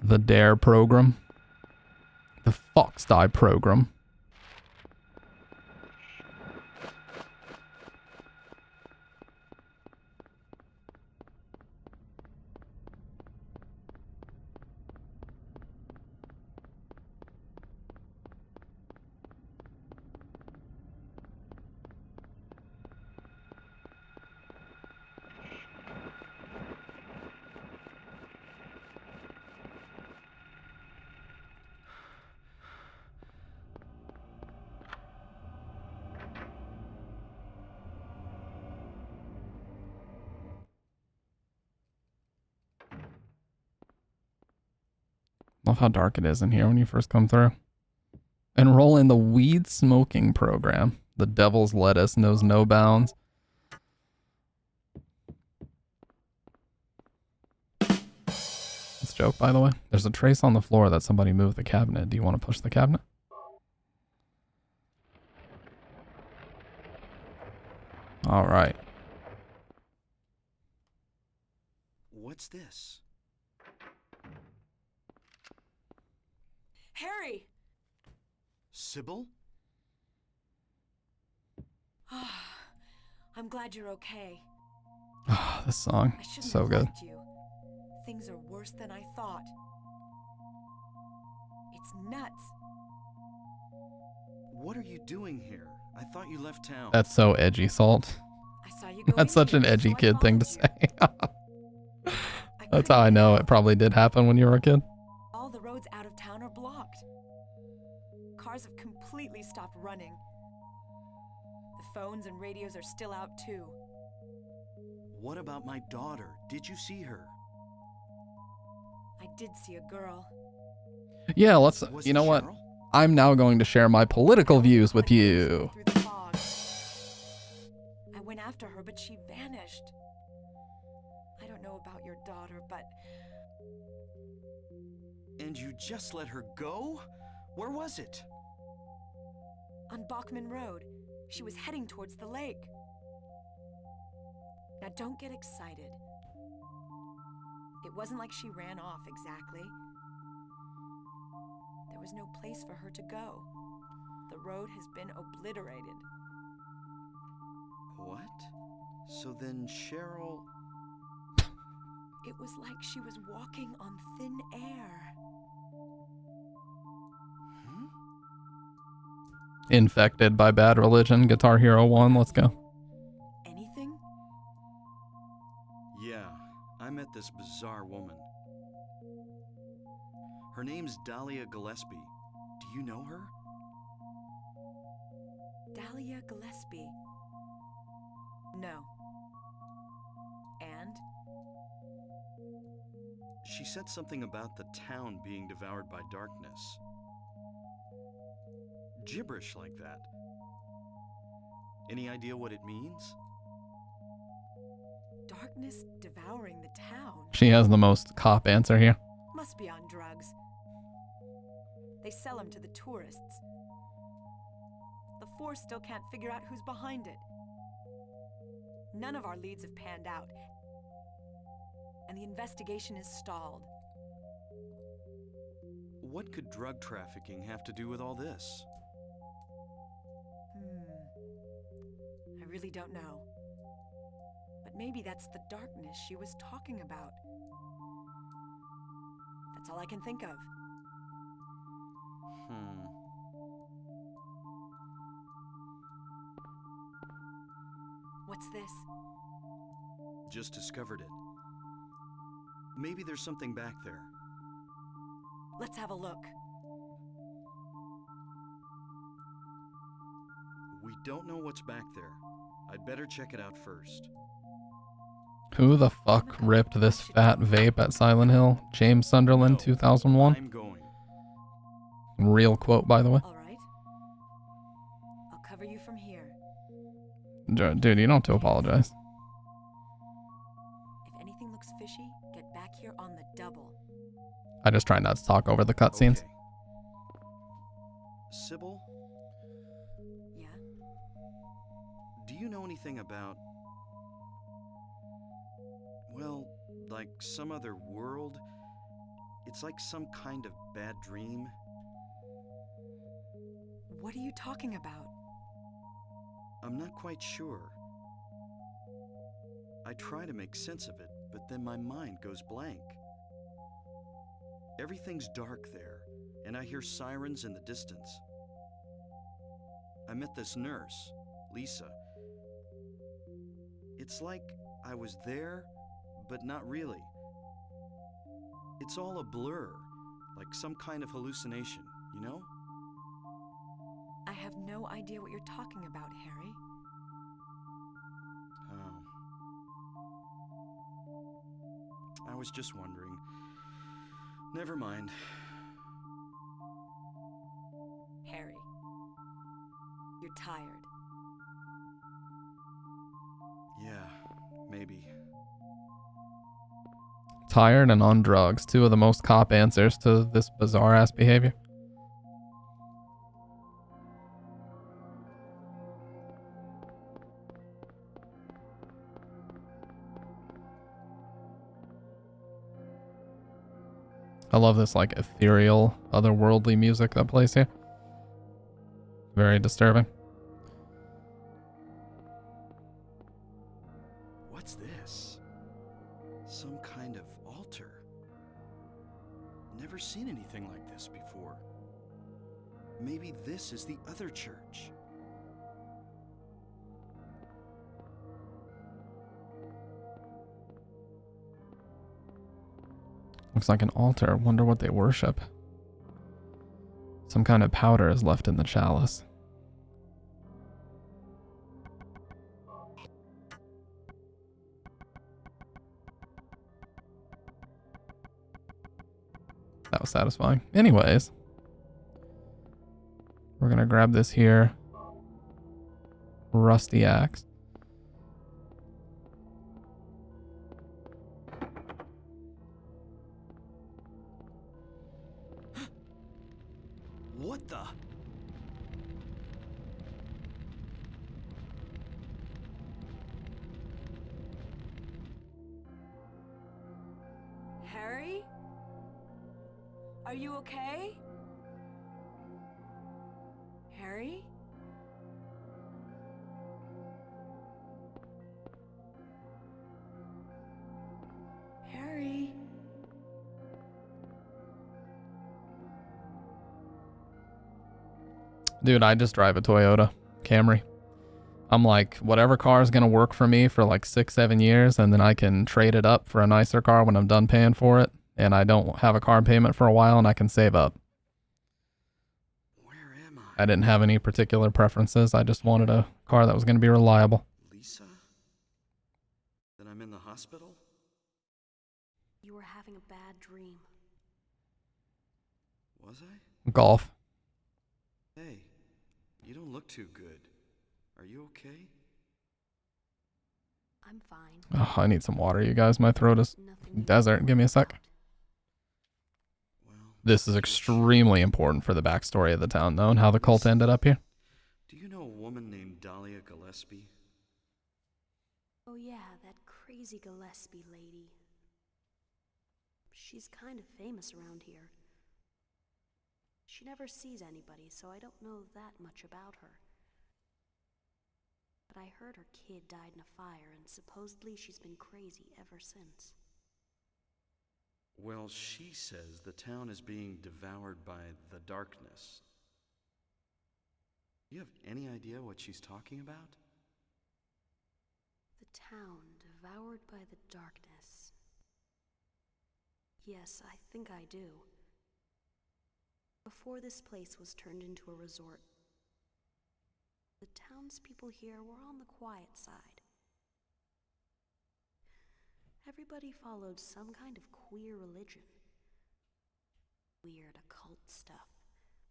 The Dare program. The Fox Die program. Love how dark it is in here when you first come through. Enroll in the weed smoking program. The devil's lettuce knows no bounds. This joke, by the way. There's a trace on the floor that somebody moved the cabinet. Do you want to push the cabinet? All right. What's this? Harry! Sybil? I'm glad you're okay. Ah, this song. I shouldn't So have good. left you. Things are worse than I thought. It's nuts. What are you doing here? I thought you left town. That's so edgy, Salt. I saw you go That's in such an here, edgy so I kid thing to followed say. you. That's how I know it probably did happen when you were a kid. All the roads out of town are blocked. Cars have completely stopped running. The phones and radios are still out too. What about my daughter? Did you see her? I did see a girl. Yeah, let's, Was you it know what? Cheryl? I'm now going to share my political views with you. Through the fog. I went after her, but she vanished. I don't know about your daughter, but And you just let her go? Where was it? on Bachman Road, she was heading towards the lake. Now don't get excited. It wasn't like she ran off exactly. There was no place for her to go. The road has been obliterated. What? So then Cheryl... It was like she was walking on thin air. Infected by Bad Religion, Guitar Hero 1, let's go. Anything? Yeah, I met this bizarre woman. Her name's Dahlia Gillespie. Do you know her? Dahlia Gillespie. No. And? She said something about the town being devoured by darkness. Gibberish like that. Any idea what it means? Darkness devouring the town. She has the most cop answer here. Must be on drugs. They sell them to the tourists. The force still can't figure out who's behind it. None of our leads have panned out. And the investigation is stalled. What could drug trafficking have to do with all this? I really don't know. But maybe that's the darkness she was talking about. That's all I can think of. What's this? Just discovered it. Maybe there's something back there. Let's have a look. We don't know what's back there. I'd better check it out first. Who the fuck ripped this fat vape at Silent Hill? James Sunderland, 2001. I'm going. Real quote, by the way. All right. I'll cover you from here. Dude, you don't have to apologize. If anything looks fishy, get back here on the double. I just try not to talk over the cutscenes. Okay. Sybil, Yeah? do you know anything about... well, like some other world? It's like some kind of bad dream. What are you talking about? I'm not quite sure. I try to make sense of it, but then my mind goes blank. Everything's dark there, and I hear sirens in the distance. I met this nurse, Lisa. It's like I was there, but not really. It's all a blur, like some kind of hallucination, you know? I have no idea what you're talking about, Harry. Oh. I was just wondering. Never mind. Harry. You're tired. Yeah, maybe. Tired and on drugs. Two of the most cop answers to this bizarre ass behavior. I love this like ethereal, otherworldly music that plays here. Very disturbing. What's this? Some kind of altar. Never seen anything like this before. Maybe this is the other church. Looks like an altar. Wonder what they worship. Some kind of powder is left in the chalice. That was satisfying. Anyways. we're gonna grab this here. Rusty axe. What the? Harry? Are you okay? Harry? Harry? Dude, I just drive a Toyota Camry. I'm like, whatever car is going to work for me for like 6-7 years, and then I can trade it up for a nicer car when I'm done paying for it, and I don't have a car payment for a while, and I can save up. Where am I? I didn't have any particular preferences. I just wanted a car that was going to be reliable. Lisa? Then I'm in the hospital? You were having a bad dream. Was I? Golf. Hey, you don't look too good. Are you okay? I'm fine. Oh, I need some water, you guys. My throat is Nothing you desert. can Give me a worry sec. about. Well, This is extremely important for the backstory of the town, though, and how the cult ended up here. do you know a woman named Dahlia Gillespie? Oh yeah, that crazy Gillespie lady. She's kind of famous around here. She never sees anybody, so I don't know that much about her. But I heard her kid died in a fire, and supposedly she's been crazy ever since. Well, she says the town is being devoured by the darkness. Do you have any idea what she's talking about? The town devoured by the darkness. Yes, I think I do. Before this place was turned into a resort, the townspeople here were on the quiet side. Everybody followed some kind of queer religion. Weird occult stuff,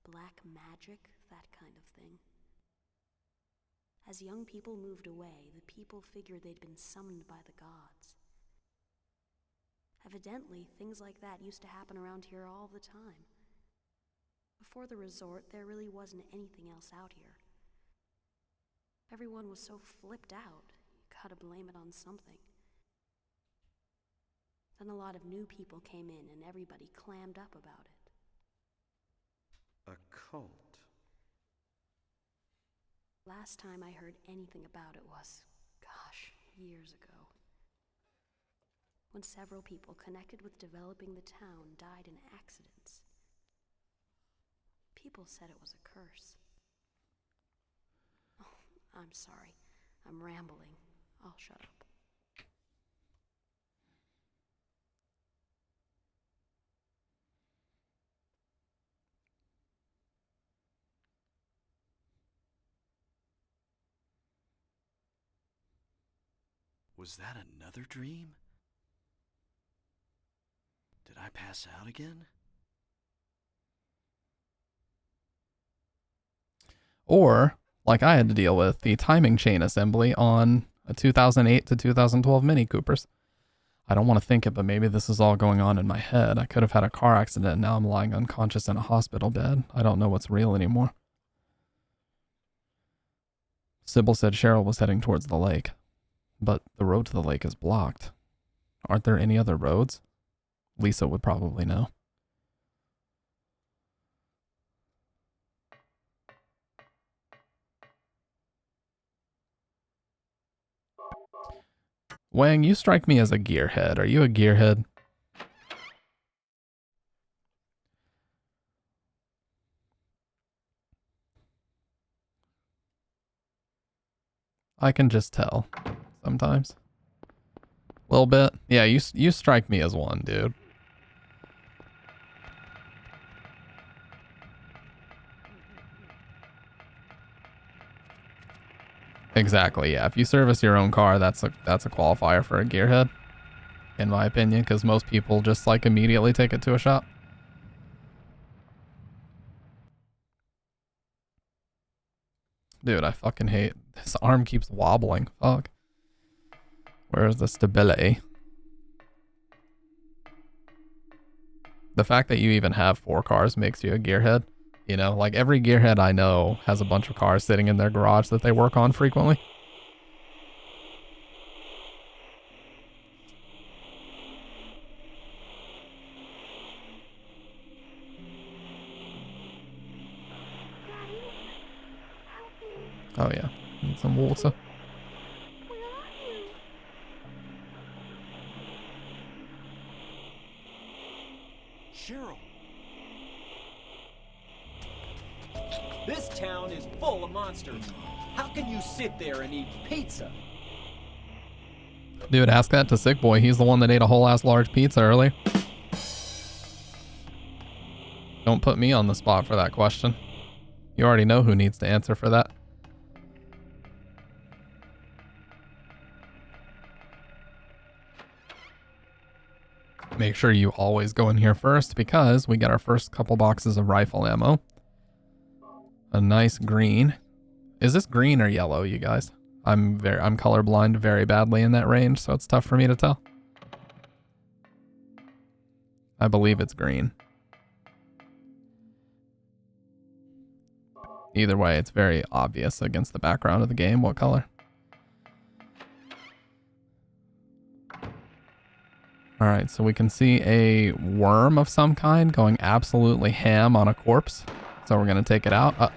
black magic, that kind of thing. As young people moved away, the people figured they'd been summoned by the gods. Evidently, things like that used to happen around here all the time. Before the resort, there really wasn't anything else out here. Everyone was so flipped out, you gotta blame it on something. Then a lot of new people came in and everybody clammed up about it. A cult. Last time I heard anything about it was, gosh, years ago. When several people connected with developing the town died in accidents. People said it was a curse. Oh, I'm sorry. I'm rambling. I'll shut up. Was that another dream? Did I pass out again? Or, like I had to deal with, the timing chain assembly on a 2008 to 2012 Mini Coopers. I don't want to think it, but maybe this is all going on in my head. I could have had a car accident and now I'm lying unconscious in a hospital bed. I don't know what's real anymore. Sybil said Cheryl was heading towards the lake, but the road to the lake is blocked. Aren't there any other roads? Lisa would probably know. Wang, you strike me as a gearhead. Are you a gearhead? I can just tell sometimes. A little bit. Yeah, you strike me as one, dude. Exactly, yeah. If you service your own car, that's a qualifier for a gearhead, in my opinion, because most people just like immediately take it to a shop. Dude, I fucking hate this arm keeps wobbling. Fuck. Where's the stability? The fact that you even have 4 cars makes you a gearhead. You know, like every gearhead I know has a bunch of cars sitting in their garage that they work on frequently. Oh yeah, need some water. Cheryl. This town is full of monsters. How can you sit there and eat pizza? Dude, ask that to Sick Boy. He's the one that ate a whole ass large pizza earlier. Don't put me on the spot for that question. You already know who needs to answer for that. Make sure you always go in here first because we got our first couple boxes of rifle ammo. A nice green. Is this green or yellow, you guys? I'm colorblind very badly in that range, so it's tough for me to tell. I believe it's green. Either way, it's very obvious against the background of the game what color. Alright, so we can see a worm of some kind going absolutely ham on a corpse. So we're going to take it out.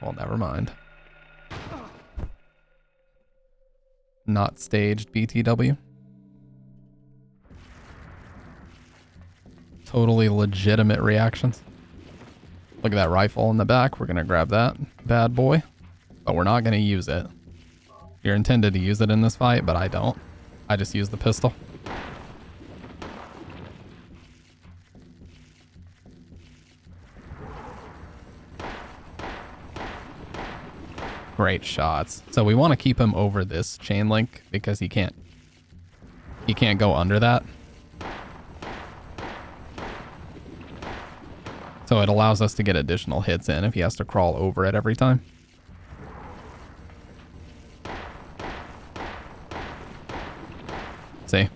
Well, never mind. Not staged BTW. Totally legitimate reactions. Look at that rifle in the back. We're going to grab that bad boy. But we're not going to use it. You're intended to use it in this fight, but I don't. I just use the pistol. Great shots. So we want to keep him over this chain link because he can't go under that. So it allows us to get additional hits in if he has to crawl over it every time. See?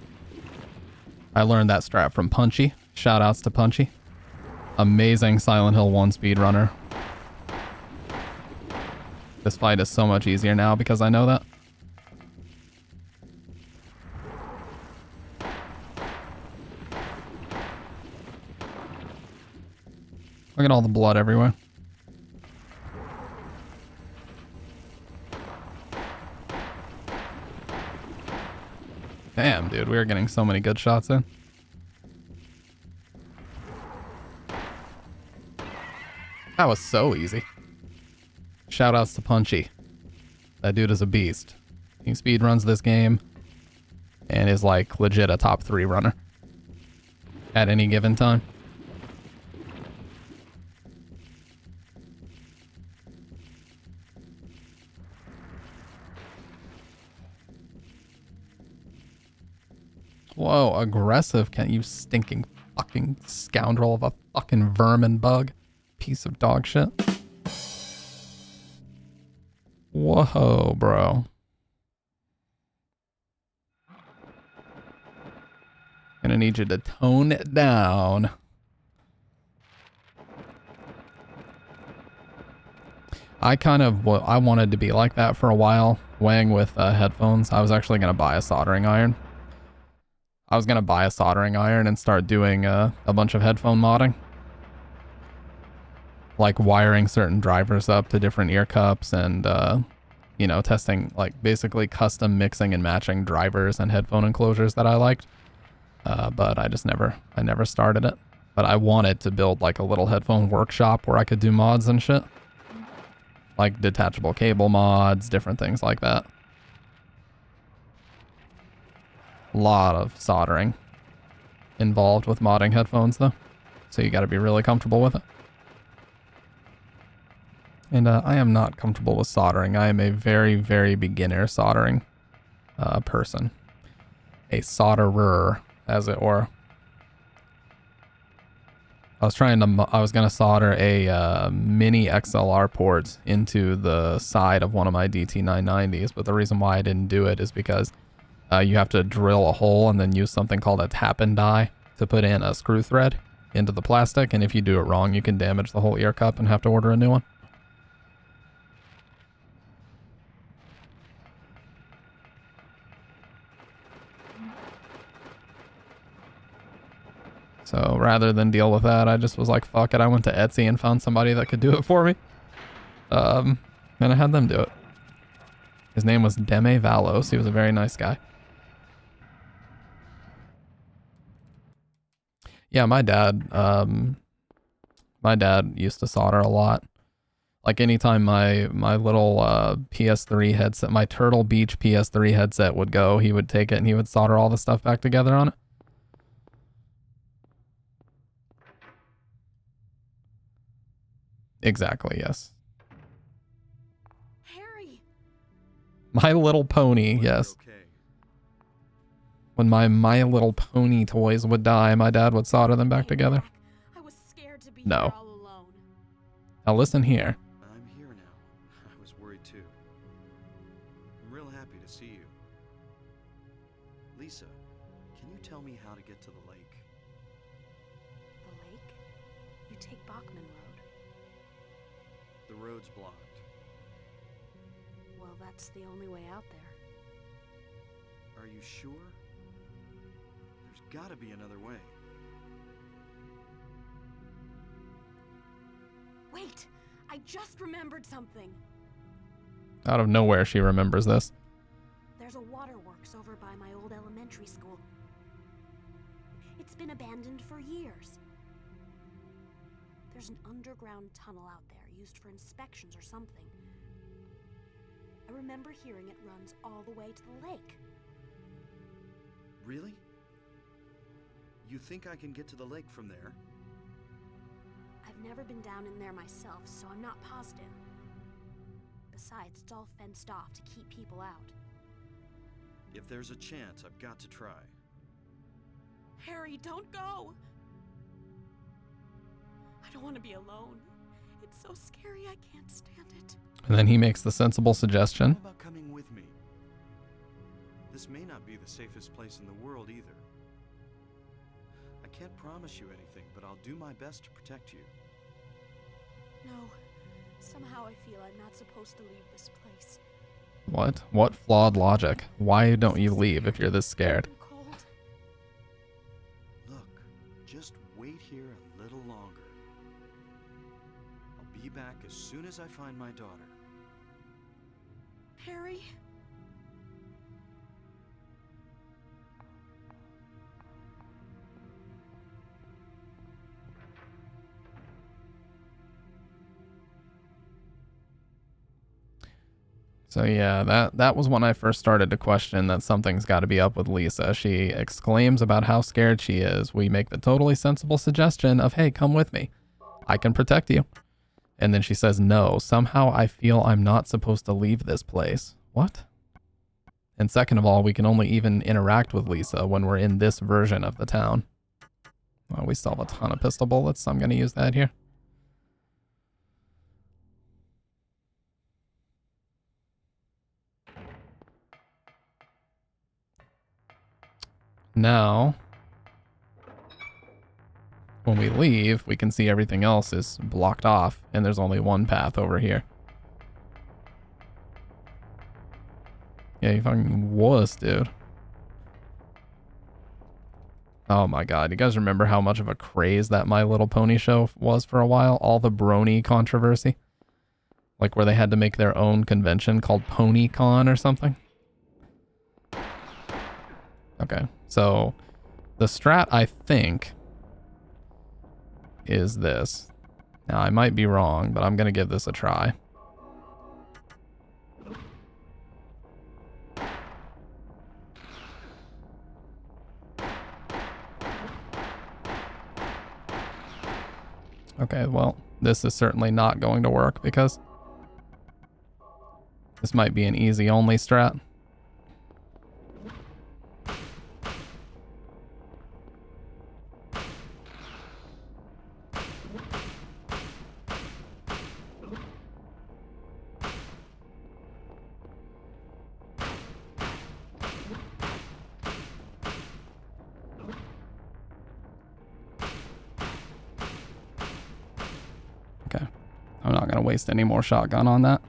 I learned that strat from Punchy. Shoutouts to Punchy. Amazing Silent Hill 1 speedrunner. This fight is so much easier now because I know that. Look at all the blood everywhere. Damn, dude, we are getting so many good shots in. That was so easy. Shoutouts to Punchy. That dude is a beast. He speedruns this game and is like legit a top 3 runner at any given time. Whoa, aggressive, can't you stinking fucking scoundrel of a fucking vermin bug. Piece of dog shit. Whoa, bro. Gonna need you to tone it down. I wanted to be like that for a while, weighing with headphones. I was actually gonna buy a soldering iron. And start doing a bunch of headphone modding. Like wiring certain drivers up to different ear cups and, you know, testing, like basically custom mixing and matching drivers and headphone enclosures that I liked. But I never started it. But I wanted to build like a little headphone workshop where I could do mods and shit. Like detachable cable mods, different things like that. Lot of soldering involved with modding headphones though. So you gotta be really comfortable with it. And I am not comfortable with soldering. I am a very, very beginner soldering person. A solderer, as it were. I was gonna solder a mini XLR port into the side of one of my DT990s, but the reason why I didn't do it is because you have to drill a hole and then use something called a tap and die to put in a screw thread into the plastic, and if you do it wrong, you can damage the whole ear cup and have to order a new one. So rather than deal with that, I just was like, fuck it. I went to Etsy and found somebody that could do it for me. And I had them do it. His name was Deme Valos. He was a very nice guy. Yeah, my dad used to solder a lot. Like anytime my little PS3 headset, my Turtle Beach PS3 headset would go, he would take it and he would solder all the stuff back together on it. Exactly, yes. Harry! My Little Pony, yes. Okay. When My Little Pony toys would die, my dad would solder them back together. I was scared to be No. here all alone. Now listen here. I'm here now. I was worried too. I'm real happy to see you. Lisa, can you tell me how to get to the lake? The lake? You take Bachman Road. The road's blocked. Well, that's the only way out there. Are you sure? There's gotta be another way. Wait! I just remembered something. Out of nowhere, she remembers this. There's a waterworks over by my old elementary school. It's been abandoned for years. There's an underground tunnel out there used for inspections or something. I remember hearing it runs all the way to the lake. Really? You think I can get to the lake from there? I've never been down in there myself, so I'm not positive. Besides, it's all fenced off to keep people out. If there's a chance, I've got to try. Harry, don't go! I don't want to be alone. It's so scary, I can't stand it. And then he makes the sensible suggestion. How about coming with me? This may not be the safest place in the world either. I can't promise you anything, but I'll do my best to protect you. No. Somehow I feel I'm not supposed to leave this place. What? What flawed logic? Why don't you leave if you're this scared? I'm cold. Look, just wait here a little longer. I'll be back as soon as I find my daughter. Harry? So yeah, that was when I first started to question that something's got to be up with Lisa. She exclaims about how scared she is. We make the totally sensible suggestion of, hey, come with me. I can protect you. And then she says, no, somehow I feel I'm not supposed to leave this place. What? And second of all, we can only even interact with Lisa when we're in this version of the town. Well, we still have a ton of pistol bullets, so I'm going to use that here. Now, when we leave, we can see everything else is blocked off, and there's only one path over here. Yeah, you fucking wuss, dude. Oh my god, you guys remember how much of a craze that My Little Pony show was for a while? All the brony controversy? Like where they had to make their own convention called PonyCon or something? Okay, so the strat, I think, is this. Now, I might be wrong, but I'm going to give this a try. Okay, well, this is certainly not going to work because this might be an easy only strat. waste any more shotgun on that.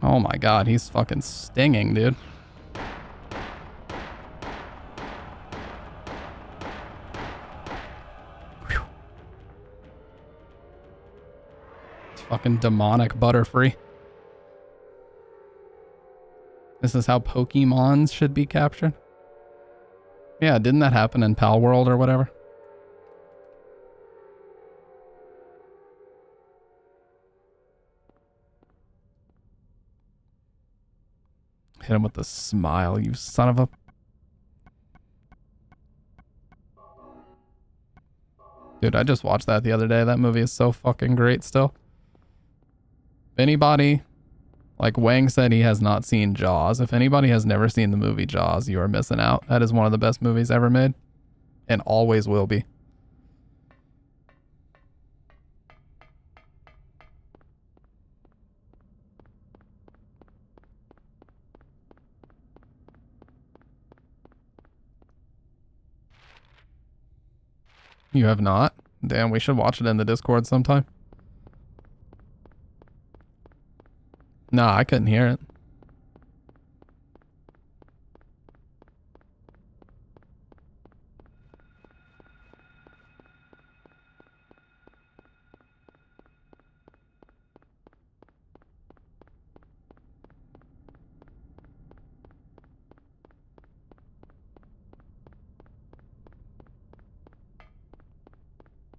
Oh my god, he's fucking stinging, dude. Whew. It's fucking demonic Butterfree. This is how Pokemons should be captured? Yeah, didn't that happen in Pal World or whatever? Hit him with the smile, you son of a... Dude, I just watched that the other day. That movie is so fucking great still. If anybody... Like Wang said, he has not seen Jaws. If anybody has never seen the movie Jaws, you are missing out. That is one of the best movies ever made. And always will be. You have not? Damn, we should watch it in the Discord sometime. Nah, I couldn't hear it.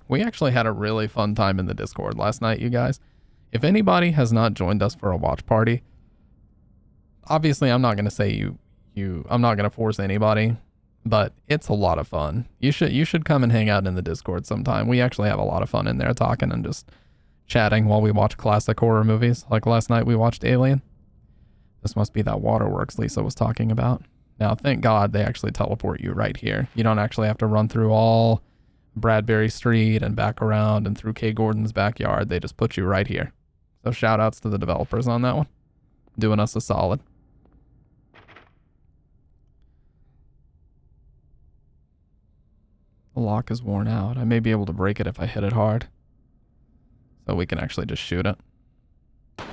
We actually had a really fun time in the Discord last night, you guys. If anybody has not joined us for a watch party, obviously I'm not going to say I'm not going to force anybody, but it's a lot of fun. You should come and hang out in the Discord sometime. We actually have a lot of fun in there talking and just chatting while we watch classic horror movies. Like last night we watched Alien. This must be that waterworks Lisa was talking about. Now, thank God they actually teleport you right here. You don't actually have to run through all Bradbury Street and back around and through Kay Gordon's backyard. They just put you right here. So shout outs to the developers on that one. Doing us a solid. The lock is worn out. I may be able to break it if I hit it hard. So we can actually just shoot it. I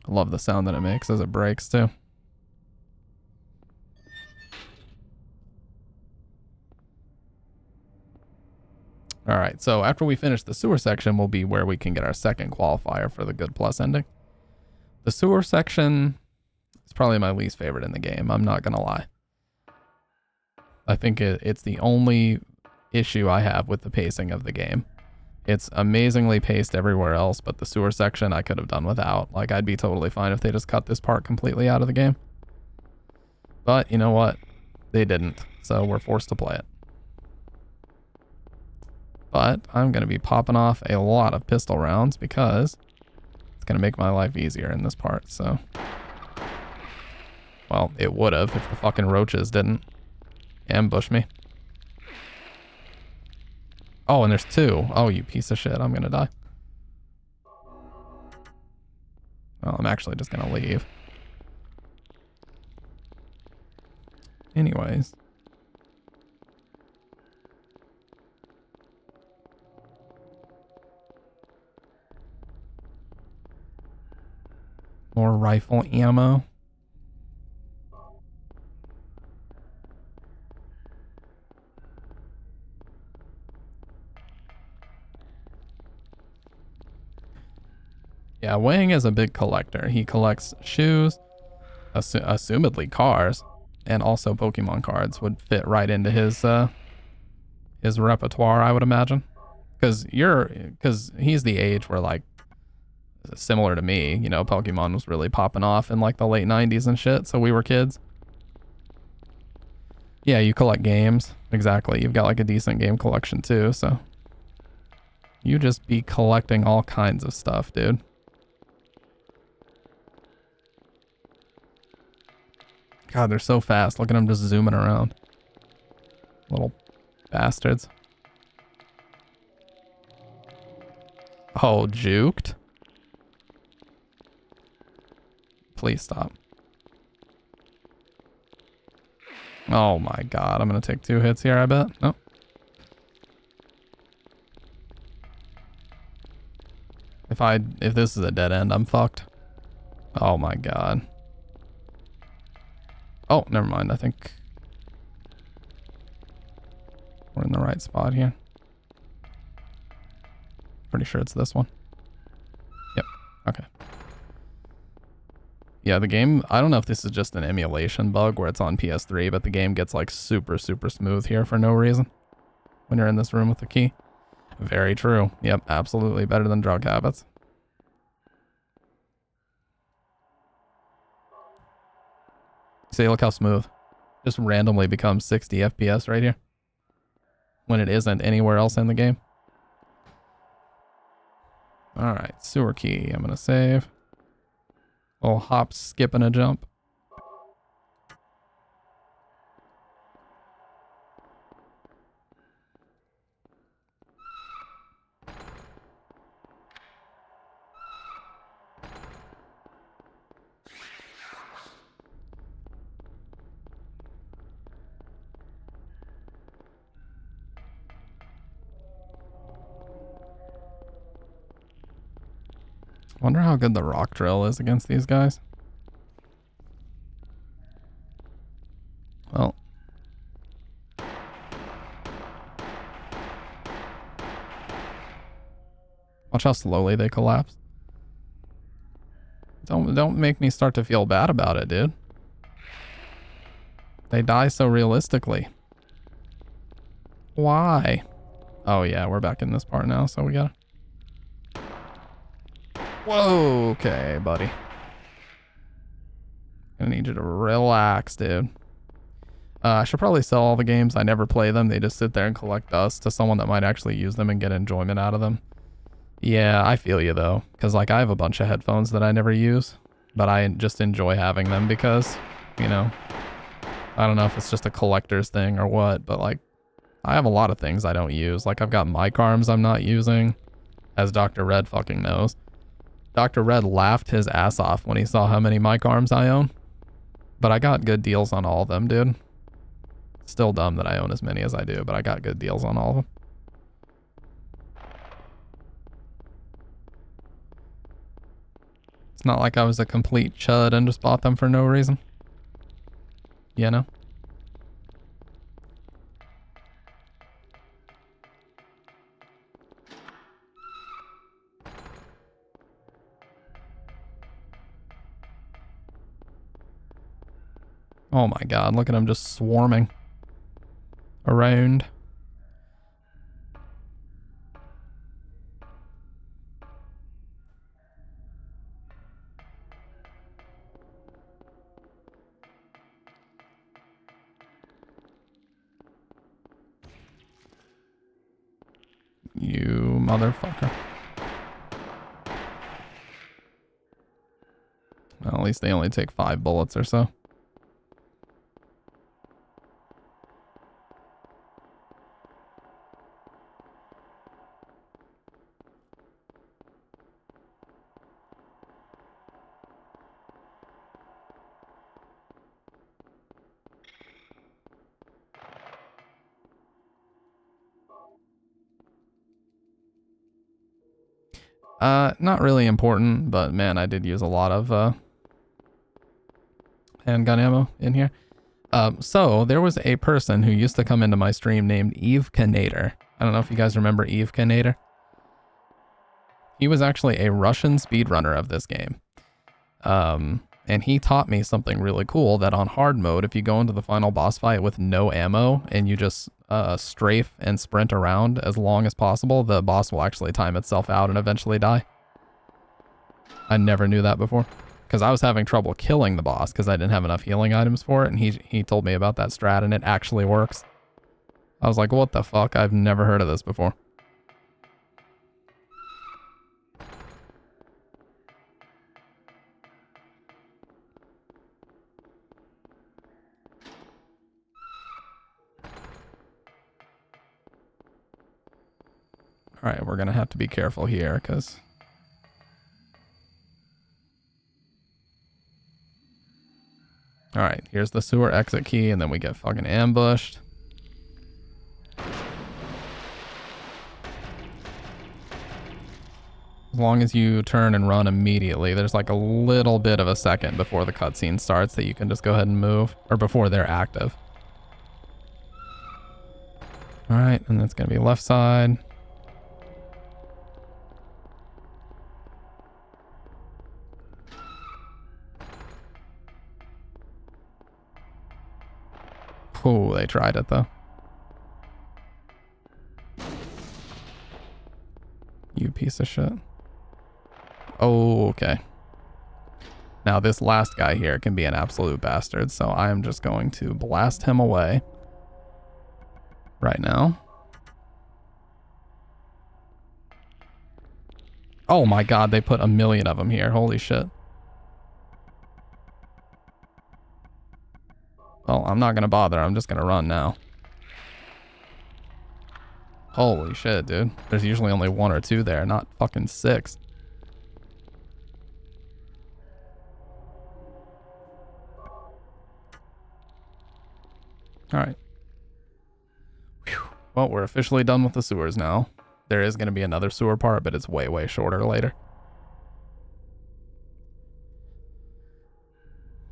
love the sound that it makes as it breaks too. All right, so after we finish the sewer section will be where we can get our second qualifier for the good plus ending. The sewer section is probably my least favorite in the game. I'm not gonna lie. I think it's the only issue I have with the pacing of the game. It's amazingly paced everywhere else, but the sewer section I could have done without. Like, I'd be totally fine if they just cut this part completely out of the game. But you know what? They didn't, so we're forced to play it. But I'm going to be popping off a lot of pistol rounds because it's going to make my life easier in this part, so. Well, it would have if the fucking roaches didn't ambush me. Oh, and there's two. Oh, you piece of shit. I'm going to die. Well, I'm actually just going to leave. Anyways. More rifle ammo. Yeah, Wang is a big collector. He collects shoes, assumedly cars, and also Pokemon cards would fit right into his repertoire, I would imagine. Because he's the age where, like, similar to me, you know, Pokemon was really popping off in like the late 90s and shit, so we were kids. Yeah, you collect games. Exactly. You've got like a decent game collection too, so you just be collecting all kinds of stuff, dude. God, they're so fast. Look at them just zooming around. Little bastards. Oh, juked? Please stop. Oh my god, I'm gonna take 2 hits here, I bet. No. If this is a dead end, I'm fucked. Oh my god. Oh, never mind. I think we're in the right spot here. Pretty sure it's this one. Yep. Okay. Yeah, the game, I don't know if this is just an emulation bug where it's on PS3, but the game gets like super, super smooth here for no reason when you're in this room with the key. Very true. Yep, absolutely better than drug habits. See, look how smooth. Just randomly becomes 60 FPS right here when it isn't anywhere else in the game. All right, sewer key. I'm gonna save. Oh, hop, skip, and a jump. Wonder how good the rock drill is against these guys. Well. Watch how slowly they collapse. Don't make me start to feel bad about it, dude. They die so realistically. Why? Oh yeah, we're back in this part now, so we gotta... Whoa, okay, buddy. I need you to relax, dude. I should probably sell all the games. I never play them. They just sit there and collect dust to someone that might actually use them and get enjoyment out of them. Yeah, I feel you though. Because like I have a bunch of headphones that I never use. But I just enjoy having them because, you know, I don't know if it's just a collector's thing or what. But like, I have a lot of things I don't use. Like I've got mic arms I'm not using. As Dr. Red fucking knows. Dr. Red laughed his ass off when he saw how many mic arms I own. But I got good deals on all of them, dude. Still dumb that I own as many as I do, but I got good deals on all of them. It's not like I was a complete chud and just bought them for no reason. You know? Oh my god, look at them just swarming around. You motherfucker. Well, at least they only take 5 bullets or so. Not really important, but man, I did use a lot of handgun ammo in here. So there was a person who used to come into my stream named Eve Kanator. I don't know if you guys remember Eve Kanator. He was actually a Russian speedrunner of this game. And he taught me something really cool, that on hard mode, if you go into the final boss fight with no ammo and you just strafe and sprint around as long as possible, the boss will actually time itself out and eventually die. I never knew that before, because I was having trouble killing the boss because I didn't have enough healing items for it, and he told me about that strat and it actually works. I was like, what the fuck? I've never heard of this before. Alright, we're gonna have to be careful here, because... Alright, here's the sewer exit key, and then we get fucking ambushed. As long as you turn and run immediately, there's like a little bit of a second before the cutscene starts that you can just go ahead and move, or before they're active. Alright, and that's going to be left side. Oh, they tried it though. You piece of shit. Oh, okay. Now this last guy here can be an absolute bastard, so I am just going to blast him away right now. Oh my god, they put a million of them here. Holy shit. Well, I'm not gonna bother. I'm just gonna run now. Holy shit, dude. There's usually only one or two there, not fucking 6. Alright. Well, we're officially done with the sewers now. There is going to be another sewer part, but it's way, way shorter later.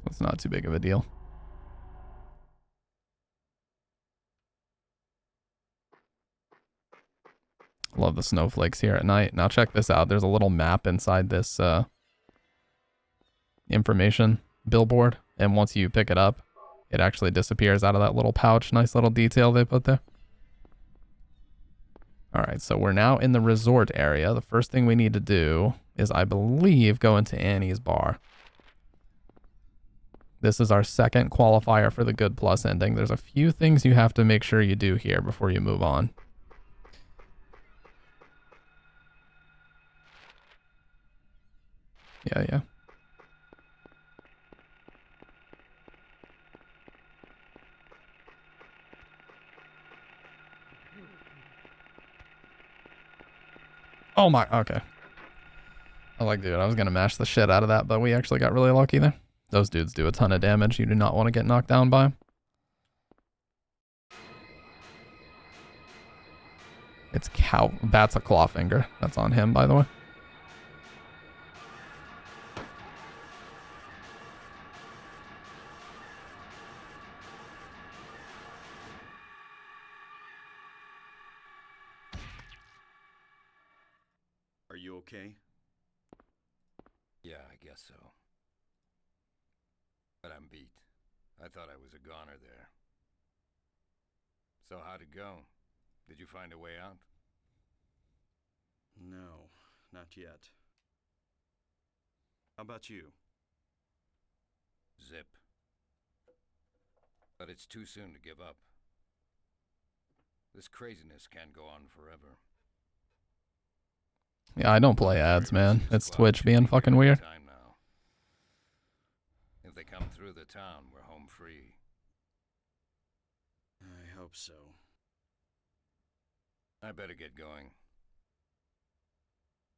It's not too big of a deal. Love the snowflakes here at night. Now check this out. There's a little map inside this information billboard. And once you pick it up, it actually disappears out of that little pouch. Nice little detail they put there. Alright, so we're now in the resort area. The first thing we need to do is, I believe, go into Annie's bar. This is our second qualifier for the Good Plus ending. There's a few things you have to make sure you do here before you move on. Yeah. Oh my, okay. Dude, I was gonna mash the shit out of that, but we actually got really lucky there. Those dudes do a ton of damage. You do not want to get knocked down by them. It's that's a Clawfinger. That's on him, by the way. Are you okay? Yeah, I guess so. But I'm beat. I thought I was a goner there. So how'd it go? Did you find a way out? No, not yet. How about you? Zip. But it's too soon to give up. This craziness can't go on forever. Yeah, I don't play ads, man. It's Twitch being fucking weird. If they come through the town, we're home free. I hope so. I better get going.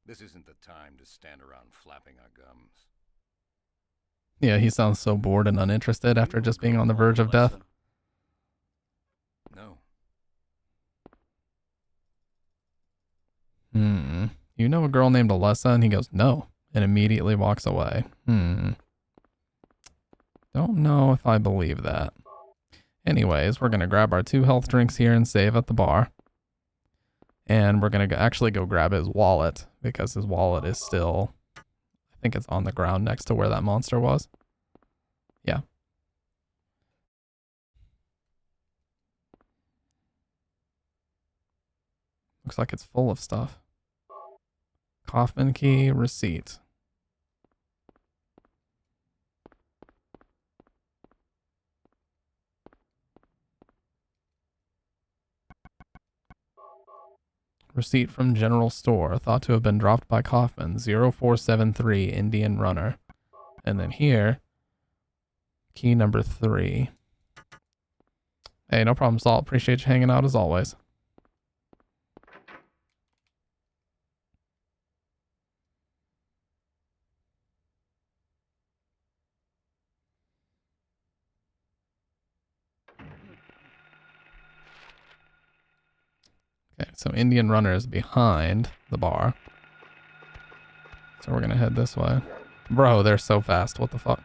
This isn't the time to stand around flapping our gums. Yeah, he sounds so bored and uninterested after just being on the verge of death. No. You know a girl named Alessa? And he goes, no, and immediately walks away. Don't know if I believe that. Anyways, we're going to grab our 2 health drinks here and save at the bar. And we're going to actually go grab his wallet, because his wallet is still, I think it's on the ground next to where that monster was. Yeah. Looks like it's full of stuff. Kaufman key, receipt. Receipt from general store, thought to have been dropped by Kaufman, 0473 Indian Runner. And then here, key number 3. Hey, no problem, Salt. Appreciate you hanging out as always. So Indian Runner is behind the bar. So we're gonna head this way. Bro, they're so fast. What the fuck?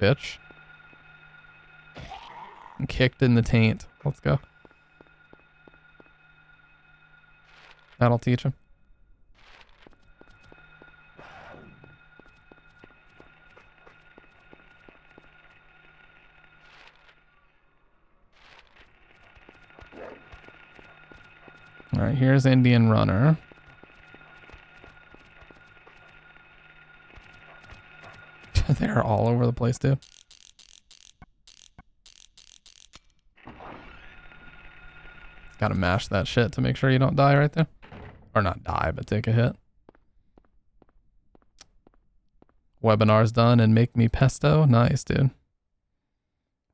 Bitch. I'm kicked in the taint. Let's go. That'll teach him. All right, here's Indian Runner. They're all over the place, dude. Gotta mash that shit to make sure you don't die right there. Or not die, but take a hit. Webinar's done and make me pesto. Nice, dude.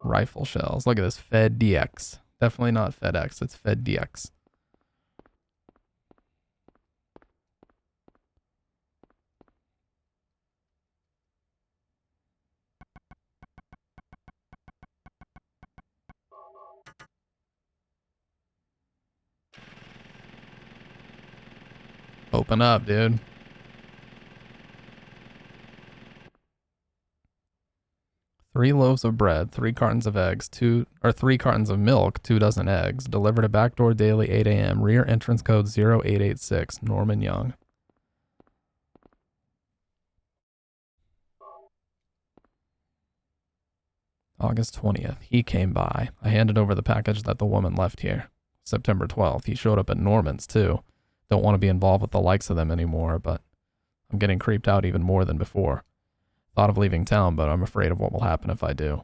Rifle shells. Look at this. Fed DX. Definitely not FedEx. It's Fed DX. Open up, dude. Three loaves of bread, 3 cartons of eggs, 3 cartons of milk, 2 dozen eggs. Delivered at back door daily, 8 a.m. Rear entrance code 0886. Norman Young. August 20th. He came by. I handed over the package that the woman left here. September 12th. He showed up at Norman's, too. Don't want to be involved with the likes of them anymore, but I'm getting creeped out even more than before. Thought of leaving town, but I'm afraid of what will happen if I do.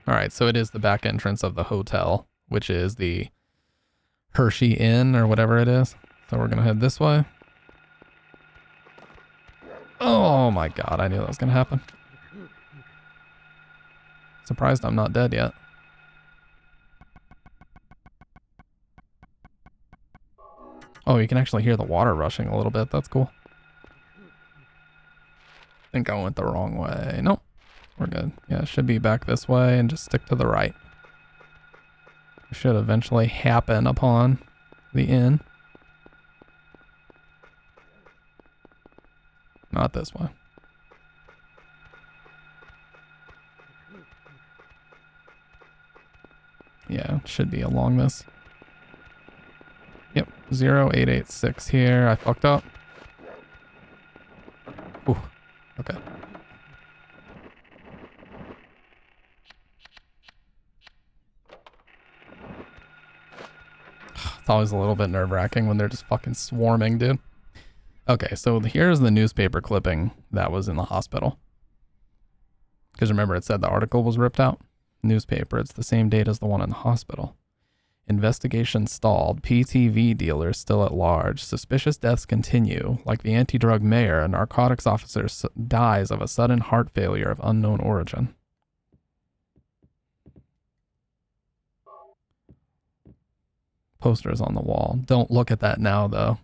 Alright, so it is the back entrance of the hotel, which is the Hershey Inn or whatever it is. So we're going to head this way. Oh my god, I knew that was going to happen. Surprised I'm not dead yet. Oh, you can actually hear the water rushing a little bit. That's cool. I think I went the wrong way. Nope. We're good. Yeah, it should be back this way and just stick to the right. We should eventually happen upon the inn. Not this way. Yeah, it should be along this. Yep, 0886 here. I fucked up. Ooh, okay. It's always a little bit nerve-wracking when they're just fucking swarming, dude. Okay, so here's the newspaper clipping that was in the hospital. Because remember, it said the article was ripped out? Newspaper, it's the same date as the one in the hospital. Investigation stalled. PTV dealer still at large. Suspicious deaths continue. Like the anti-drug mayor, a narcotics officer dies of a sudden heart failure of unknown origin. Posters on the wall. Don't look at that now, though.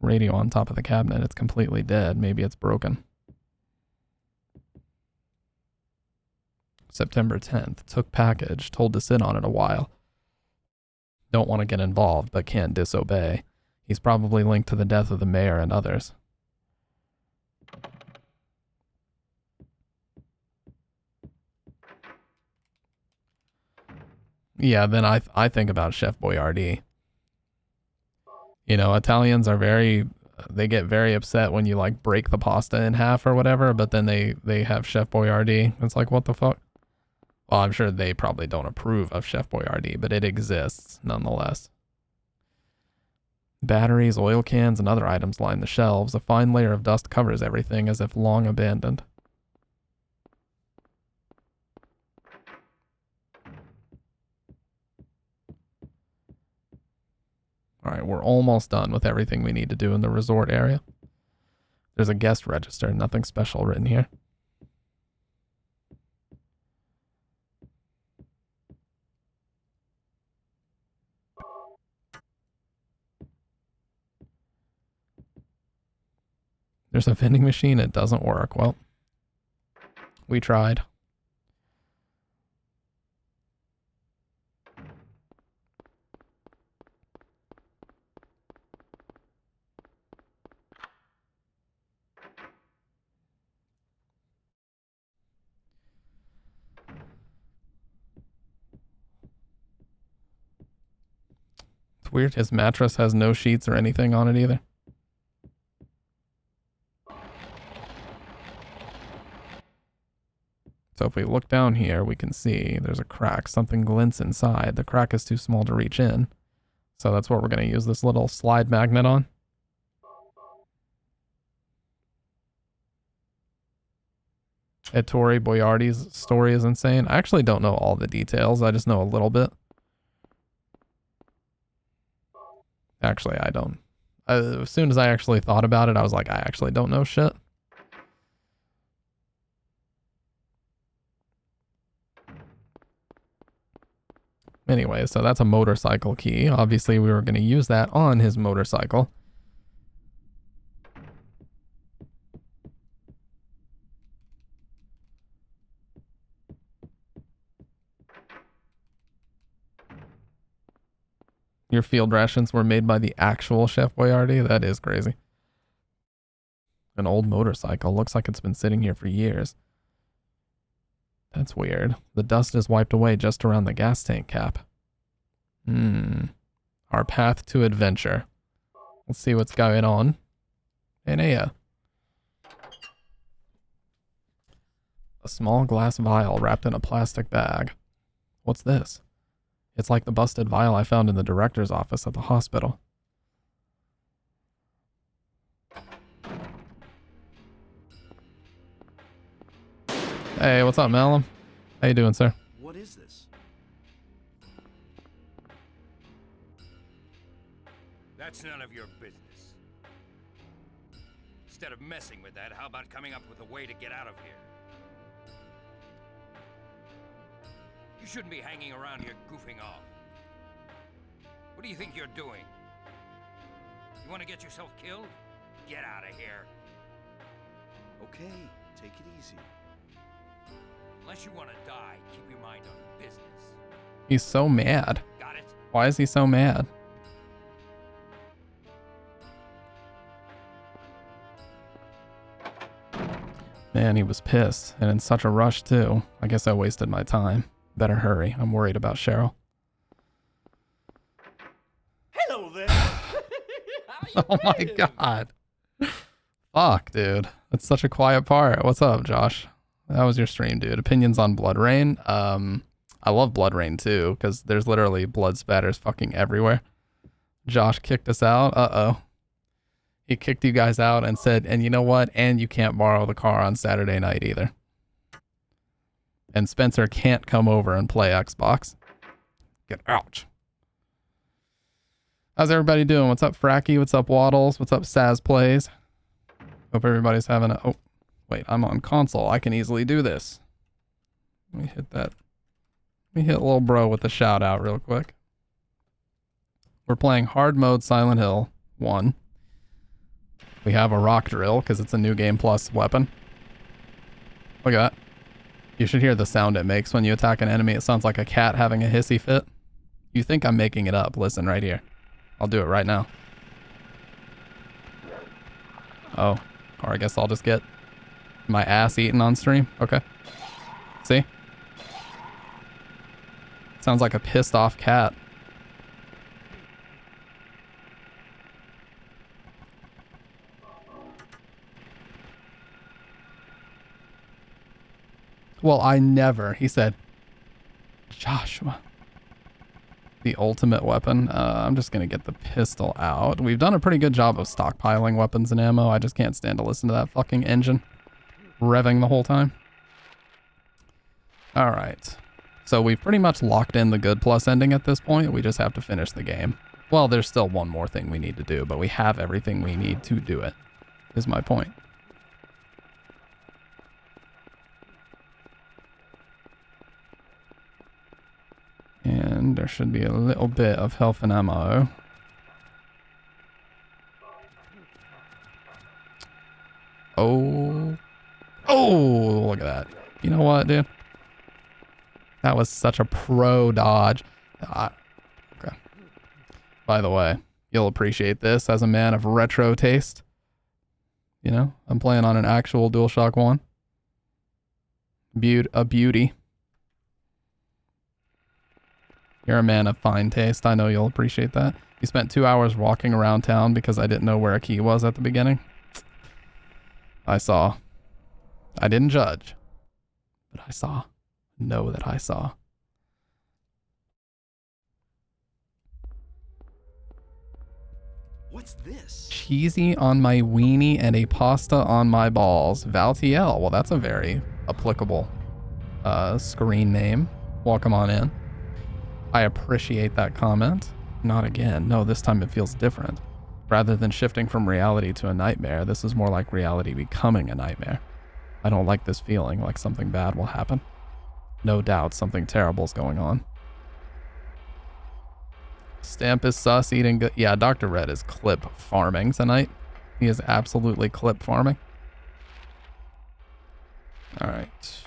Radio on top of the cabinet. It's completely dead. Maybe it's broken. September 10th. Took package. Told to sit on it a while. Don't want to get involved, but can't disobey. He's probably linked to the death of the mayor and others. Yeah, then I think about Chef Boyardee. You know, Italians are they get very upset when you like break the pasta in half or whatever, but then they have Chef Boyardee. It's like, what the fuck? Well, I'm sure they probably don't approve of Chef Boyardee, but it exists nonetheless. Batteries, oil cans, and other items line the shelves. A fine layer of dust covers everything as if long abandoned. All right, we're almost done with everything we need to do in the resort area. There's a guest register, nothing special written here. There's a vending machine, it doesn't work. Well, we tried. It's weird, his mattress has no sheets or anything on it either. So if we look down here, we can see there's a crack. Something glints inside. The crack is too small to reach in. So that's what we're going to use this little slide magnet on. Ettore Boiardi's story is insane. I actually don't know all the details. I just know a little bit. Actually, I don't. As soon as I actually thought about it, I was like, I actually don't know shit. Anyway, so that's a motorcycle key. Obviously, we were going to use that on his motorcycle. Your field rations were made by the actual Chef Boyardee? That is crazy. An old motorcycle. Looks like it's been sitting here for years. That's weird. The dust is wiped away just around the gas tank cap. Our path to adventure. Let's see what's going on. A small glass vial wrapped in a plastic bag. What's this? It's like the busted vial I found in the director's office at the hospital. Hey, what's up, Malum? How you doing, sir? What is this? That's none of your business. Instead of messing with that, how about coming up with a way to get out of here? You shouldn't be hanging around here goofing off. What do you think you're doing? You want to get yourself killed? Get out of here. Okay, take it easy. Unless you want to die, keep your mind on business. He's so mad. Got it? Why is he so mad? Man, he was pissed, and in such a rush too. I guess I wasted my time. Better hurry. I'm worried about Cheryl. Hello there. Oh my god. Fuck, dude. That's such a quiet part. What's up, Josh? That was your stream, dude. Opinions on Blood Rain. I love Blood Rain too, because there's literally blood spatters fucking everywhere. Josh kicked us out. Uh-oh. He kicked you guys out and said, and you know what? And you can't borrow the car on Saturday night either. And Spencer can't come over and play Xbox. Get out. How's everybody doing? What's up, Fracky? What's up, Waddles? What's up, Saz Plays? Hope everybody's having a... Oh, wait, I'm on console. I can easily do this. Let me hit that. Let me hit little bro with the shout out real quick. We're playing hard mode Silent Hill 1. We have a rock drill because it's a new game plus weapon. Look at that. You should hear the sound it makes when you attack an enemy. It sounds like a cat having a hissy fit. You think I'm making it up. Listen right here. I'll do it right now. Oh, or I guess I'll just get my ass eaten on stream. Okay. See? Sounds like a pissed off cat. Well, I never, he said, Joshua. The ultimate weapon. I'm just going to get the pistol out. We've done a pretty good job of stockpiling weapons and ammo. I just can't stand to listen to that fucking engine revving the whole time. All right. So we've pretty much locked in the good plus ending at this point. We just have to finish the game. Well, there's still one more thing we need to do, but we have everything we need to do it, is my point. And there should be a little bit of health and ammo. Oh. Oh, look at that. You know what, dude? That was such a pro dodge. Okay. By the way, you'll appreciate this as a man of retro taste. You know, I'm playing on an actual DualShock 1. A beauty. You're a man of fine taste. I know you'll appreciate that. You spent 2 hours walking around town because I didn't know where a key was at the beginning. I saw. I didn't judge, but I saw. Know that I saw. What's this? Cheesy on my weenie and a pasta on my balls. Valtiel. Well, that's a very applicable screen name. Welcome on in. I appreciate that comment. Not again. No, this time it feels different. Rather than shifting from reality to a nightmare, this is more like reality becoming a nightmare. I don't like this feeling like something bad will happen. No doubt something terrible is going on. Stamp is sus, eating good. Yeah, Dr. Red is clip farming tonight. He is absolutely clip farming. Alright.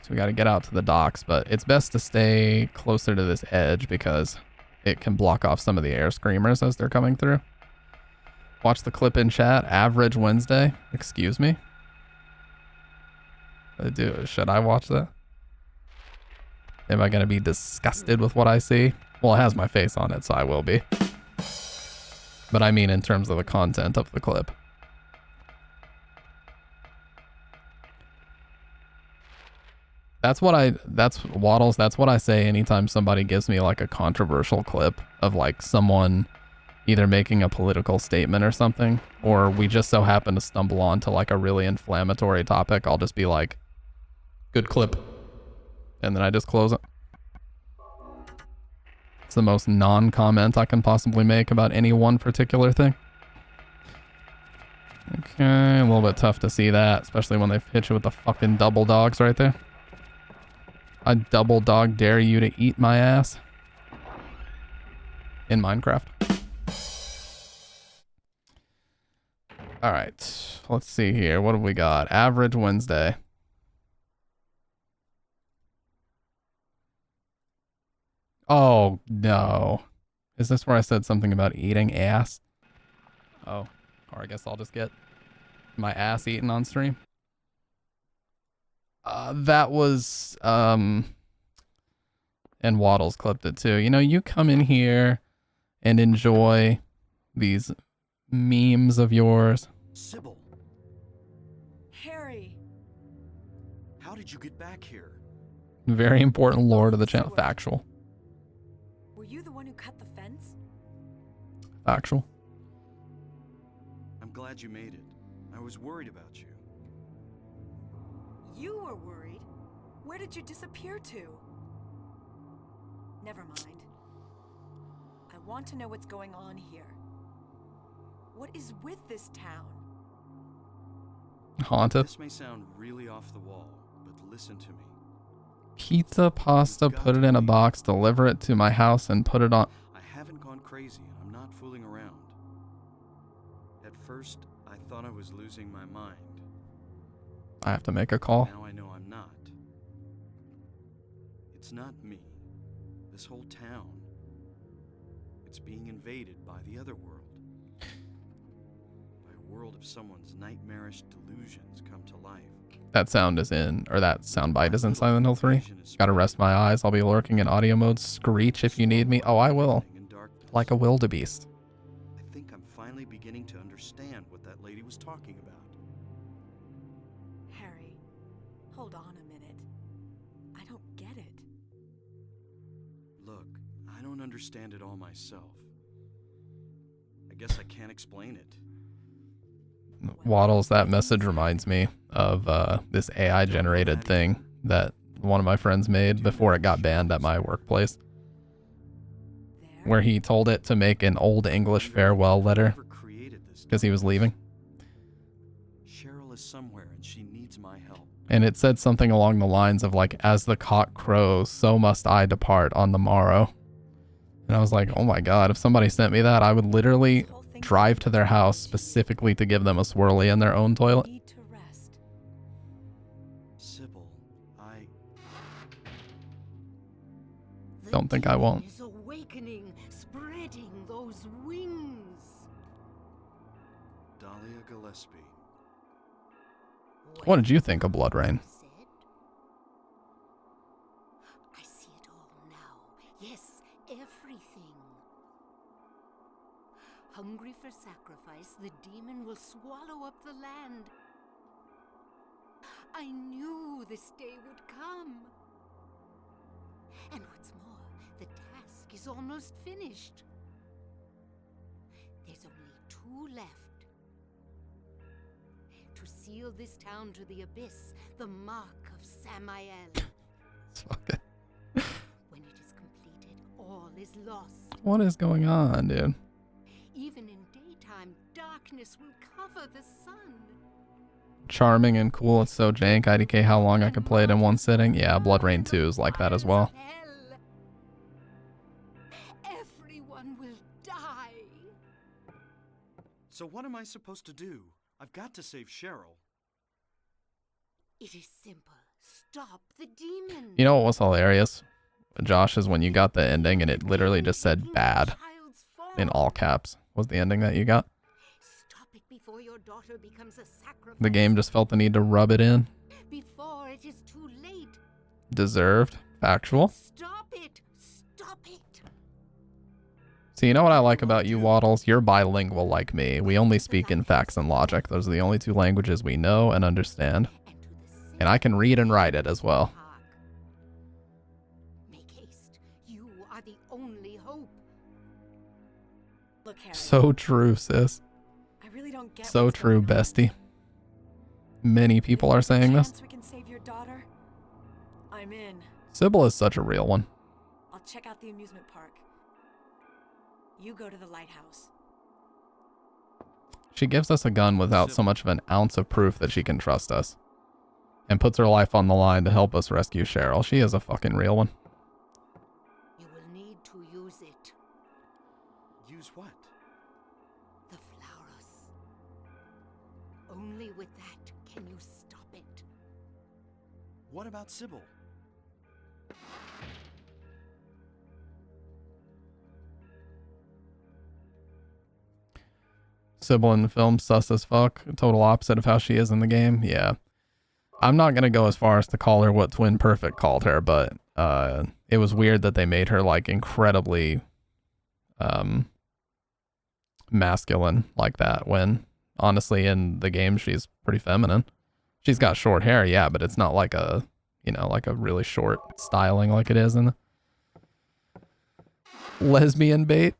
So we got to get out to the docks, but it's best to stay closer to this edge because it can block off some of the air screamers as they're coming through. Watch the clip in chat. Average Wednesday. Excuse me. Should I watch that? Am I going to be disgusted with what I see? Well, it has my face on it, so I will be. But I mean in terms of the content of the clip. That's Waddles, that's what I say anytime somebody gives me like a controversial clip of like someone either making a political statement or something, or we just so happen to stumble onto like a really inflammatory topic. I'll just be like, good clip. And then I just close it. It's the most non-comment I can possibly make about any one particular thing. Okay, a little bit tough to see that, especially when they hit you with the fucking double dogs right there. I double dog dare you to eat my ass. In Minecraft. Alright, let's see here. What have we got? Average Wednesday. Oh, no. Is this where I said something about eating ass? Oh, or I guess I'll just get my ass eaten on stream. That was, and Waddles clipped it too. You know, you come in here and enjoy these memes of yours. Sybil. Harry. How did you get back here? Very important lore to the channel. Factual. Were you the one who cut the fence? Factual. I'm glad you made it. I was worried about you. You were worried? Where did you disappear to? Never mind. I want to know what's going on here. What is with this town? Haunted. This may sound really off the wall, but listen to me. Pizza, pasta, put it in a box, deliver it to my house, and put it on. I haven't gone crazy, and I'm not fooling around. At first, I thought I was losing my mind. I have to make a call. Now I know I'm not. It's not me. This whole town. It's being invaded by the other world. By a world of someone's nightmarish delusions come to life. That sound is in, or that sound bite is in Silent Hill 3. Gotta rest my eyes. I'll be lurking in audio mode. Screech if you need me. Oh, I will. Like a wildebeest. I think I'm finally beginning to understand what that lady was talking about. Harry, hold on a minute. I don't get it. Look, I don't understand it all myself. I guess I can't explain it. Waddles, that message reminds me of this AI generated thing that one of my friends made before it got banned at my workplace, where he told it to make an old English farewell letter because he was leaving. somewhere and she needs my help. And it said something along the lines of like, as the cock crows, so must I depart on the morrow. And I was like, oh my God, if somebody sent me that, I would literally drive to their house specifically to give them a swirly in their own toilet. Need to rest. Sybil, I... Don't think I won't. Is awakening, spreading those wings. Dahlia Gillespie. What did you think of Blood Rain? I see it all now. Yes, everything. Hungry for sacrifice, the demon will swallow up the land. I knew this day would come. And what's more, the task is almost finished. There's only 2 left. To seal this town to the abyss, the mark of Samael. When it is completed, all is lost. What is going on, dude? Even in daytime, darkness will cover the sun. Charming and cool. It's so jank. IDK, how long I could play it in one sitting? Yeah, Blood Rain 2 is like that as well. Everyone will die. So what am I supposed to do? I've got to save Cheryl. It is simple. Stop the demon. You know what was hilarious, Josh, is when you got the ending and it literally just said bad in all caps. Was the ending that you got? Stop it before your daughter becomes a sacrifice. The game just felt the need to rub it in. Before it is too late. Deserved. Factual. Stop it. Stop it. So you know what I like about you, Waddles? You're bilingual like me. We only speak in facts and logic. Those are the only 2 languages we know and understand. And I can read and write it as well. Make haste. You are the only hope. Look, Harry. So true, sis. I really don't get So what's true, going on. bestie. Many people are saying this. Chance we can save your daughter? I'm in. Sybil is such a real one. I'll check out the amusement park. You go to the lighthouse. She gives us a gun without so much of an ounce of proof that she can trust us. And puts her life on the line to help us rescue Cheryl. She is a fucking real one. You will need to use it. Use what? The flowers. Only with that can you stop it. What about Sybil? Sybil in the film, sus as fuck. Total opposite of how she is in the game. Yeah. I'm not going to go as far as to call her what Twin Perfect called her, but it was weird that they made her like incredibly masculine like that when honestly in the game she's pretty feminine. She's got short hair, yeah, but it's not like a, you know, like a really short styling like it is in the lesbian bait.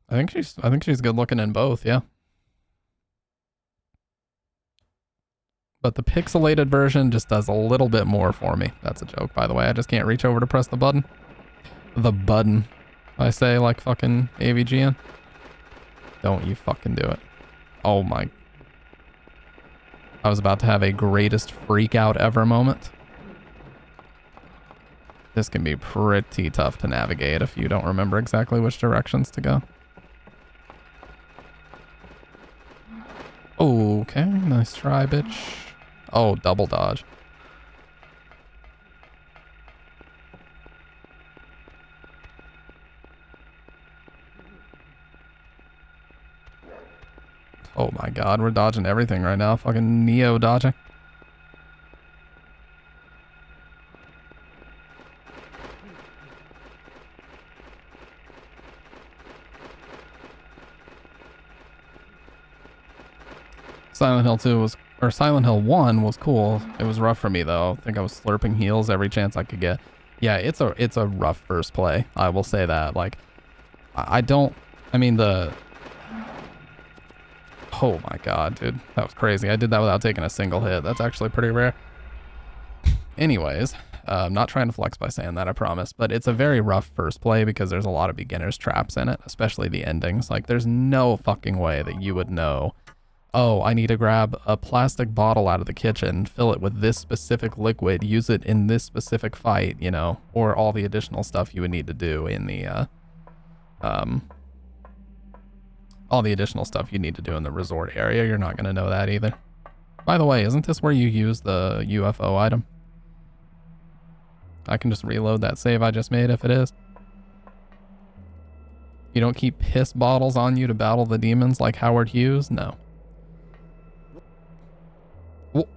I think she's good looking in both, yeah. But the pixelated version just does a little bit more for me. That's a joke, by the way. I just can't reach over to press the button. The button. I say like fucking AVGN. Don't you fucking do it. Oh my. I was about to have a greatest freak out ever moment. This can be pretty tough to navigate if you don't remember exactly which directions to go. Okay, nice try, bitch. Oh, double dodge. Oh my god, we're dodging everything right now. Fucking Neo dodging. Silent Hill 2 was, or Silent Hill 1 was cool. It was rough for me though. I think I was slurping heals every chance I could get. Yeah, it's a rough first play. I will say that. Like, I mean the, oh my god, dude. That was crazy. I did that without taking a single hit. That's actually pretty rare. Anyways, I'm not trying to flex by saying that, I promise. But it's a very rough first play because there's a lot of beginner's traps in it, especially the endings. Like, there's no fucking way that you would know oh, I need to grab a plastic bottle out of the kitchen, fill it with this specific liquid, use it in this specific fight, you know, or all the additional stuff you would need to do in the, all the additional stuff you need to do in the resort area. You're not going to know that either. By the way, isn't this where you use the UFO item? I can just reload that save I just made if it is. You don't keep piss bottles on you to battle the demons like Howard Hughes? No. What?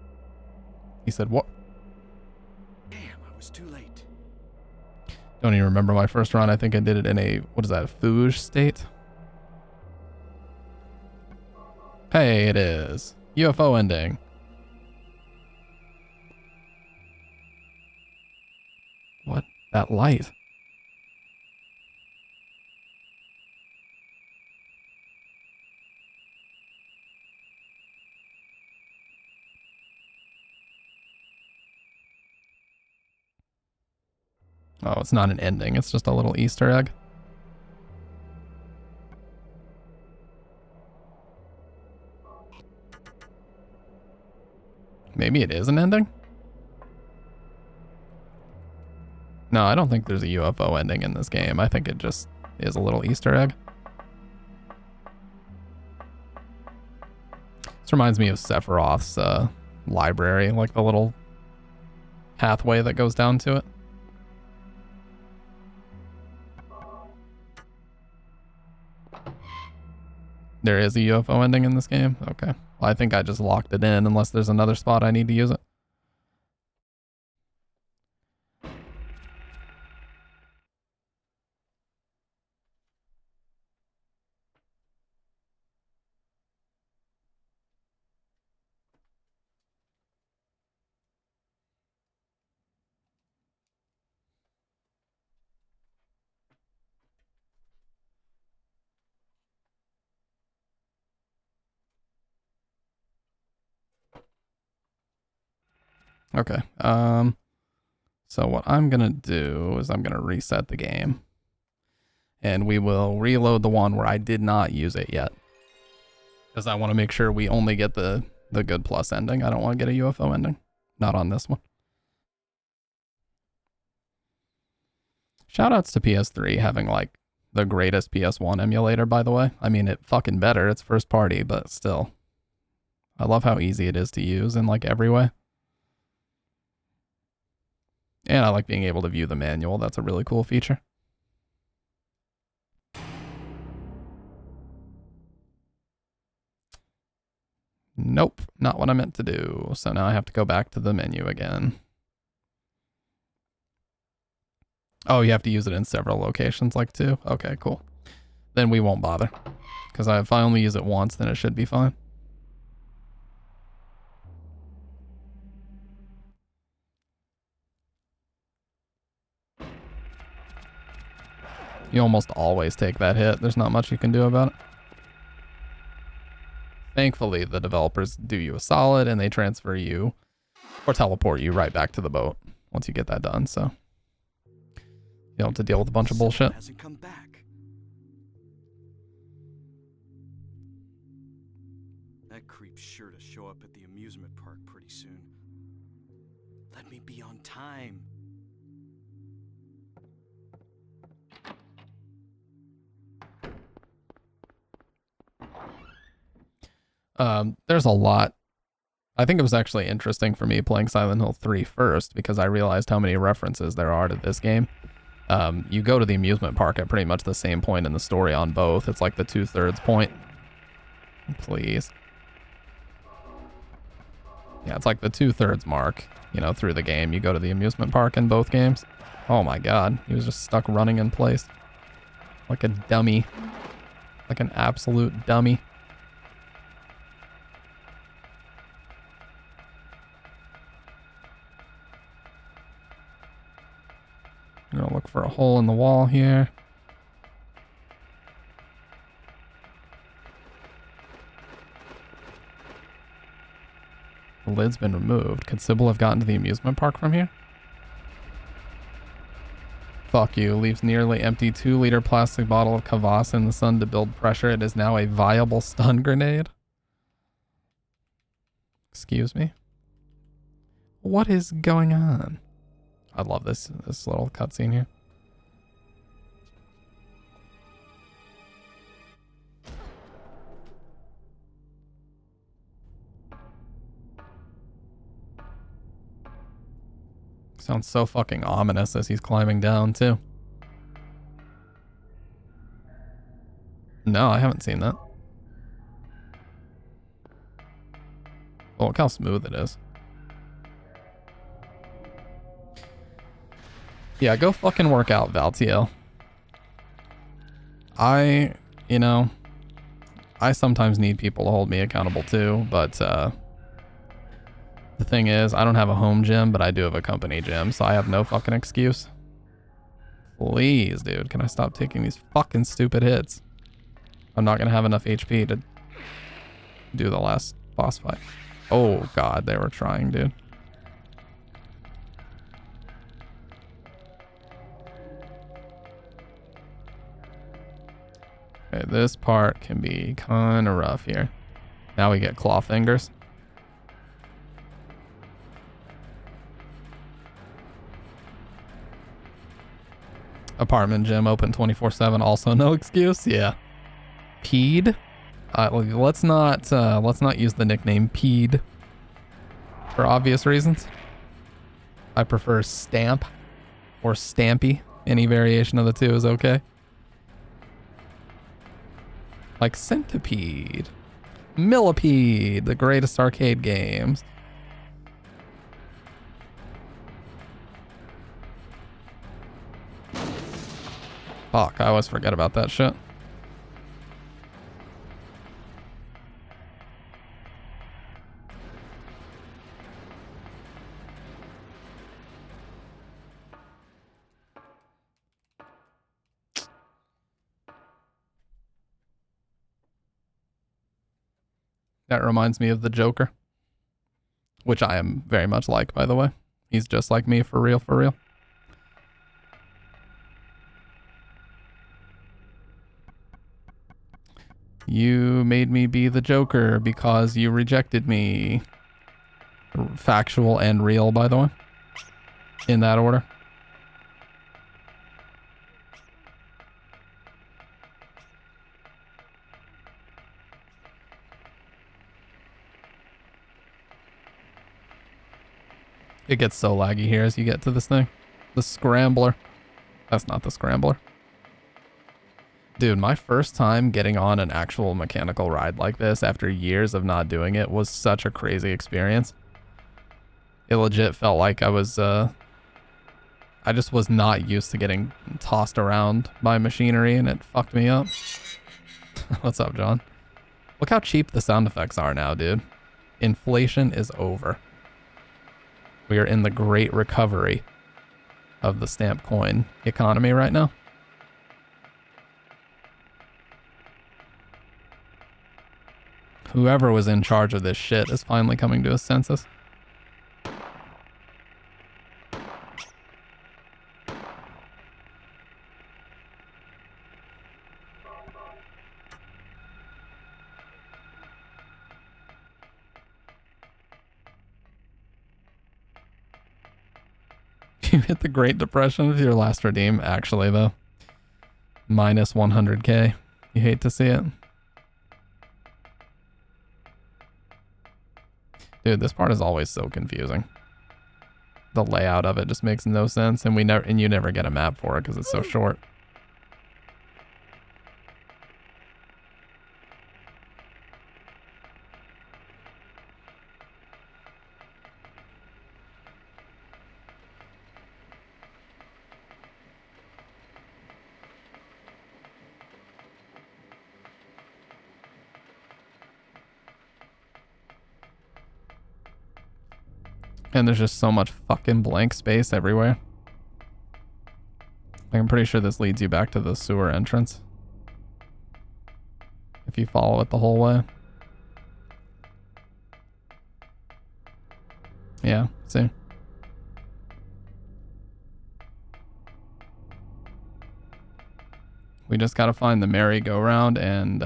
He said what? Damn, I was too late. Don't even remember my first run. I think I did it in a, what is that, a Fouge state? Hey, it is. UFO ending. What? That light. Oh, it's not an ending. It's just a little Easter egg. Maybe it is an ending? No, I don't think there's a UFO ending in this game. I think it just is a little Easter egg. This reminds me of Sephiroth's library, like the little pathway that goes down to it. There is a UFO ending in this game? Okay. Well, I think I just locked it in unless there's another spot I need to use it. Okay, so what I'm gonna do is I'm gonna reset the game and we will reload the one where I did not use it yet. Because I want to make sure we only get the good plus ending. I don't want to get a UFO ending. Not on this one. Shoutouts to PS3 having like the greatest PS1 emulator, by the way. I mean, it fucking better. It's first party, but still. I love how easy it is to use in like every way. And I like being able to view the manual. That's a really cool feature. Nope, not what I meant to do. So now I have to go back to the menu again. Oh, you have to use it in several locations, like two? Okay, cool. Then we won't bother. Because if I only use it once, then it should be fine. You almost always take that hit. There's not much you can do about it. Thankfully, the developers do you a solid and they transfer you or teleport you right back to the boat once you get that done, so you don't have to deal with a bunch of bullshit. Hasn't come back. That creep's sure to show up at the amusement park pretty soon. Let me be on time. There's a lot. I think it was actually interesting for me playing Silent Hill 3 first because I realized how many references there are to this game. You go to the amusement park at pretty much the same point in the story on both. It's like the 2/3 point. Please. Yeah, it's like the 2/3 mark, you know, through the game. You go to the amusement park in both games. Oh my god, he was just stuck running in place. Like a dummy. Like an absolute dummy. I'm gonna look for a hole in the wall here. The lid's been removed. Could Sybil have gotten to the amusement park from here? Fuck you. Leaves nearly empty 2-liter plastic bottle of Kvass in the sun to build pressure. It is now a viable stun grenade. Excuse me. What is going on? I love this little cutscene here. Sounds so fucking ominous as he's climbing down too. No, I haven't seen that. Oh, look how smooth it is. Yeah, go fucking work out, Valtiel. I sometimes need people to hold me accountable too, but the thing is, I don't have a home gym, but I do have a company gym, so I have no fucking excuse. Please, dude, can I stop taking these fucking stupid hits? I'm not gonna have enough HP to do the last boss fight. Oh god, they were trying, dude. Okay, this part can be kind of rough here. Now we get claw fingers. Apartment gym open 24/7. Also no excuse. Yeah. Peed. Let's not use the nickname Peed for obvious reasons. I prefer Stamp or Stampy. Any variation of the two is okay. Like Centipede, Millipede, the greatest arcade games. Fuck, I always forget about that shit. That reminds me of the Joker, which I am very much like, by the way. He's just like me, for real, for real. You made me be the Joker because you rejected me. Factual and real, by the way. In that order. It gets so laggy here as you get to this thing. The Scrambler. That's not the Scrambler. Dude, my first time getting on an actual mechanical ride like this after years of not doing it was such a crazy experience. It legit felt like I just was not used to getting tossed around by machinery, and it fucked me up. What's up, John? Look how cheap the sound effects are now, dude. Inflation is over. We are in the great recovery of the stamp coin economy right now. Whoever was in charge of this shit is finally coming to his senses. You hit the Great Depression with your last redeem, actually, though. Minus 100k. You hate to see it. Dude, this part is always so confusing. The layout of it just makes no sense, and you never get a map for it because it's so short. And there's just so much fucking blank space everywhere. I'm pretty sure this leads you back to the sewer entrance. If you follow it the whole way. Yeah, see? We just gotta find the merry-go-round and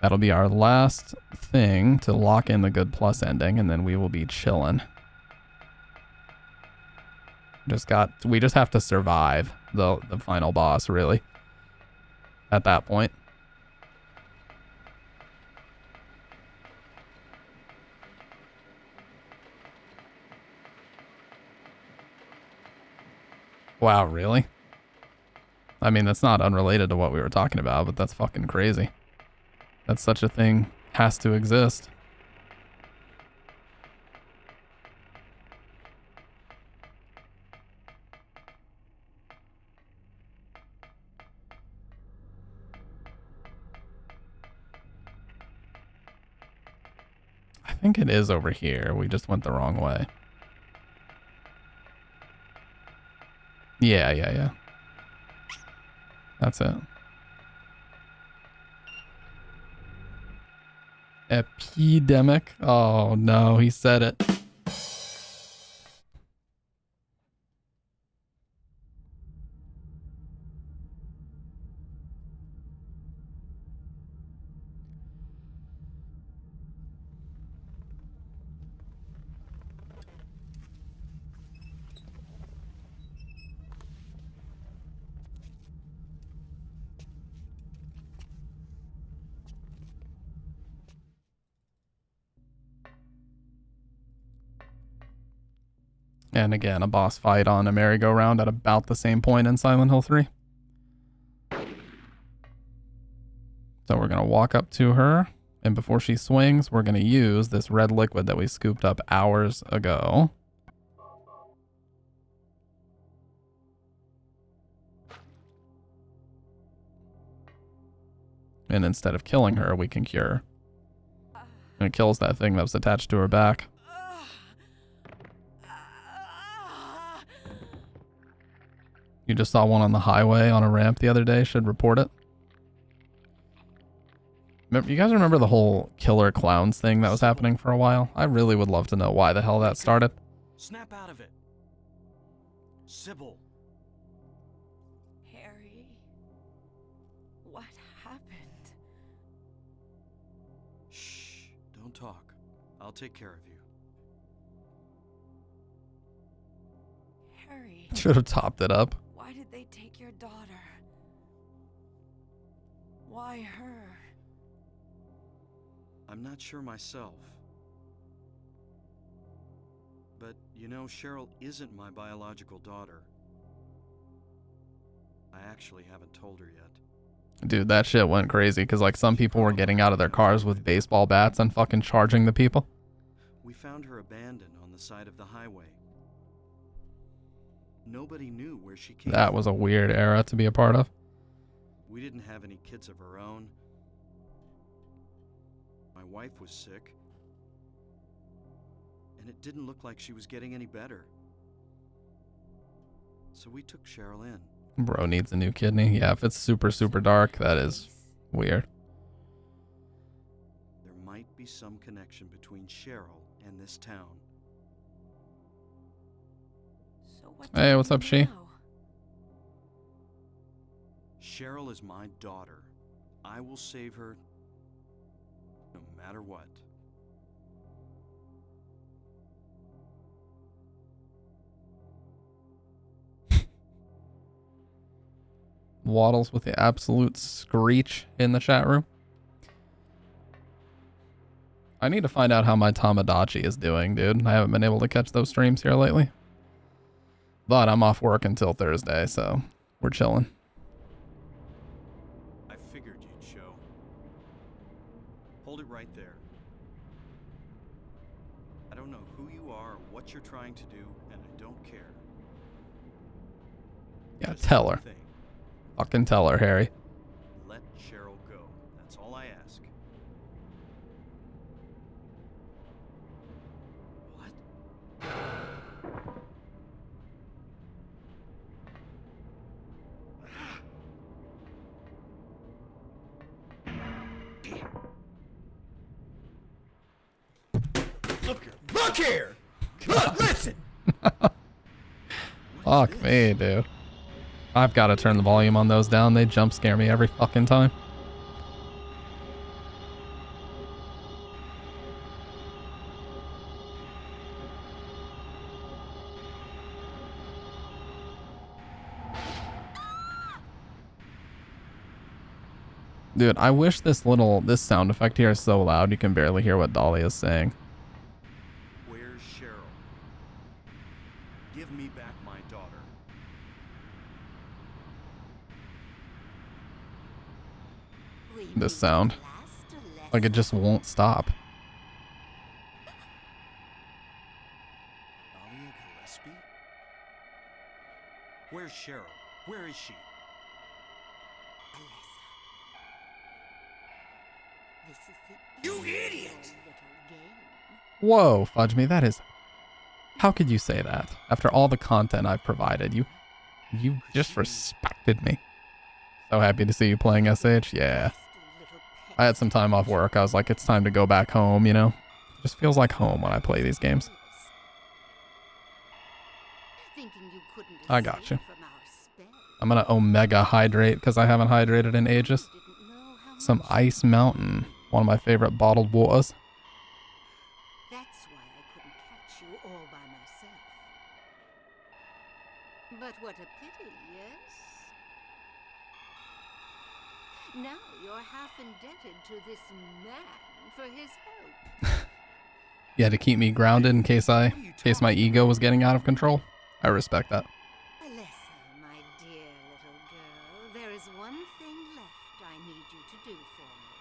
That'll be our last thing to lock in the good plus ending, and then we will be chilling. We just have to survive the final boss, really. At that point. Wow, really? I mean, that's not unrelated to what we were talking about, but that's fucking crazy. That such a thing has to exist. I think it is over here. We just went the wrong way. Yeah. That's it. Epidemic? Oh no, he said it. And again, a boss fight on a merry-go-round at about the same point in Silent Hill 3. So we're going to walk up to her, and before she swings, we're going to use this red liquid that we scooped up hours ago. And instead of killing her, we can cure her. And it kills that thing that was attached to her back. You just saw one on the highway on a ramp the other day. Should report it. You guys remember the whole killer clowns thing that was happening for a while? I really would love to know why the hell that started. Snap out of it. Sybil. Harry, what happened? Shh, don't talk. I'll take care of you. Harry. Should have topped it up. Why did they take your daughter? Why her? I'm not sure myself. But, you know, Cheryl isn't my biological daughter. I actually haven't told her yet. Dude, that shit went crazy because, like, some people were getting out of their cars with baseball bats and fucking charging the people. We found her abandoned on the side of the highway. Nobody knew where she came from. That was a weird era to be a part of. We didn't have any kids of our own. My wife was sick. And it didn't look like she was getting any better. So we took Cheryl in. Bro needs a new kidney. Yeah, if it's super, super dark, that is weird. There might be some connection between Cheryl and this town. So what Hey, what's up, she? now? Cheryl is my daughter. I will save her no matter what. Waddles with the absolute screech in the chat room. I need to find out how my Tamagotchi is doing, dude. I haven't been able to catch those streams here lately. But I'm off work until Thursday, so we're chilling. I figured you'd show. Hold it right there. I don't know who you are or what you're trying to do, and I don't care. Yeah, Just tell one her. thing. Fucking tell her, Harry. Let Cheryl go. That's all I ask. What? Look here! Look, listen! Fuck me, dude. I've got to turn the volume on those down. They jump scare me every fucking time. Dude, I wish this sound effect here is so loud you can barely hear what Dahlia is saying. Where's Cheryl? Give me back my daughter. This sound. Like it just won't stop. Dahlia Gillespie? Where's Cheryl? Where is she? This is the you idiot! Whoa, Fudge Me, that is... How could you say that? After all the content I've provided, you disrespected me. So happy to see you playing SH. Yeah. I had some time off work. I was like, it's time to go back home, you know? Just feels like home when I play these games. I got you. I'm gonna Omega hydrate because I haven't hydrated in ages. Some Ice Mountain. One of my favorite bottled waters. That's why I couldn't catch you all by myself. But what a pity, yes? Now you're half indebted to this man for his help. Yeah, to keep me grounded in case my ego was getting out of control. I respect that. Alessa, my dear little girl, there is one thing left I need you to do for me.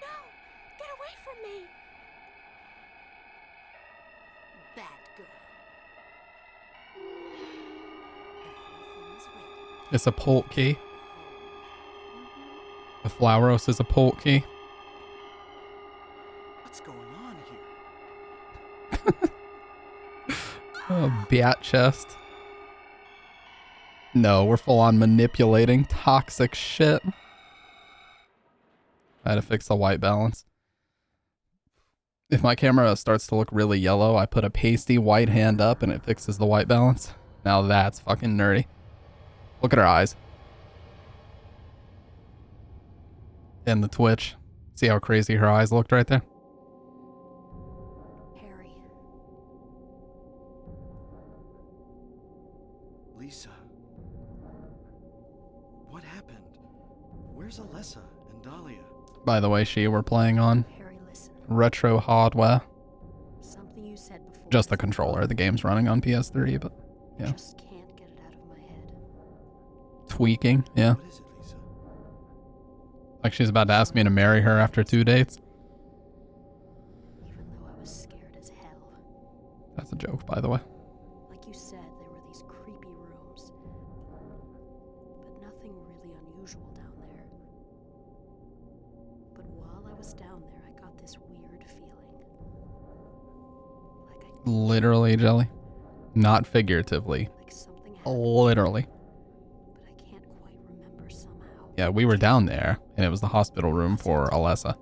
No! Get away from me! Bad girl. Everything is ready. It's a port key. The Flowros is a port key. What's going on here? Oh, bat chest. No, we're full on manipulating toxic shit. I had to fix the white balance. If my camera starts to look really yellow, I put a pasty white hand up and it fixes the white balance. Now that's fucking nerdy. Look at her eyes. And the twitch. See how crazy her eyes looked right there? Harry. Lisa. What happened? Where's Alessa and Dahlia? By the way, we're playing on Harry, listen. retro hardware. Something you said before. Just the controller. The game's running on PS3, but I yeah. just can't get it out of my head. Tweaking, yeah. What is it, Lisa? Like she's about to ask me to marry her after 2 dates. Even though I was scared as hell. That's a joke, by the way. Like you said, there were these creepy rooms. But nothing really unusual down there. But while I was down there, I got this weird feeling. Like I Literally, Jelly. Not figuratively. like something happened, Literally. but I can't quite remember somehow. Yeah, we were down there, and it was the hospital room for Alessa.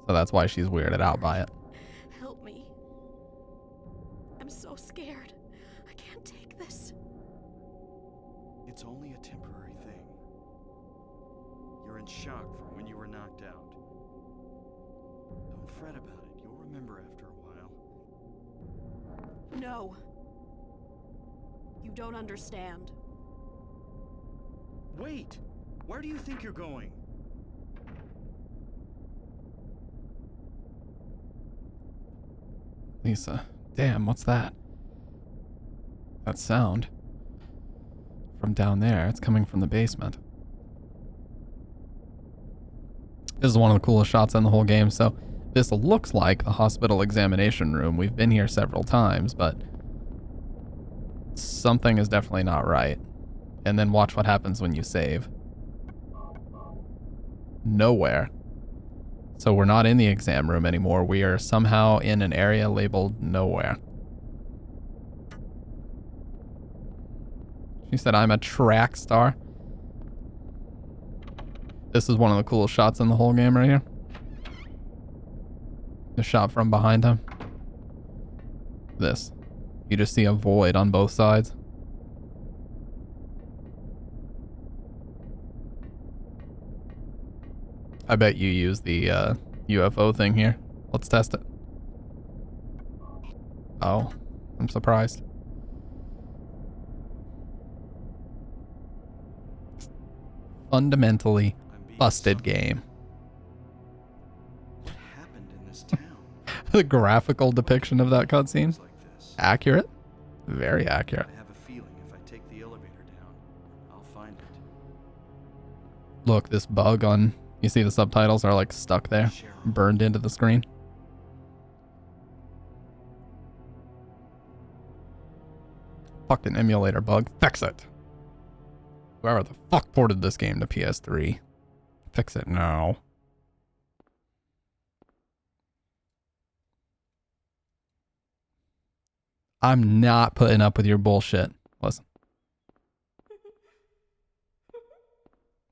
So that's why she's weirded out by it. Help me. I'm so scared. I can't take this. It's only a temporary thing. You're in shock from when you were knocked out. Don't fret about it. You'll remember after a while. No. You don't understand. Wait! Where do you think you're going? Lisa. Damn, what's that? That sound. From down there. It's coming from the basement. This is one of the coolest shots in the whole game. So this looks like the hospital examination room. We've been here several times, but something is definitely not right. And then watch what happens when you save. Nowhere. So we're not in the exam room anymore. We are somehow in an area labeled nowhere. She said I'm a track star. This is one of the coolest shots in the whole game right here. The shot from behind him. This. You just see a void on both sides. I bet you use the UFO thing here. Let's test it. Oh, I'm surprised. fundamentally I'm being busted summoned. game. What happened in this town? The graphical depiction of that cutscene, Things like this. accurate, very accurate. I have a feeling if I take the elevator down, I'll find it. Look, this bug on, you see the subtitles are like stuck there, Cheryl. burned into the screen. Fucking emulator bug, fix it. Whoever the fuck ported this game to PS3, fix it now. I'm not putting up with your bullshit. Listen.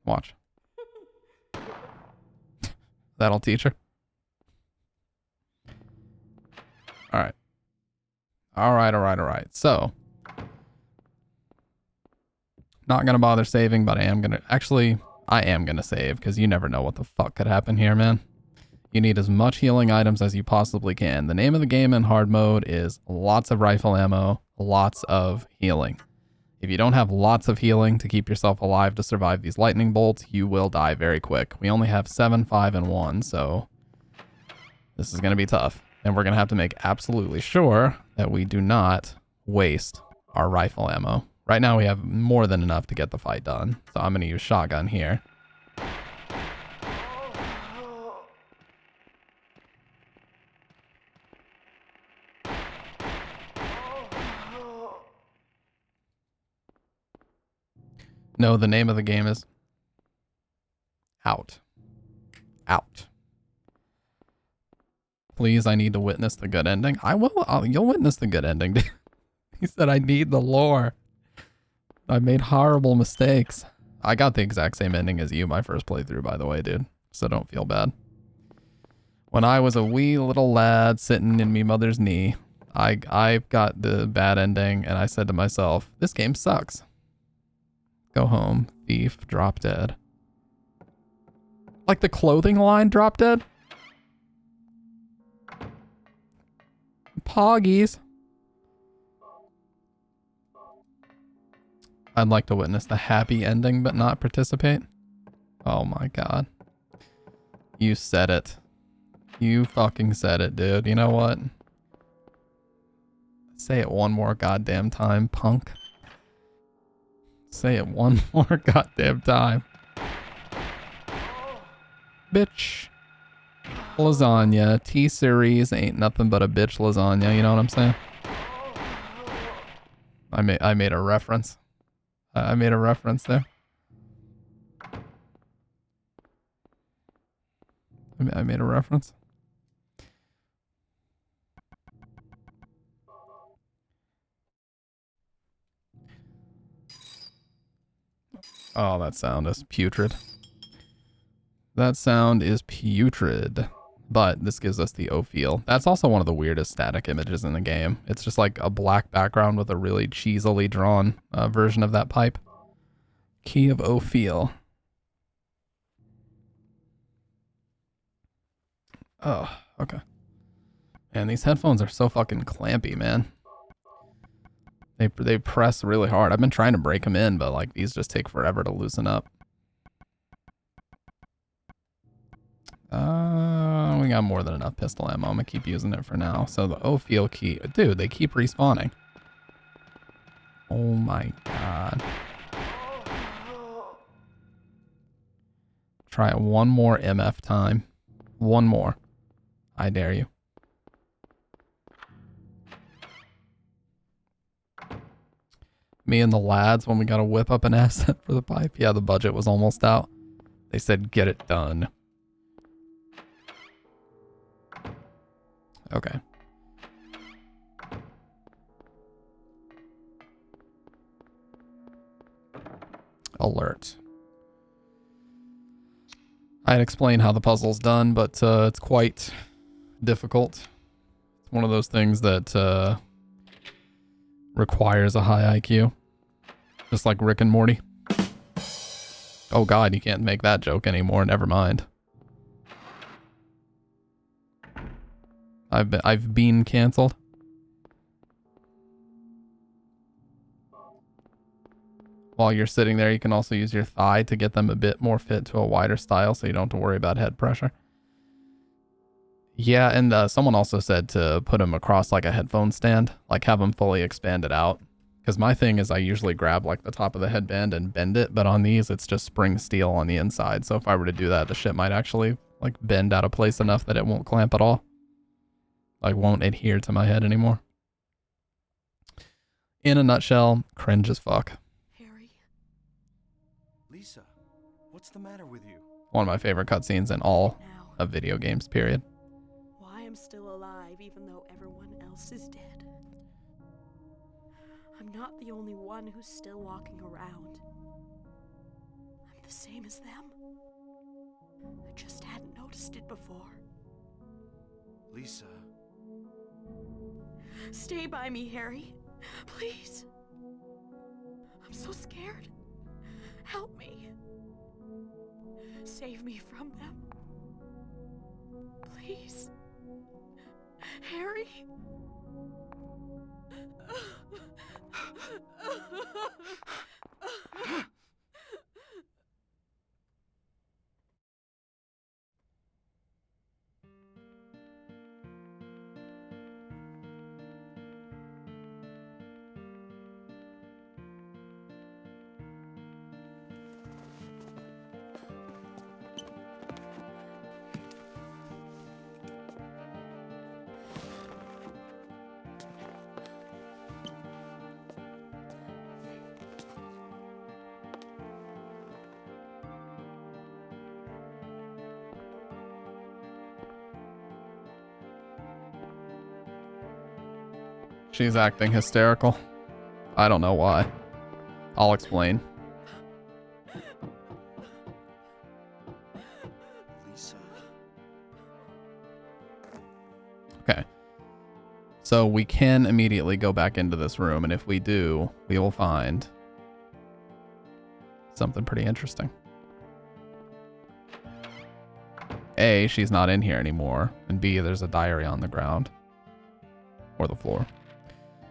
Watch. That'll teach her. Alright. Alright. So. Not gonna bother saving, but I am gonna save, because you never know what the fuck could happen here, man. You need as much healing items as you possibly can. The name of the game in hard mode is lots of rifle ammo, lots of healing. If you don't have lots of healing to keep yourself alive to survive these lightning bolts, you will die very quick. We only have 7, 5, and 1, so this is going to be tough. And we're going to have to make absolutely sure that we do not waste our rifle ammo. Right now we have more than enough to get the fight done, so I'm going to use shotgun here. No, the name of the game is Out. Out. Please, I need to witness the good ending. I will. You'll witness the good ending. He said I need the lore. I made horrible mistakes. I got the exact same ending as you my first playthrough, by the way, dude. So don't feel bad. When I was a wee little lad sitting in me mother's knee, I got the bad ending, and I said to myself, this game sucks. Go home, thief, drop dead. Like the clothing line, drop dead? Poggies. I'd like to witness the happy ending, but not participate. Oh my god. You said it. You fucking said it, dude. You know what? Say it one more goddamn time, punk. Say it one more goddamn time. Bitch. Lasagna. T-Series ain't nothing but a bitch lasagna, you know what I'm saying? I made a reference. I made a reference there. I made a reference. Oh, that sound is putrid. That sound is putrid. But this gives us the O feel. That's also one of the weirdest static images in the game. It's just like a black background with a really cheesily drawn version of that pipe. Key of O feel. Oh, okay. And these headphones are so fucking clampy, man. They press really hard. I've been trying to break them in, but like these just take forever to loosen up. We got more than enough pistol ammo. I'm gonna keep using it for now. So the O feel key, dude, they keep respawning. Oh my god. Try it one more MF time. One more. I dare you. Me and the lads, when we got to whip up an asset for the pipe. Yeah, the budget was almost out. They said, get it done. Okay. Alert. I had explained how the puzzle's done, but it's quite difficult. It's one of those things that requires a high IQ. Just like Rick and Morty. Oh god, you can't make that joke anymore, never mind. I've been canceled. while you're sitting there, you can also use your thigh to get them a bit more fit to a wider style so you don't have to worry about head pressure. Yeah, and someone also said to put them across like a headphone stand, like have them fully expanded out. Because my thing is I usually grab like the top of the headband and bend it, but on these it's just spring steel on the inside. So if I were to do that, the shit might actually like bend out of place enough that it won't clamp at all. Like won't adhere to my head anymore. In a nutshell, cringe as fuck. Harry. Lisa, what's the matter with you? One of my favorite cutscenes in all of video games, period. Why I'm still alive even though everyone else is dead. I'm not the only one who's still walking around. I'm the same as them. I just hadn't noticed it before. Lisa. Stay by me, Harry. Please. I'm so scared. Help me. Save me from them. Please. Harry. She's acting hysterical. I don't know why. I'll explain. Lisa. Okay. So we can immediately go back into this room, and if we do, we will find something pretty interesting. A, she's not in here anymore, and B, there's a diary on the ground. Or the floor.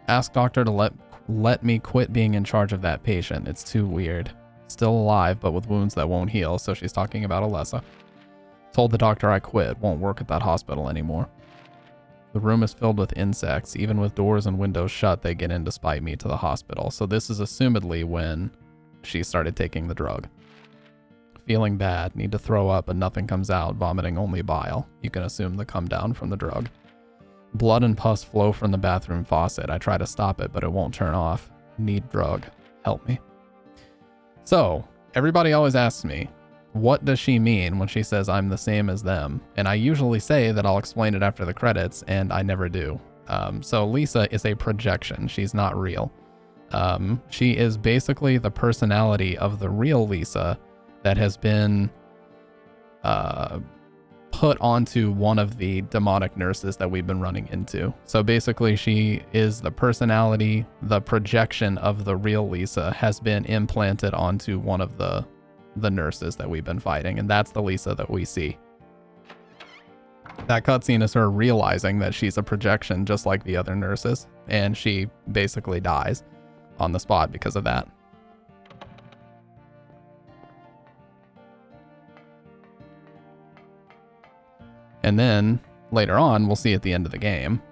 Ask doctor to let me quit being in charge of that patient. It's too weird. Still alive, but with wounds that won't heal, so she's talking about Alessa. Told the doctor I quit. Won't work at that hospital anymore. The room is filled with insects. Even with doors and windows shut, they get in to spite me to the hospital. So this is assumedly when she started taking the drug. Feeling bad. Need to throw up, but nothing comes out. Vomiting only bile. You can assume the come down from the drug. Blood and pus flow from the bathroom faucet. I try to stop it, but it won't turn off. Need drug. Help me. So, everybody always asks me, what does she mean when she says I'm the same as them? And I usually say that I'll explain it after the credits, and I never do. So Lisa is a projection. She's not real. She is basically the personality of the real Lisa that has been put onto one of the demonic nurses that we've been running into. So basically she is the personality, the projection of the real Lisa has been implanted onto one of the nurses that we've been fighting, and that's the Lisa that we see. That cutscene is her realizing that she's a projection just like the other nurses, and she basically dies on the spot because of that. And then later on, we'll see at the end of the game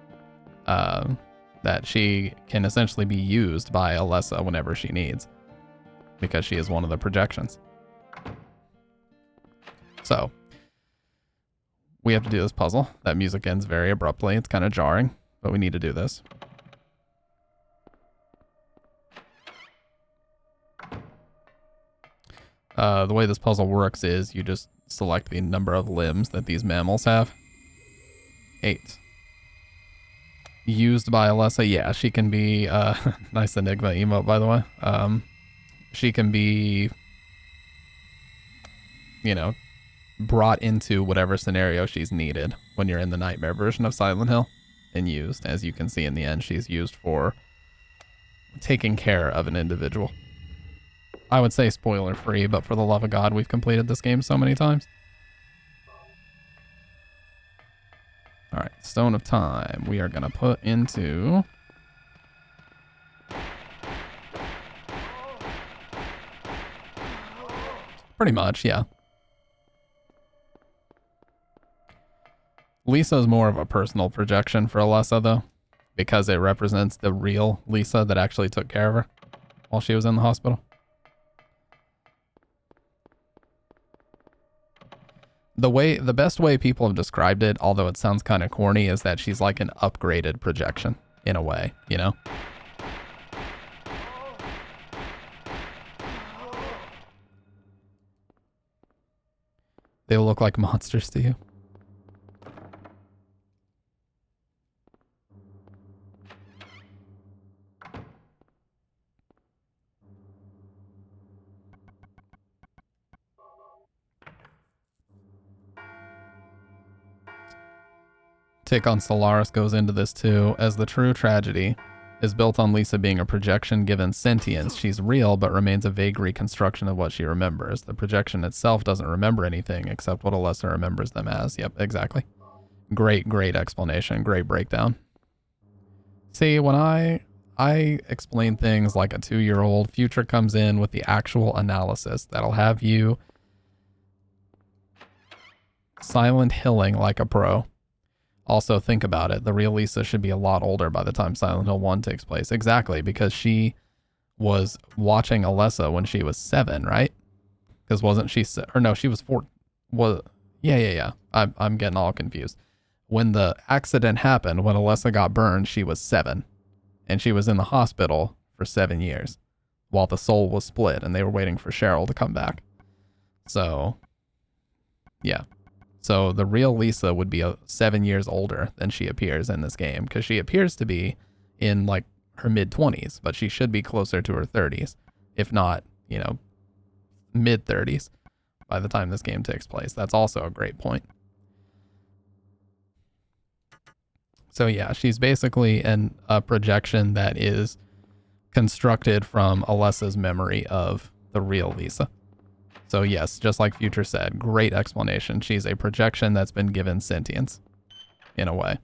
that she can essentially be used by Alessa whenever she needs, because she is one of the projections. So we have to do this puzzle. That music ends very abruptly. It's kind of jarring, but we need to do this. The way this puzzle works is you just select the number of limbs that these mammals have. 8. Used by Alessa. Yeah, she can be, nice Enigma emote, by the way. She can be, you know, brought into whatever scenario she's needed when you're in the nightmare version of Silent Hill, and used. As you can see in the end, she's used for taking care of an individual. I would say spoiler free, but for the love of God, we've completed this game so many times. Alright, Stone of Time. We are going to put into Pretty much, yeah. Lisa's more of a personal projection for Alessa, though, because it represents the real Lisa that actually took care of her while she was in the hospital. The best way people have described it, although it sounds kind of corny, is that she's like an upgraded projection in a way, you know? They look like monsters to you. Take on Solaris goes into this too, as the true tragedy is built on Lisa being a projection given sentience. She's real, but remains a vague reconstruction of what she remembers. The projection itself doesn't remember anything except what Alessa remembers them as. Yep, exactly. Great explanation. Great breakdown. See, when I explain things like a 2-year-old, Future comes in with the actual analysis that'll have you Silent Hilling like a pro. Also, think about it. The real Lisa should be a lot older by the time Silent Hill 1 takes place. Exactly, because she was watching Alessa when she was 7, right? Because wasn't she... Or no, she was 4... Yeah. I'm getting all confused. When the accident happened, when Alessa got burned, she was 7. And she was in the hospital for 7 years while the soul was split and they were waiting for Cheryl to come back. So, yeah. So the real Lisa would be 7 years older than she appears in this game, because she appears to be in like her mid-20s, but she should be closer to her 30s, if not, you know, mid-30s by the time this game takes place. That's also a great point. So yeah, she's basically a projection that is constructed from Alessa's memory of the real Lisa. So yes, just like Future said, great explanation. She's a projection that's been given sentience, in a way.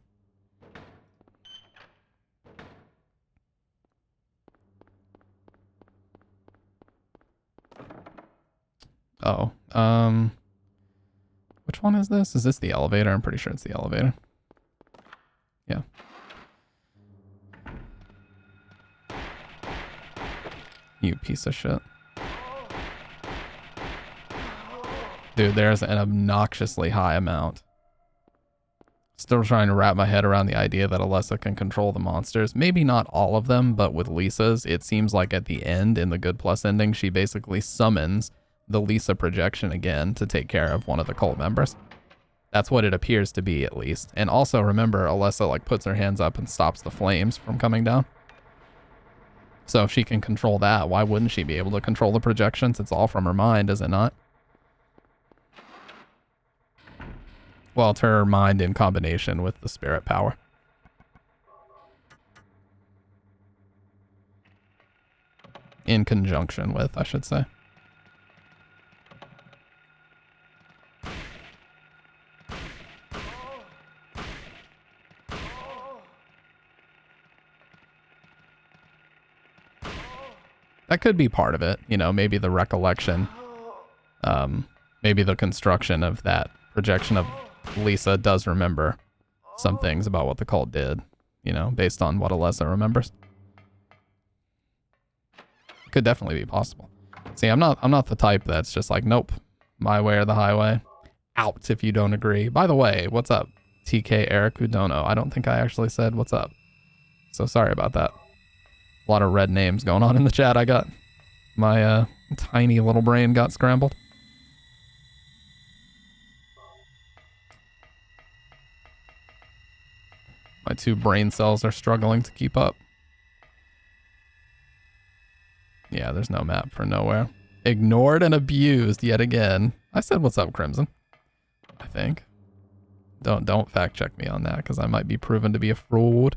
Oh, which one is this? Is this the elevator? I'm pretty sure it's the elevator. Yeah. You piece of shit. Dude, there's an obnoxiously high amount. Still trying to wrap my head around the idea that Alessa can control the monsters. Maybe not all of them, but with Lisa's, it seems like at the end, in the Good Plus ending, she basically summons the Lisa projection again to take care of one of the cult members. That's what it appears to be, at least. And also, remember, Alessa like puts her hands up and stops the flames from coming down. So if she can control that, why wouldn't she be able to control the projections? It's all from her mind, is it not? Well, it's her mind in combination with the spirit power. In conjunction with, I should say. That could be part of it, you know, maybe the recollection, maybe the construction of that projection of Lisa does remember some things about what the cult did, you know, based on what Alessa remembers. Could definitely be possible. See, I'm not the type that's just like, nope, my way or the highway. Out if you don't agree. By the way, what's up? TK Eric Udono. I don't think I actually said what's up. So sorry about that. A lot of red names going on in the chat. I got my tiny little brain got scrambled. My 2 brain cells are struggling to keep up. Yeah, there's no map for nowhere. Ignored and abused yet again. I said what's up, Crimson. I think. Don't fact check me on that, because I might be proven to be a fraud.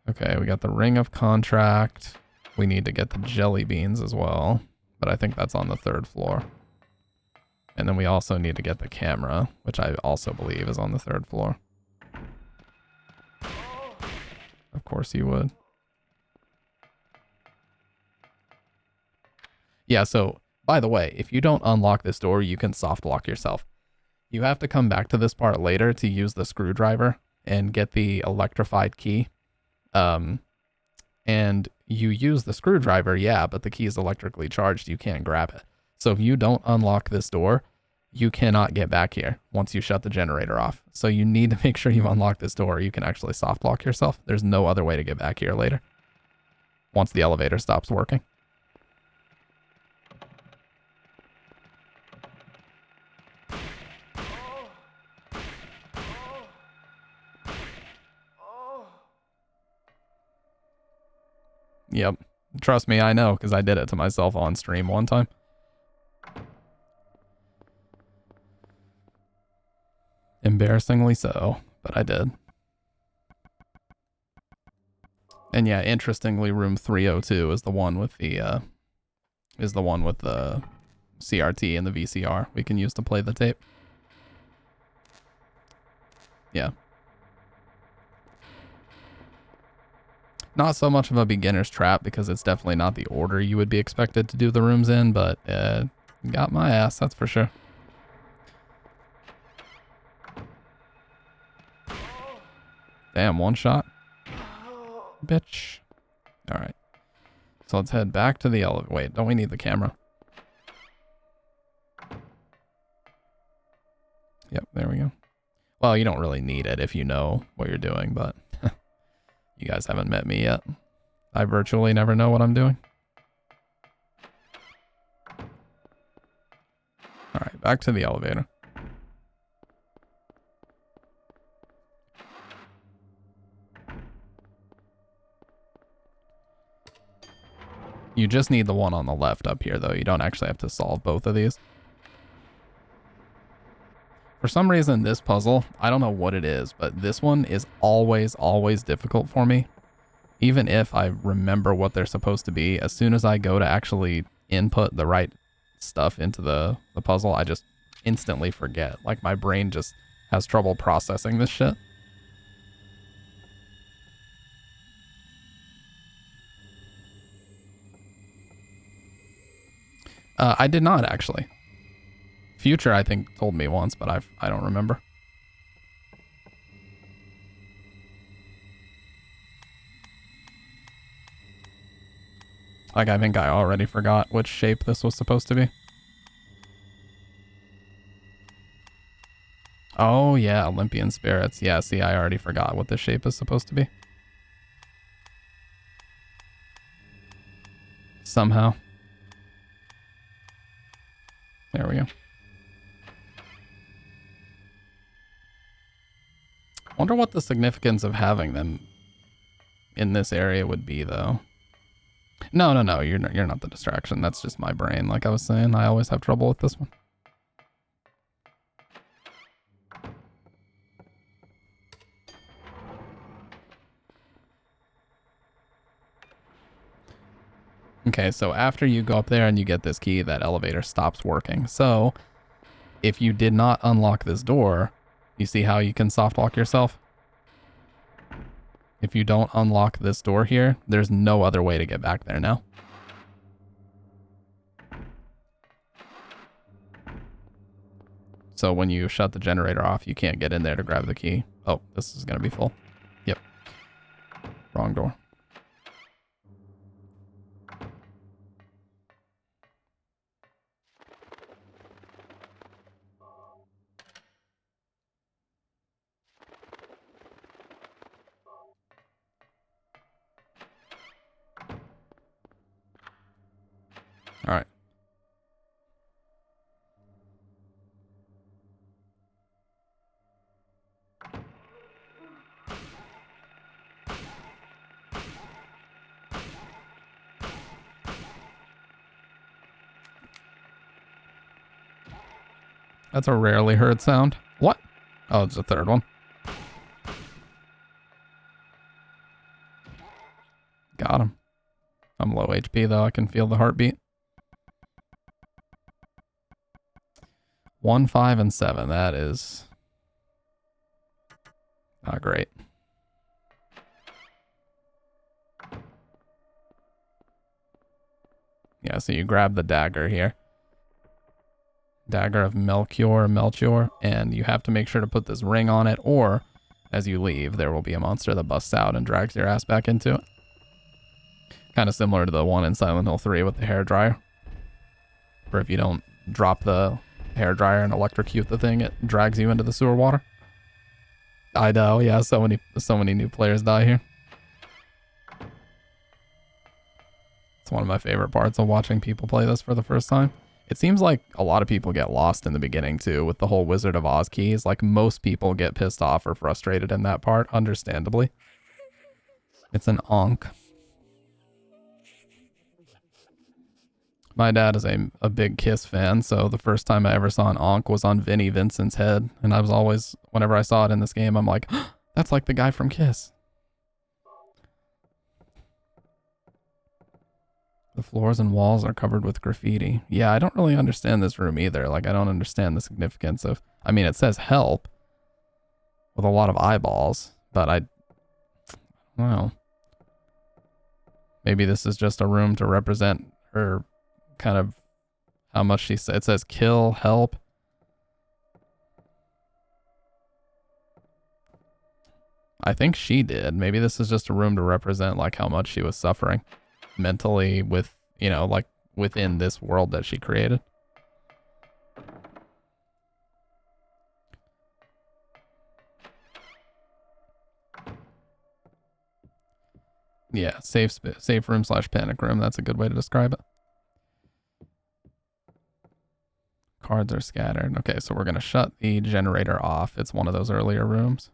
Okay, we got the Ring of Contract. We need to get the jelly beans as well, but I think that's on the 3rd floor. And then we also need to get the camera, which I also believe is on the 3rd floor. Of course you would. Yeah, so by the way, if you don't unlock this door, you can soft lock yourself. You have to come back to this part later to use the screwdriver and get the electrified key. And you use the screwdriver, yeah, but the key is electrically charged. You can't grab it. So if you don't unlock this door, you cannot get back here once you shut the generator off. So you need to make sure you unlock this door. You can actually soft lock yourself. There's no other way to get back here later once the elevator stops working. Yep. Trust me, I know, because I did it to myself on stream one time. Embarrassingly so, but I did. And yeah, interestingly, room 302 is the one with the CRT and the VCR we can use to play the tape. Yeah. Not so much of a beginner's trap because it's definitely not the order you would be expected to do the rooms in, but got my ass, that's for sure. Damn, one shot. Bitch. Alright. So let's head back to the elevator. Wait, don't we need the camera? Yep, there we go. Well, you don't really need it if you know what you're doing, but you guys haven't met me yet. I virtually never know what I'm doing. Alright, back to the elevator. You just need the one on the left up here, though. You don't actually have to solve both of these. For some reason, this puzzle, I don't know what it is, but this one is always, always difficult for me. Even if I remember what they're supposed to be, as soon as I go to actually input the right stuff into the puzzle, I just instantly forget. Like, my brain just has trouble processing this shit. I did not, actually. Future, I think, told me once, but I don't remember. Like, I think I already forgot which shape this was supposed to be. Oh, yeah, Olympian spirits. Yeah, see, I already forgot what this shape is supposed to be. Somehow. There we go. Wonder what the significance of having them in this area would be, though. No, you're not the distraction. That's just my brain. Like I was saying, I always have trouble with this one. Okay, so after you go up there and you get this key, that elevator stops working. So, if you did not unlock this door, you see how you can soft lock yourself? If you don't unlock this door here, there's no other way to get back there now. So when you shut the generator off, you can't get in there to grab the key. Oh, this is going to be full. Yep. Wrong door. All right. That's a rarely heard sound. What? Oh, it's the third one. Got him. I'm low HP though. I can feel the heartbeat. 1, 5, and 7. That is not great. Yeah, so you grab the dagger here. Dagger of Melchior, and you have to make sure to put this ring on it, or as you leave, there will be a monster that busts out and drags your ass back into it. Kind of similar to the one in Silent Hill 3 with the hairdryer. Where if you don't drop the hairdryer and electrocute the thing, it drags you into the sewer water. I know, yeah, so many new players die here. It's one of my favorite parts of watching people play this for the first time. It seems like a lot of people get lost in the beginning too with the whole Wizard of Oz keys. Like most people get pissed off or frustrated in that part, understandably. It's an Ankh. My dad is a big Kiss fan, so the first time I ever saw an Ankh was on Vinnie Vincent's head. And I was always, whenever I saw it in this game, I'm like, oh, that's like the guy from Kiss. The floors and walls are covered with graffiti. Yeah, I don't really understand this room either. Like, I don't understand the significance of... I mean, it says help with a lot of eyeballs, but I don't know. Maybe this is just a room to represent her kind of how much she said. It says kill, help. I think she did. Maybe this is just a room to represent like how much she was suffering mentally with, you know, like within this world that she created. Yeah, safe room / panic room. That's a good way to describe it. Cards are scattered. Okay, so we're going to shut the generator off. It's one of those earlier rooms.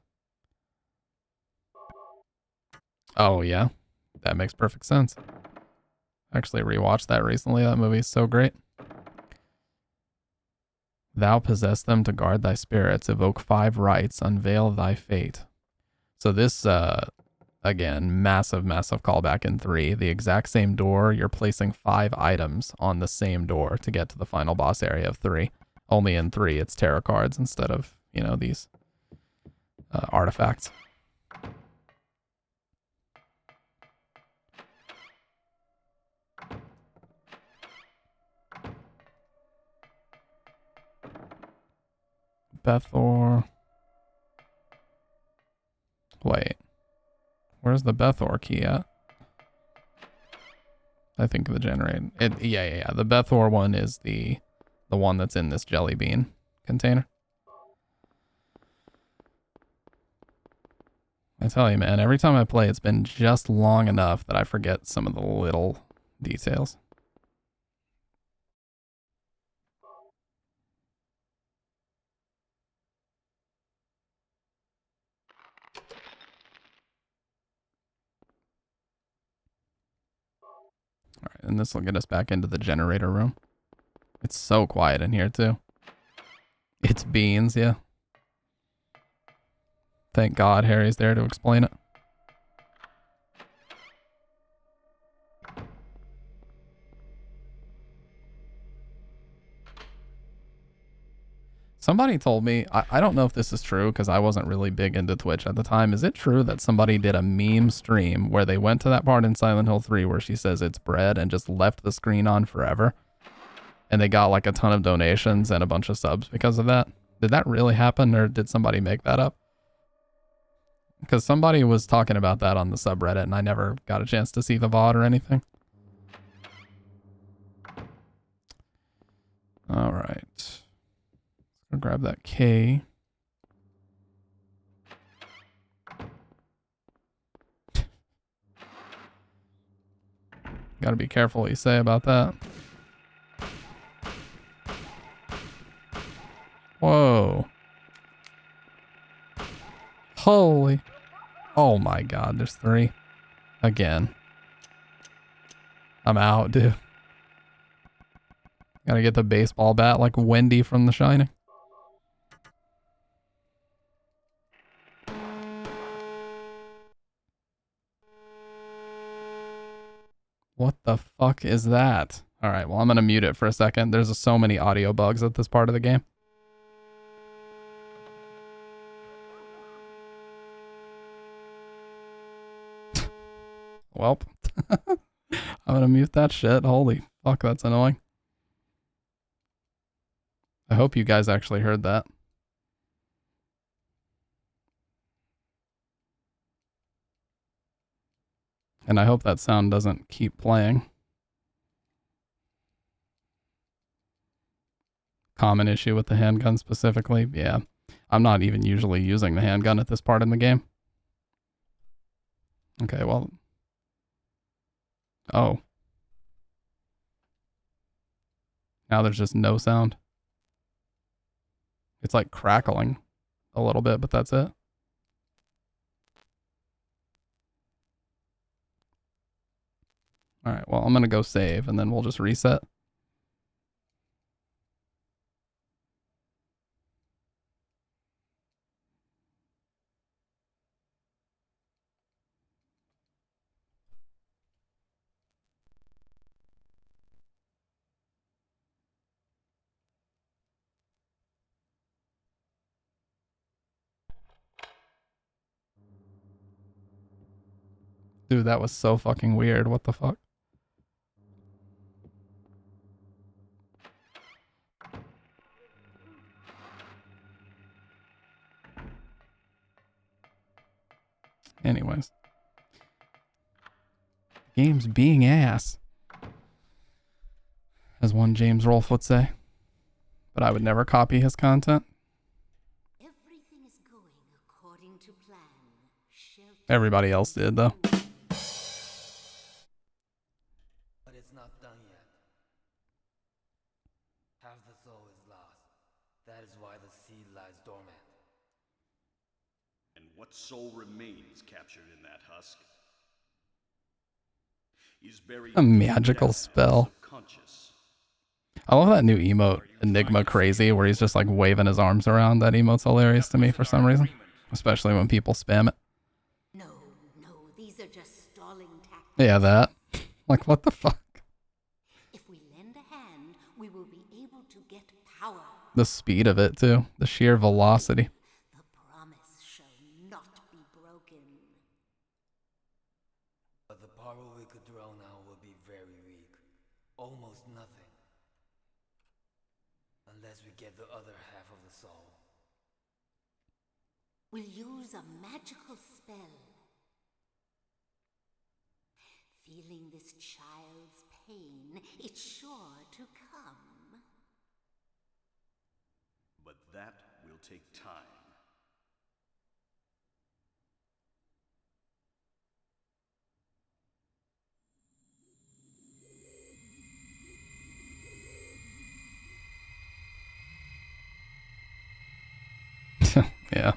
Oh, yeah. That makes perfect sense. Actually rewatched that recently. That movie is so great. Thou possess them to guard thy spirits. Evoke 5 rights. Unveil thy fate. So this, again, massive callback in 3. The exact same door. You're placing 5 items on the same door to get to the final boss area of 3. Only in 3, it's tarot cards instead of, you know, these artifacts. Bethor. Wait. Where's the Bethor key at? I think the generator. Yeah. The Bethor one is the one that's in this jelly bean container. I tell you, man, every time I play, it's been just long enough that I forget some of the little details. All right, and this will get us back into the generator room. It's so quiet in here, too. It's beans, yeah. Thank God Harry's there to explain it. Somebody told me, I don't know if this is true because I wasn't really big into Twitch at the time. Is it true that somebody did a meme stream where they went to that part in Silent Hill 3 where she says it's bread and just left the screen on forever? And they got like a ton of donations and a bunch of subs because of that. Did that really happen or did somebody make that up? Because somebody was talking about that on the subreddit and I never got a chance to see the VOD or anything. All right. I'll grab that K. Gotta be careful what you say about that. Whoa. Holy. Oh my God, there's 3. Again. I'm out, dude. Gotta get the baseball bat like Wendy from The Shining. What the fuck is that? All right, well, I'm going to mute it for a second. There's so many audio bugs at this part of the game. Welp. I'm going to mute that shit. Holy Fuck, that's annoying. I hope you guys actually heard that. And I hope that sound doesn't keep playing. Common issue with the handgun specifically. Yeah. I'm not even usually using the handgun at this part in the game. Okay, well. Oh. Now there's just no sound. It's like crackling a little bit, but that's it. All right, well, I'm going to go save and then we'll just reset. Dude, that was so fucking weird. What the fuck? Anyways. Game's being ass. As one James Rolfe would say. But I would never copy his content. Everything is going according to plan. Everybody else did, though. But it's not done yet. Half the soul is lost. That is why the seed lies dormant. And what soul remains captured in that husk is buried A magical spell. I love that new emote, Enigma Crazy, where he's just like waving his arms around. That emote's hilarious to me for some reason. Especially when people spam it. No, these are just stalling tactics. Yeah, that. Like, what the fuck? If we lend a hand, we will be able to get power. The speed of it, too. The sheer velocity. The promise shall not be broken. But the power we could draw now will be very weak. Almost nothing. Unless we get the other half of the soul. We'll use a magical spell. Feeling this child's pain, it's sure to come. But that will take time. Yeah.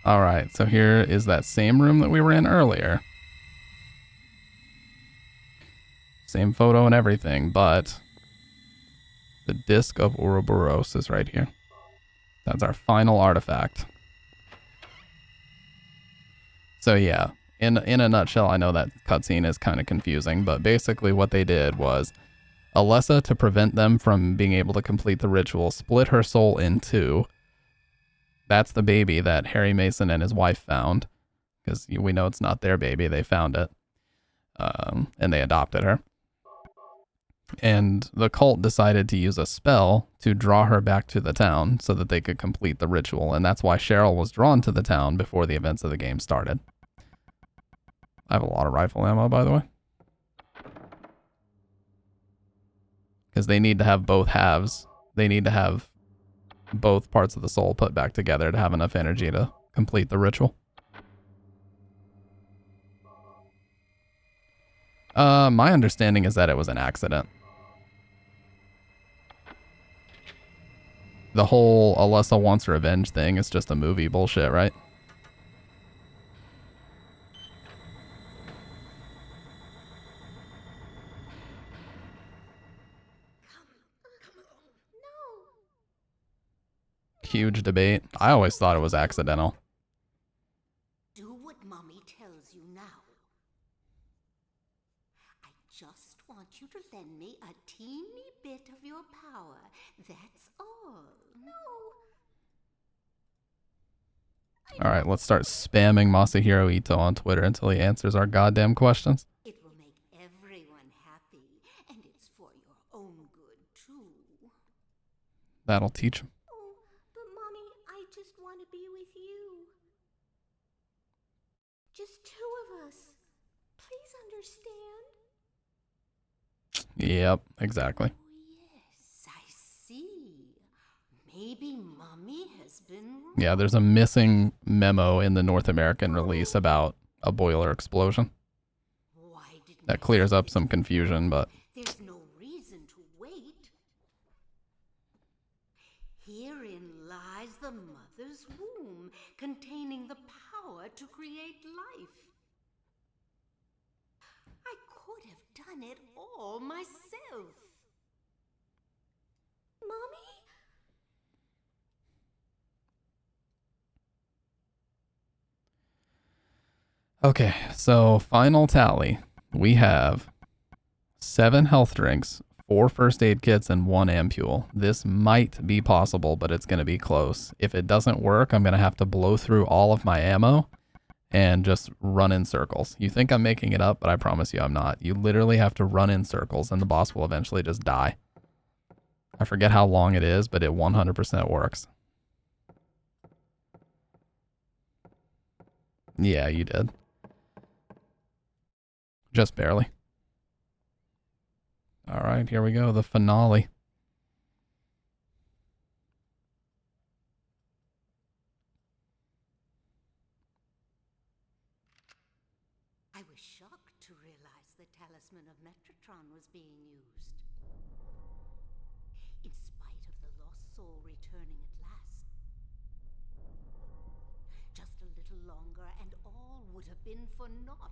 All right, so here is that same room that we were in earlier. Same photo and everything, but the Disc of Ouroboros is right here. That's our final artifact. So yeah, in a nutshell, I know that cutscene is kind of confusing, but basically what they did was Alessa, to prevent them from being able to complete the ritual, split her soul in two. That's the baby that Harry Mason and his wife found, because we know it's not their baby. They found it, and they adopted her. And the cult decided to use a spell to draw her back to the town so that they could complete the ritual. And that's why Cheryl was drawn to the town before the events of the game started. I have a lot of rifle ammo, by the way. Because they need to have both halves. They need to have both parts of the soul put back together to have enough energy to complete the ritual. My understanding is that it was an accident. The whole Alessa wants revenge thing is just a movie bullshit, right? Huge debate. I always thought it was accidental. Do what Mommy tells you now. I just want you to lend me a teeny bit of your power. That's all. No. All right, let's start spamming Masahiro Ito on Twitter until he answers our goddamn questions. It will make everyone happy, and it's for That'll teach him. Oh, but Mommy, I just want to be with you. Just two of us. Please understand. Yep, exactly. Yes, I see. Maybe Mommy has been wrong. Yeah, there's a missing memo in the North American release about a boiler explosion. That clears up some confusion, but There's no reason to wait. Herein lies the mother's womb, containing the power to create life. I could have done it all myself. Mommy? okay, so final tally. We have 7 health drinks, 4 first aid kits, and 1 ampule. This might be possible, but it's going to be close. If it doesn't work, I'm going to have to blow through all of my ammo and just run in circles. You think I'm making it up, but I promise you I'm not. You literally have to run in circles, and the boss will eventually just die. I forget how long it is, but it 100% works. Yeah, you did. Just barely. All right, here we go. The finale. I was shocked to realize the talisman of Metatron was being used. In spite of the lost soul returning at last. Just a little longer and all would have been for naught.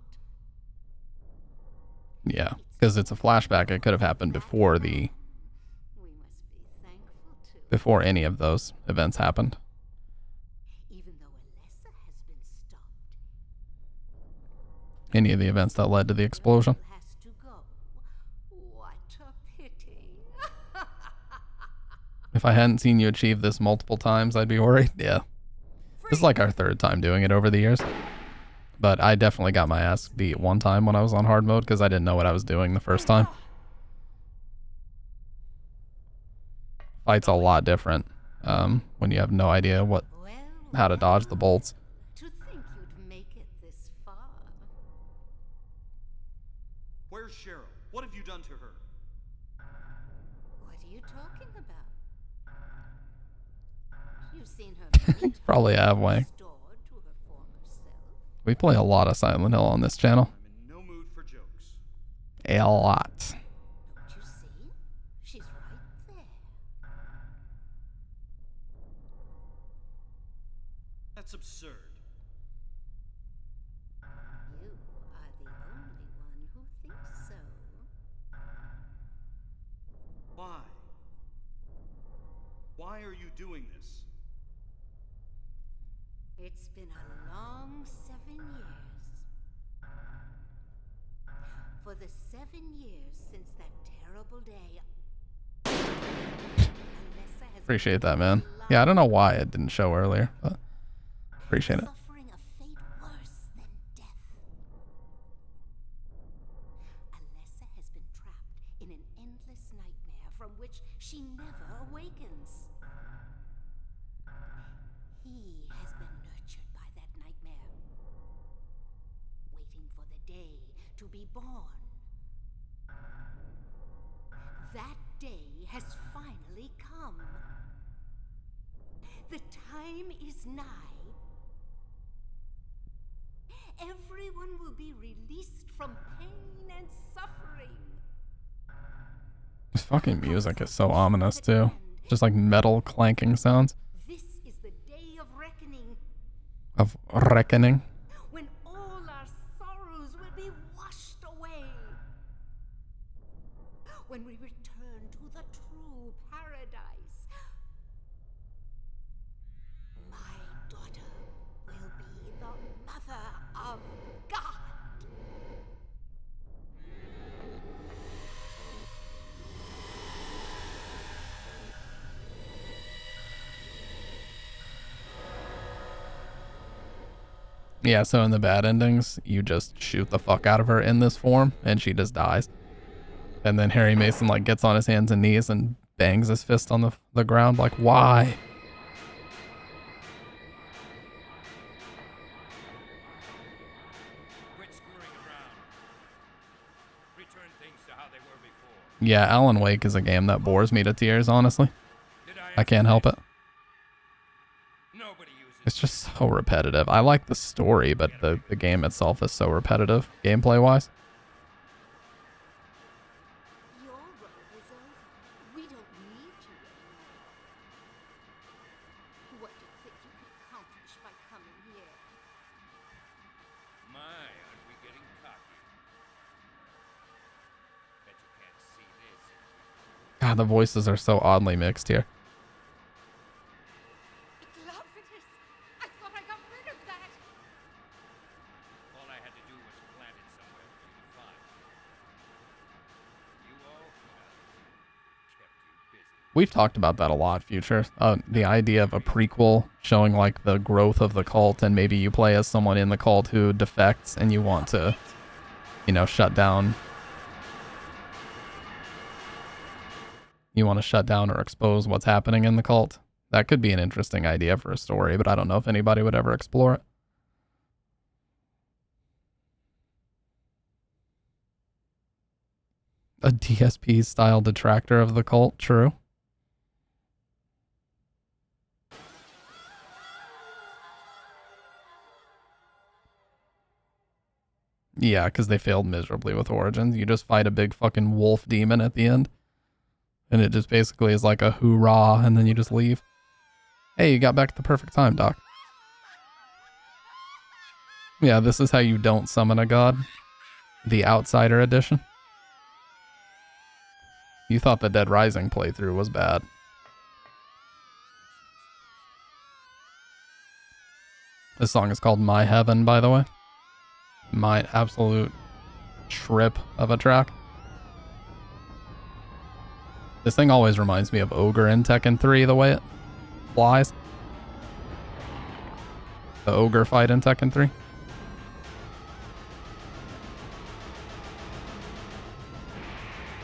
Yeah, because it's a flashback. It could have happened before the... before any of those events happened. Even though Alessa has been stopped. Any of the events that led to the explosion. Has to go. What a pity. If I hadn't seen you achieve this multiple times, I'd be worried. Yeah. This is like our 3rd time doing it over the years. But I definitely got my ass beat one time when I was on hard mode because I didn't know what I was doing the first time. Fight's a lot different when you have no idea how to dodge the bolts. To think you'd make it this far. Where's Cheryl? What have you done to her? What are you talking about? You've seen her. Probably have, Wang. We play a lot of Silent Hill on this channel. I'm in no mood for jokes. A lot. Don't you see? She's right there. That's absurd. You are the only one who thinks so. Why? Why are you doing this? It's been a long 7 years. For the 7 years since that terrible day. Appreciate that, man. Yeah, I don't know why it didn't show earlier, but appreciate it. Suffering a fate worse than death. Alessa has been trapped in an endless nightmare from which she never awakens. He has been nurtured by that nightmare, waiting for the day to be born. That day has finally come. The time is nigh. Everyone will be released from pain and suffering. This fucking music is so ominous too. Just like metal clanking sounds. This is the day of reckoning. Of reckoning. When all our sorrows will be washed away. When we return to the true paradise. My daughter will be the mother of God. Yeah, so in the bad endings, you just shoot the fuck out of her in this form, and she just dies. And then Harry Mason like gets on his hands and knees and bangs his fist on the ground like, why? Quit screwing around. Return things to how they were before. Yeah, Alan Wake is a game that bores me to tears, honestly. I can't help it. It's just so repetitive. I like the story, but the game itself is so repetitive, gameplay-wise. Your role is over. We don't need you anymore. What do you think you could accomplish by coming here? My, aren't we getting cocky? Bet you can't see this. God, the voices are so oddly mixed here. I thought I got rid of that. All I had to do was plant it somewhere for you to find. You all kept you busy. We've talked about that a lot, Future. The idea of a prequel showing like the growth of the cult, and maybe you play as someone in the cult who defects and you want to, you know, shut down. You want to shut down or expose what's happening in the cult. That could be an interesting idea for a story, but I don't know if anybody would ever explore it. A DSP-style detractor of the cult, true. Yeah, because they failed miserably with Origins. You just fight a big fucking wolf demon at the end. And it just basically is like a hoorah, and then you just leave. Hey, you got back at the perfect time, Doc. Yeah, this is how you don't summon a god. The Outsider Edition. You thought the Dead Rising playthrough was bad. This song is called My Heaven, by the way. My absolute trip of a track. This thing always reminds me of Ogre in Tekken 3, the way it flies. The Ogre fight in Tekken 3.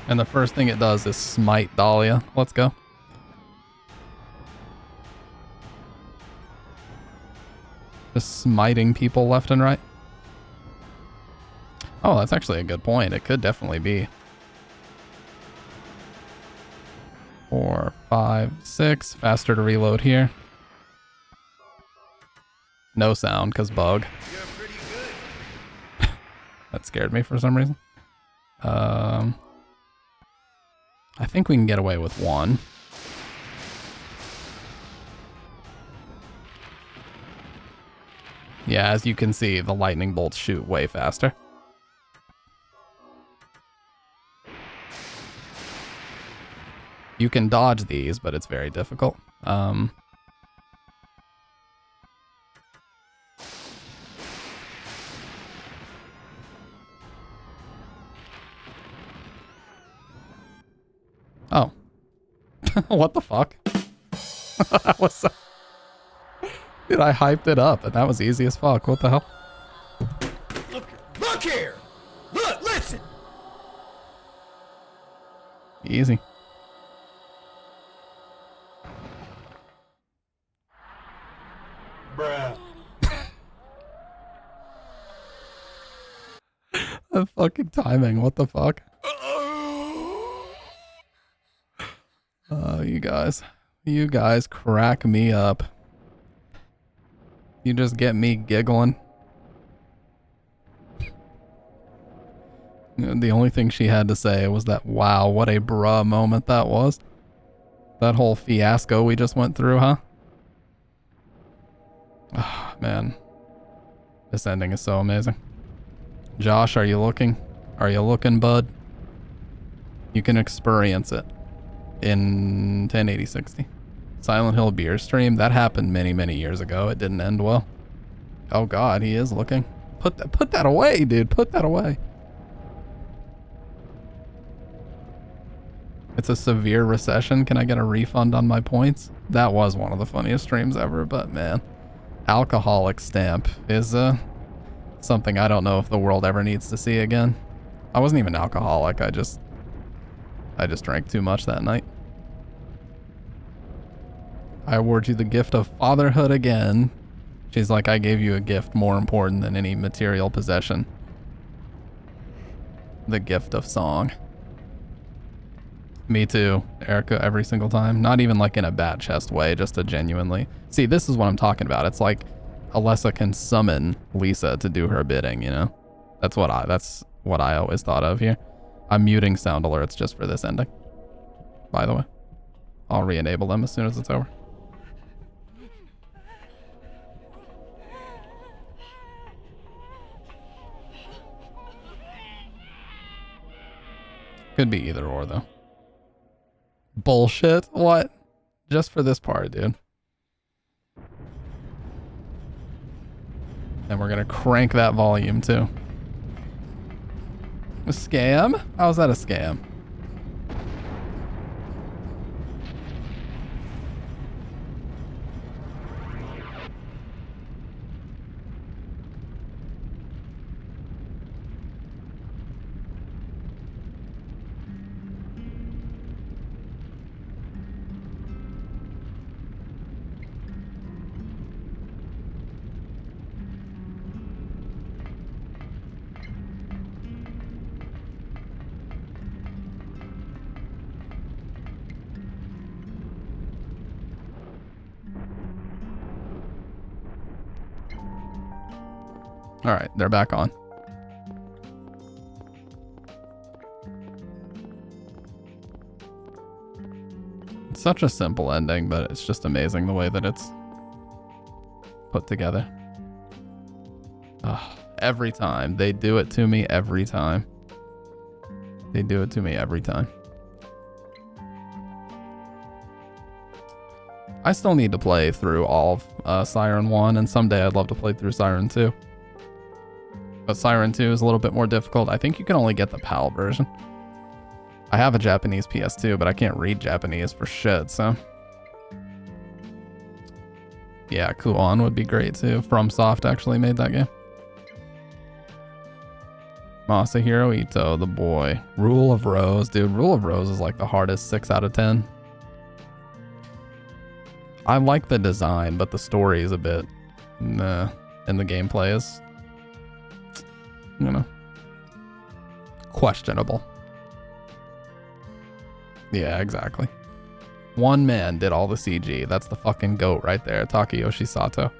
And the first thing it does is smite Dahlia. Let's go. Just smiting people left and right. Oh, that's actually a good point. It could definitely be. 4, 5, 6. Faster to reload here. No sound, because bug. You're pretty good. That scared me for some reason. I think we can get away with one. Yeah, as you can see, the lightning bolts shoot way faster. You can dodge these, but it's very difficult. Oh. What the fuck? That was so... Dude, I hyped it up, and that was easy as fuck. What the hell? Look here! Look, listen! Easy. Bruh. The fucking timing, what the fuck? You guys crack me up. You just get me giggling. The only thing she had to say was that, wow, what a bruh moment that was. That whole fiasco we just went through, huh? Oh, man. This ending is so amazing. Josh, are you looking? Are you looking, bud? You can experience it in 1080-60. Silent Hill beer stream, that happened many, many years ago. It didn't end well. Oh god, he is looking. Put that away, dude. Put that away. It's a severe recession. Can I get a refund on my points? That was one of the funniest streams ever, but man. Alcoholic stamp is something I don't know if the world ever needs to see again. I wasn't even alcoholic. I just drank too much that night. I award you the gift of fatherhood again. She's like, I gave you a gift more important than any material possession. The gift of song. Me too, Erica, every single time. Not even like in a bad chest way, just a genuinely. See, this is what I'm talking about. It's like Alessa can summon Lisa to do her bidding, you know? That's what I always thought of here. I'm muting sound alerts just for this ending, by the way. I'll re-enable them as soon as it's over. Could be either or, though. Bullshit? What? Just for this part, dude. And we're gonna crank that volume, too. A scam? How's that a scam? All right, they're back on. It's such a simple ending, but it's just amazing the way that it's put together. Ugh, every time. They do it to me every time. They do it to me every time. I still need to play through all of Siren 1, and someday I'd love to play through Siren 2. But Siren 2 is a little bit more difficult. I think you can only get the PAL version. I have a Japanese PS2, but I can't read Japanese for shit, so. Yeah, Kuon would be great too. FromSoft actually made that game. Masahiro Ito, the boy. Rule of Rose, dude. Rule of Rose is like the hardest 6 out of 10. I like the design, but the story is a bit meh, and the gameplay is, you know, questionable. Yeah, exactly. One man did all the CG. That's the fucking GOAT right there, Takayoshi Sato.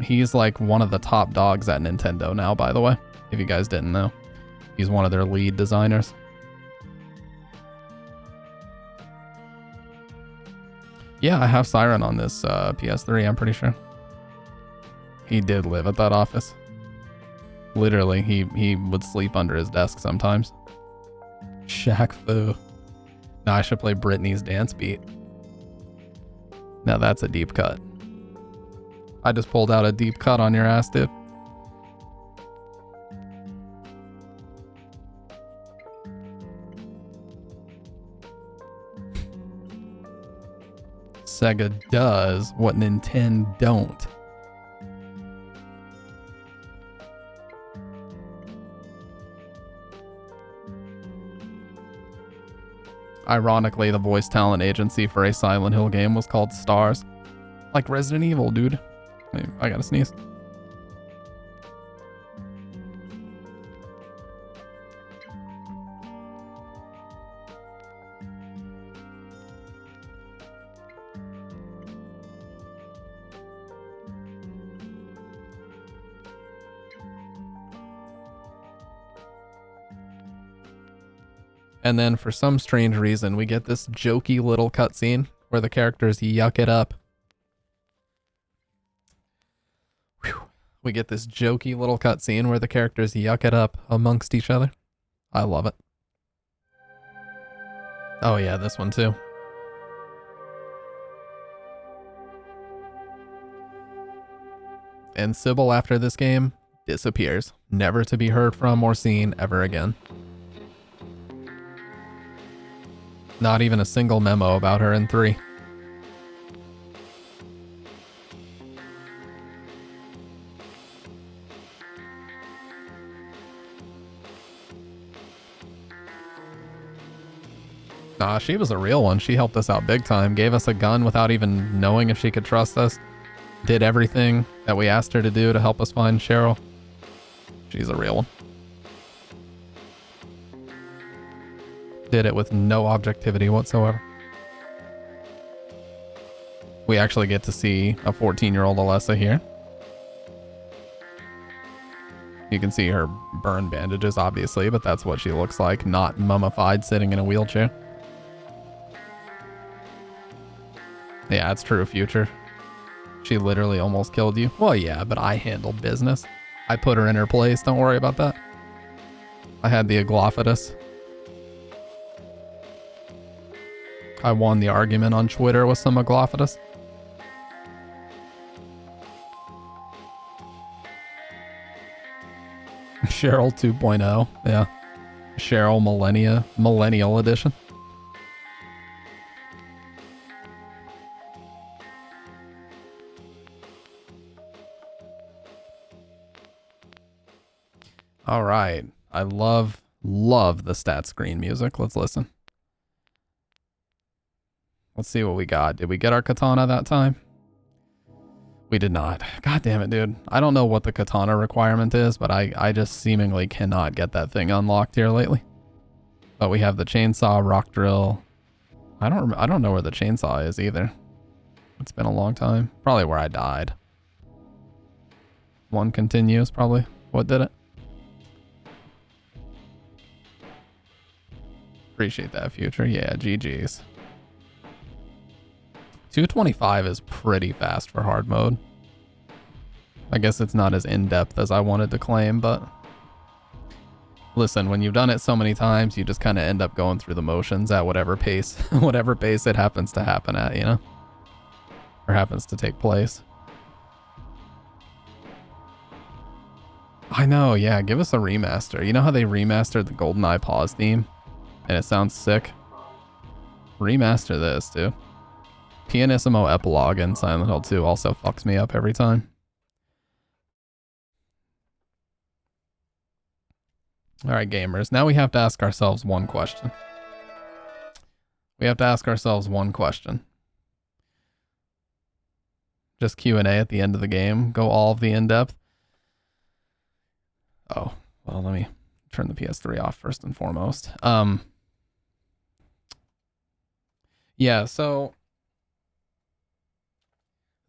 He's like one of the top dogs at Nintendo now, by the way, if you guys didn't know. He's one of their lead designers. Yeah, I have Siren on this PS3, I'm pretty sure. He did live at that office. Literally, he would sleep under his desk sometimes. Shaq Fu. Now I should play Britney's Dance Beat. Now that's a deep cut. I just pulled out a deep cut on your ass, dude. Sega does what Nintendo don't. Ironically, the voice talent agency for a Silent Hill game was called Stars. Like Resident Evil, dude. I gotta sneeze. And then for some strange reason, we get this jokey little cutscene where the characters yuck it up. Whew. We get this jokey little cutscene where the characters yuck it up amongst each other. I love it. Oh yeah, this one too. And Sybil after this game disappears, never to be heard from or seen ever again. Not even a single memo about her in 3. Nah, she was a real one. She helped us out big time. Gave us a gun without even knowing if she could trust us. Did everything that we asked her to do to help us find Cheryl. She's a real one. Did it with no objectivity whatsoever. We actually get to see a 14-year-old Alessa here. You can see her burn bandages, obviously, but that's what she looks like, not mummified, sitting in a wheelchair. Yeah, it's true, Future. She literally almost killed you. Well, yeah, but I handled business. I put her in her place, don't worry about that. I had the Aglophidus. I won the argument on Twitter with some Aglophidus. Cheryl 2.0, yeah. Cheryl Millennial Edition. All right. I love the stat screen music. Let's listen. Let's see what we got. Did we get our katana that time? We did not. God damn it, dude. I don't know what the katana requirement is, but I just seemingly cannot get that thing unlocked here lately. But we have the chainsaw, rock drill. I don't know where the chainsaw is either. It's been a long time. Probably where I died. One continues, probably. What did it? Appreciate that, Future. Yeah, GG's. 225 is pretty fast for hard mode. I guess it's not as in-depth as I wanted to claim, but listen, when you've done it so many times, you just kind of end up going through the motions at whatever pace, whatever pace it happens to happen at, you know? Or happens to take place. I know, yeah, give us a remaster. You know how they remastered the GoldenEye pause theme? And it sounds sick? Remaster this, dude. Pianissimo epilogue in Silent Hill 2 also fucks me up every time. Alright, gamers. Now we have to ask ourselves one question. We have to ask ourselves one question. Just Q&A at the end of the game. Go all of the in-depth. Oh, well, let me turn the PS3 off first and foremost. Yeah, so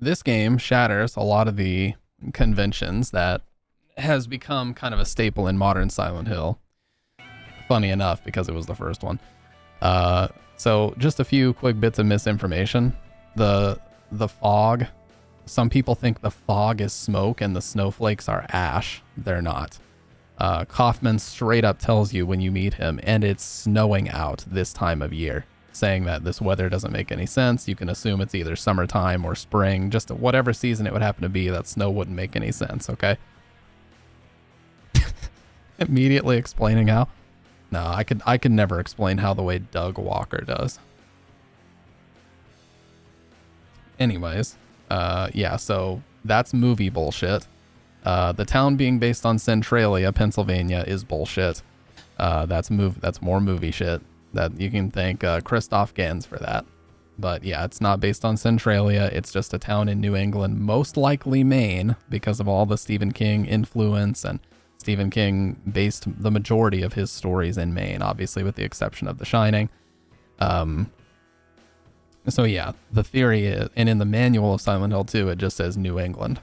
this game shatters a lot of the conventions that has become kind of a staple in modern Silent Hill. Funny enough, because it was the first one. So just a few quick bits of misinformation. The fog, some people think the fog is smoke and the snowflakes are ash. They're not. Kaufman straight up tells you when you meet him, and it's snowing out this time of year, saying that this weather doesn't make any sense. You can assume it's either summertime or spring, just whatever season it would happen to be, that snow wouldn't make any sense, okay? Immediately explaining how. No, I could never explain how the way Doug Walker does. Anyways, yeah, so that's movie bullshit. The town being based on Centralia, Pennsylvania is bullshit. That's more movie shit. That you can thank Christoph Gans for that. But yeah, it's not based on Centralia. It's just a town in New England, most likely Maine, because of all the Stephen King influence, and Stephen King based the majority of his stories in Maine, obviously with the exception of The Shining. So yeah, the theory is, and in the manual of Silent Hill 2, it just says New England.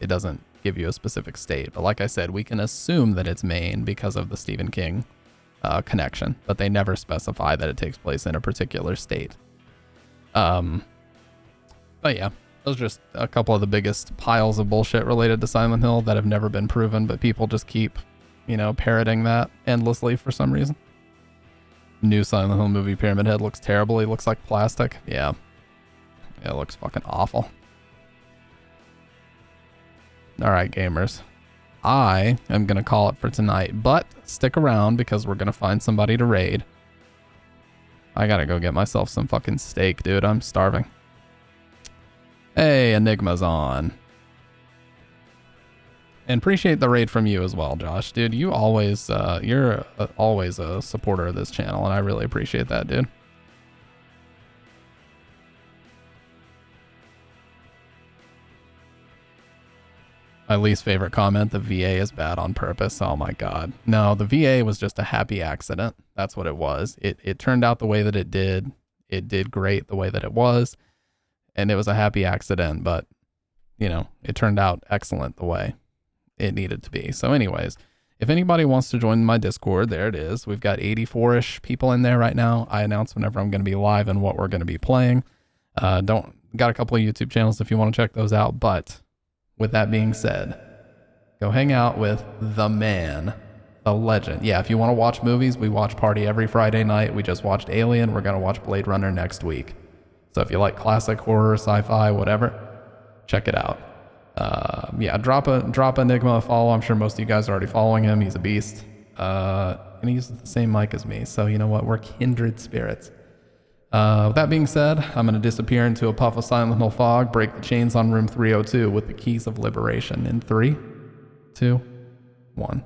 It doesn't give you a specific state. But like I said, we can assume that it's Maine because of the Stephen King connection, but they never specify that it takes place in a particular state. But yeah, those are just a couple of the biggest piles of bullshit related to Silent Hill that have never been proven, but people just keep, parroting that endlessly for some reason. New Silent Hill movie Pyramid Head looks terrible. He looks like plastic. Yeah. It looks fucking awful. Alright, gamers. I am going to call it for tonight, but stick around because we're going to find somebody to raid. I gotta go get myself some fucking steak, dude. I'm starving. Hey, Enigma's on. And appreciate the raid from you as well, Josh. Dude, you always, you're always a supporter of this channel, and I really appreciate that, dude. My least favorite comment, the VA is bad on purpose. Oh my God. No, the VA was just a happy accident. That's what it was. It turned out the way that it did. It did great the way that it was. And it was a happy accident, but you know, it turned out excellent the way it needed to be. So anyways, if anybody wants to join my Discord, there it is. We've got 84-ish people in there right now. I announce whenever I'm going to be live and what we're going to be playing. Got a couple of YouTube channels if you want to check those out. But with that being said, go hang out with the man, the legend. Yeah, if you want to watch movies, we watch Party every Friday night. We just watched Alien. We're going to watch Blade Runner next week. So if you like classic horror, sci-fi, whatever, check it out. Yeah, drop Enigma a follow. I'm sure most of you guys are already following him. He's a beast. And he uses the same mic as me. So you know what? We're kindred spirits. With that being said, I'm going to disappear into a puff of Silent Hill fog, break the chains on room 302 with the keys of liberation in 3, 2, 1.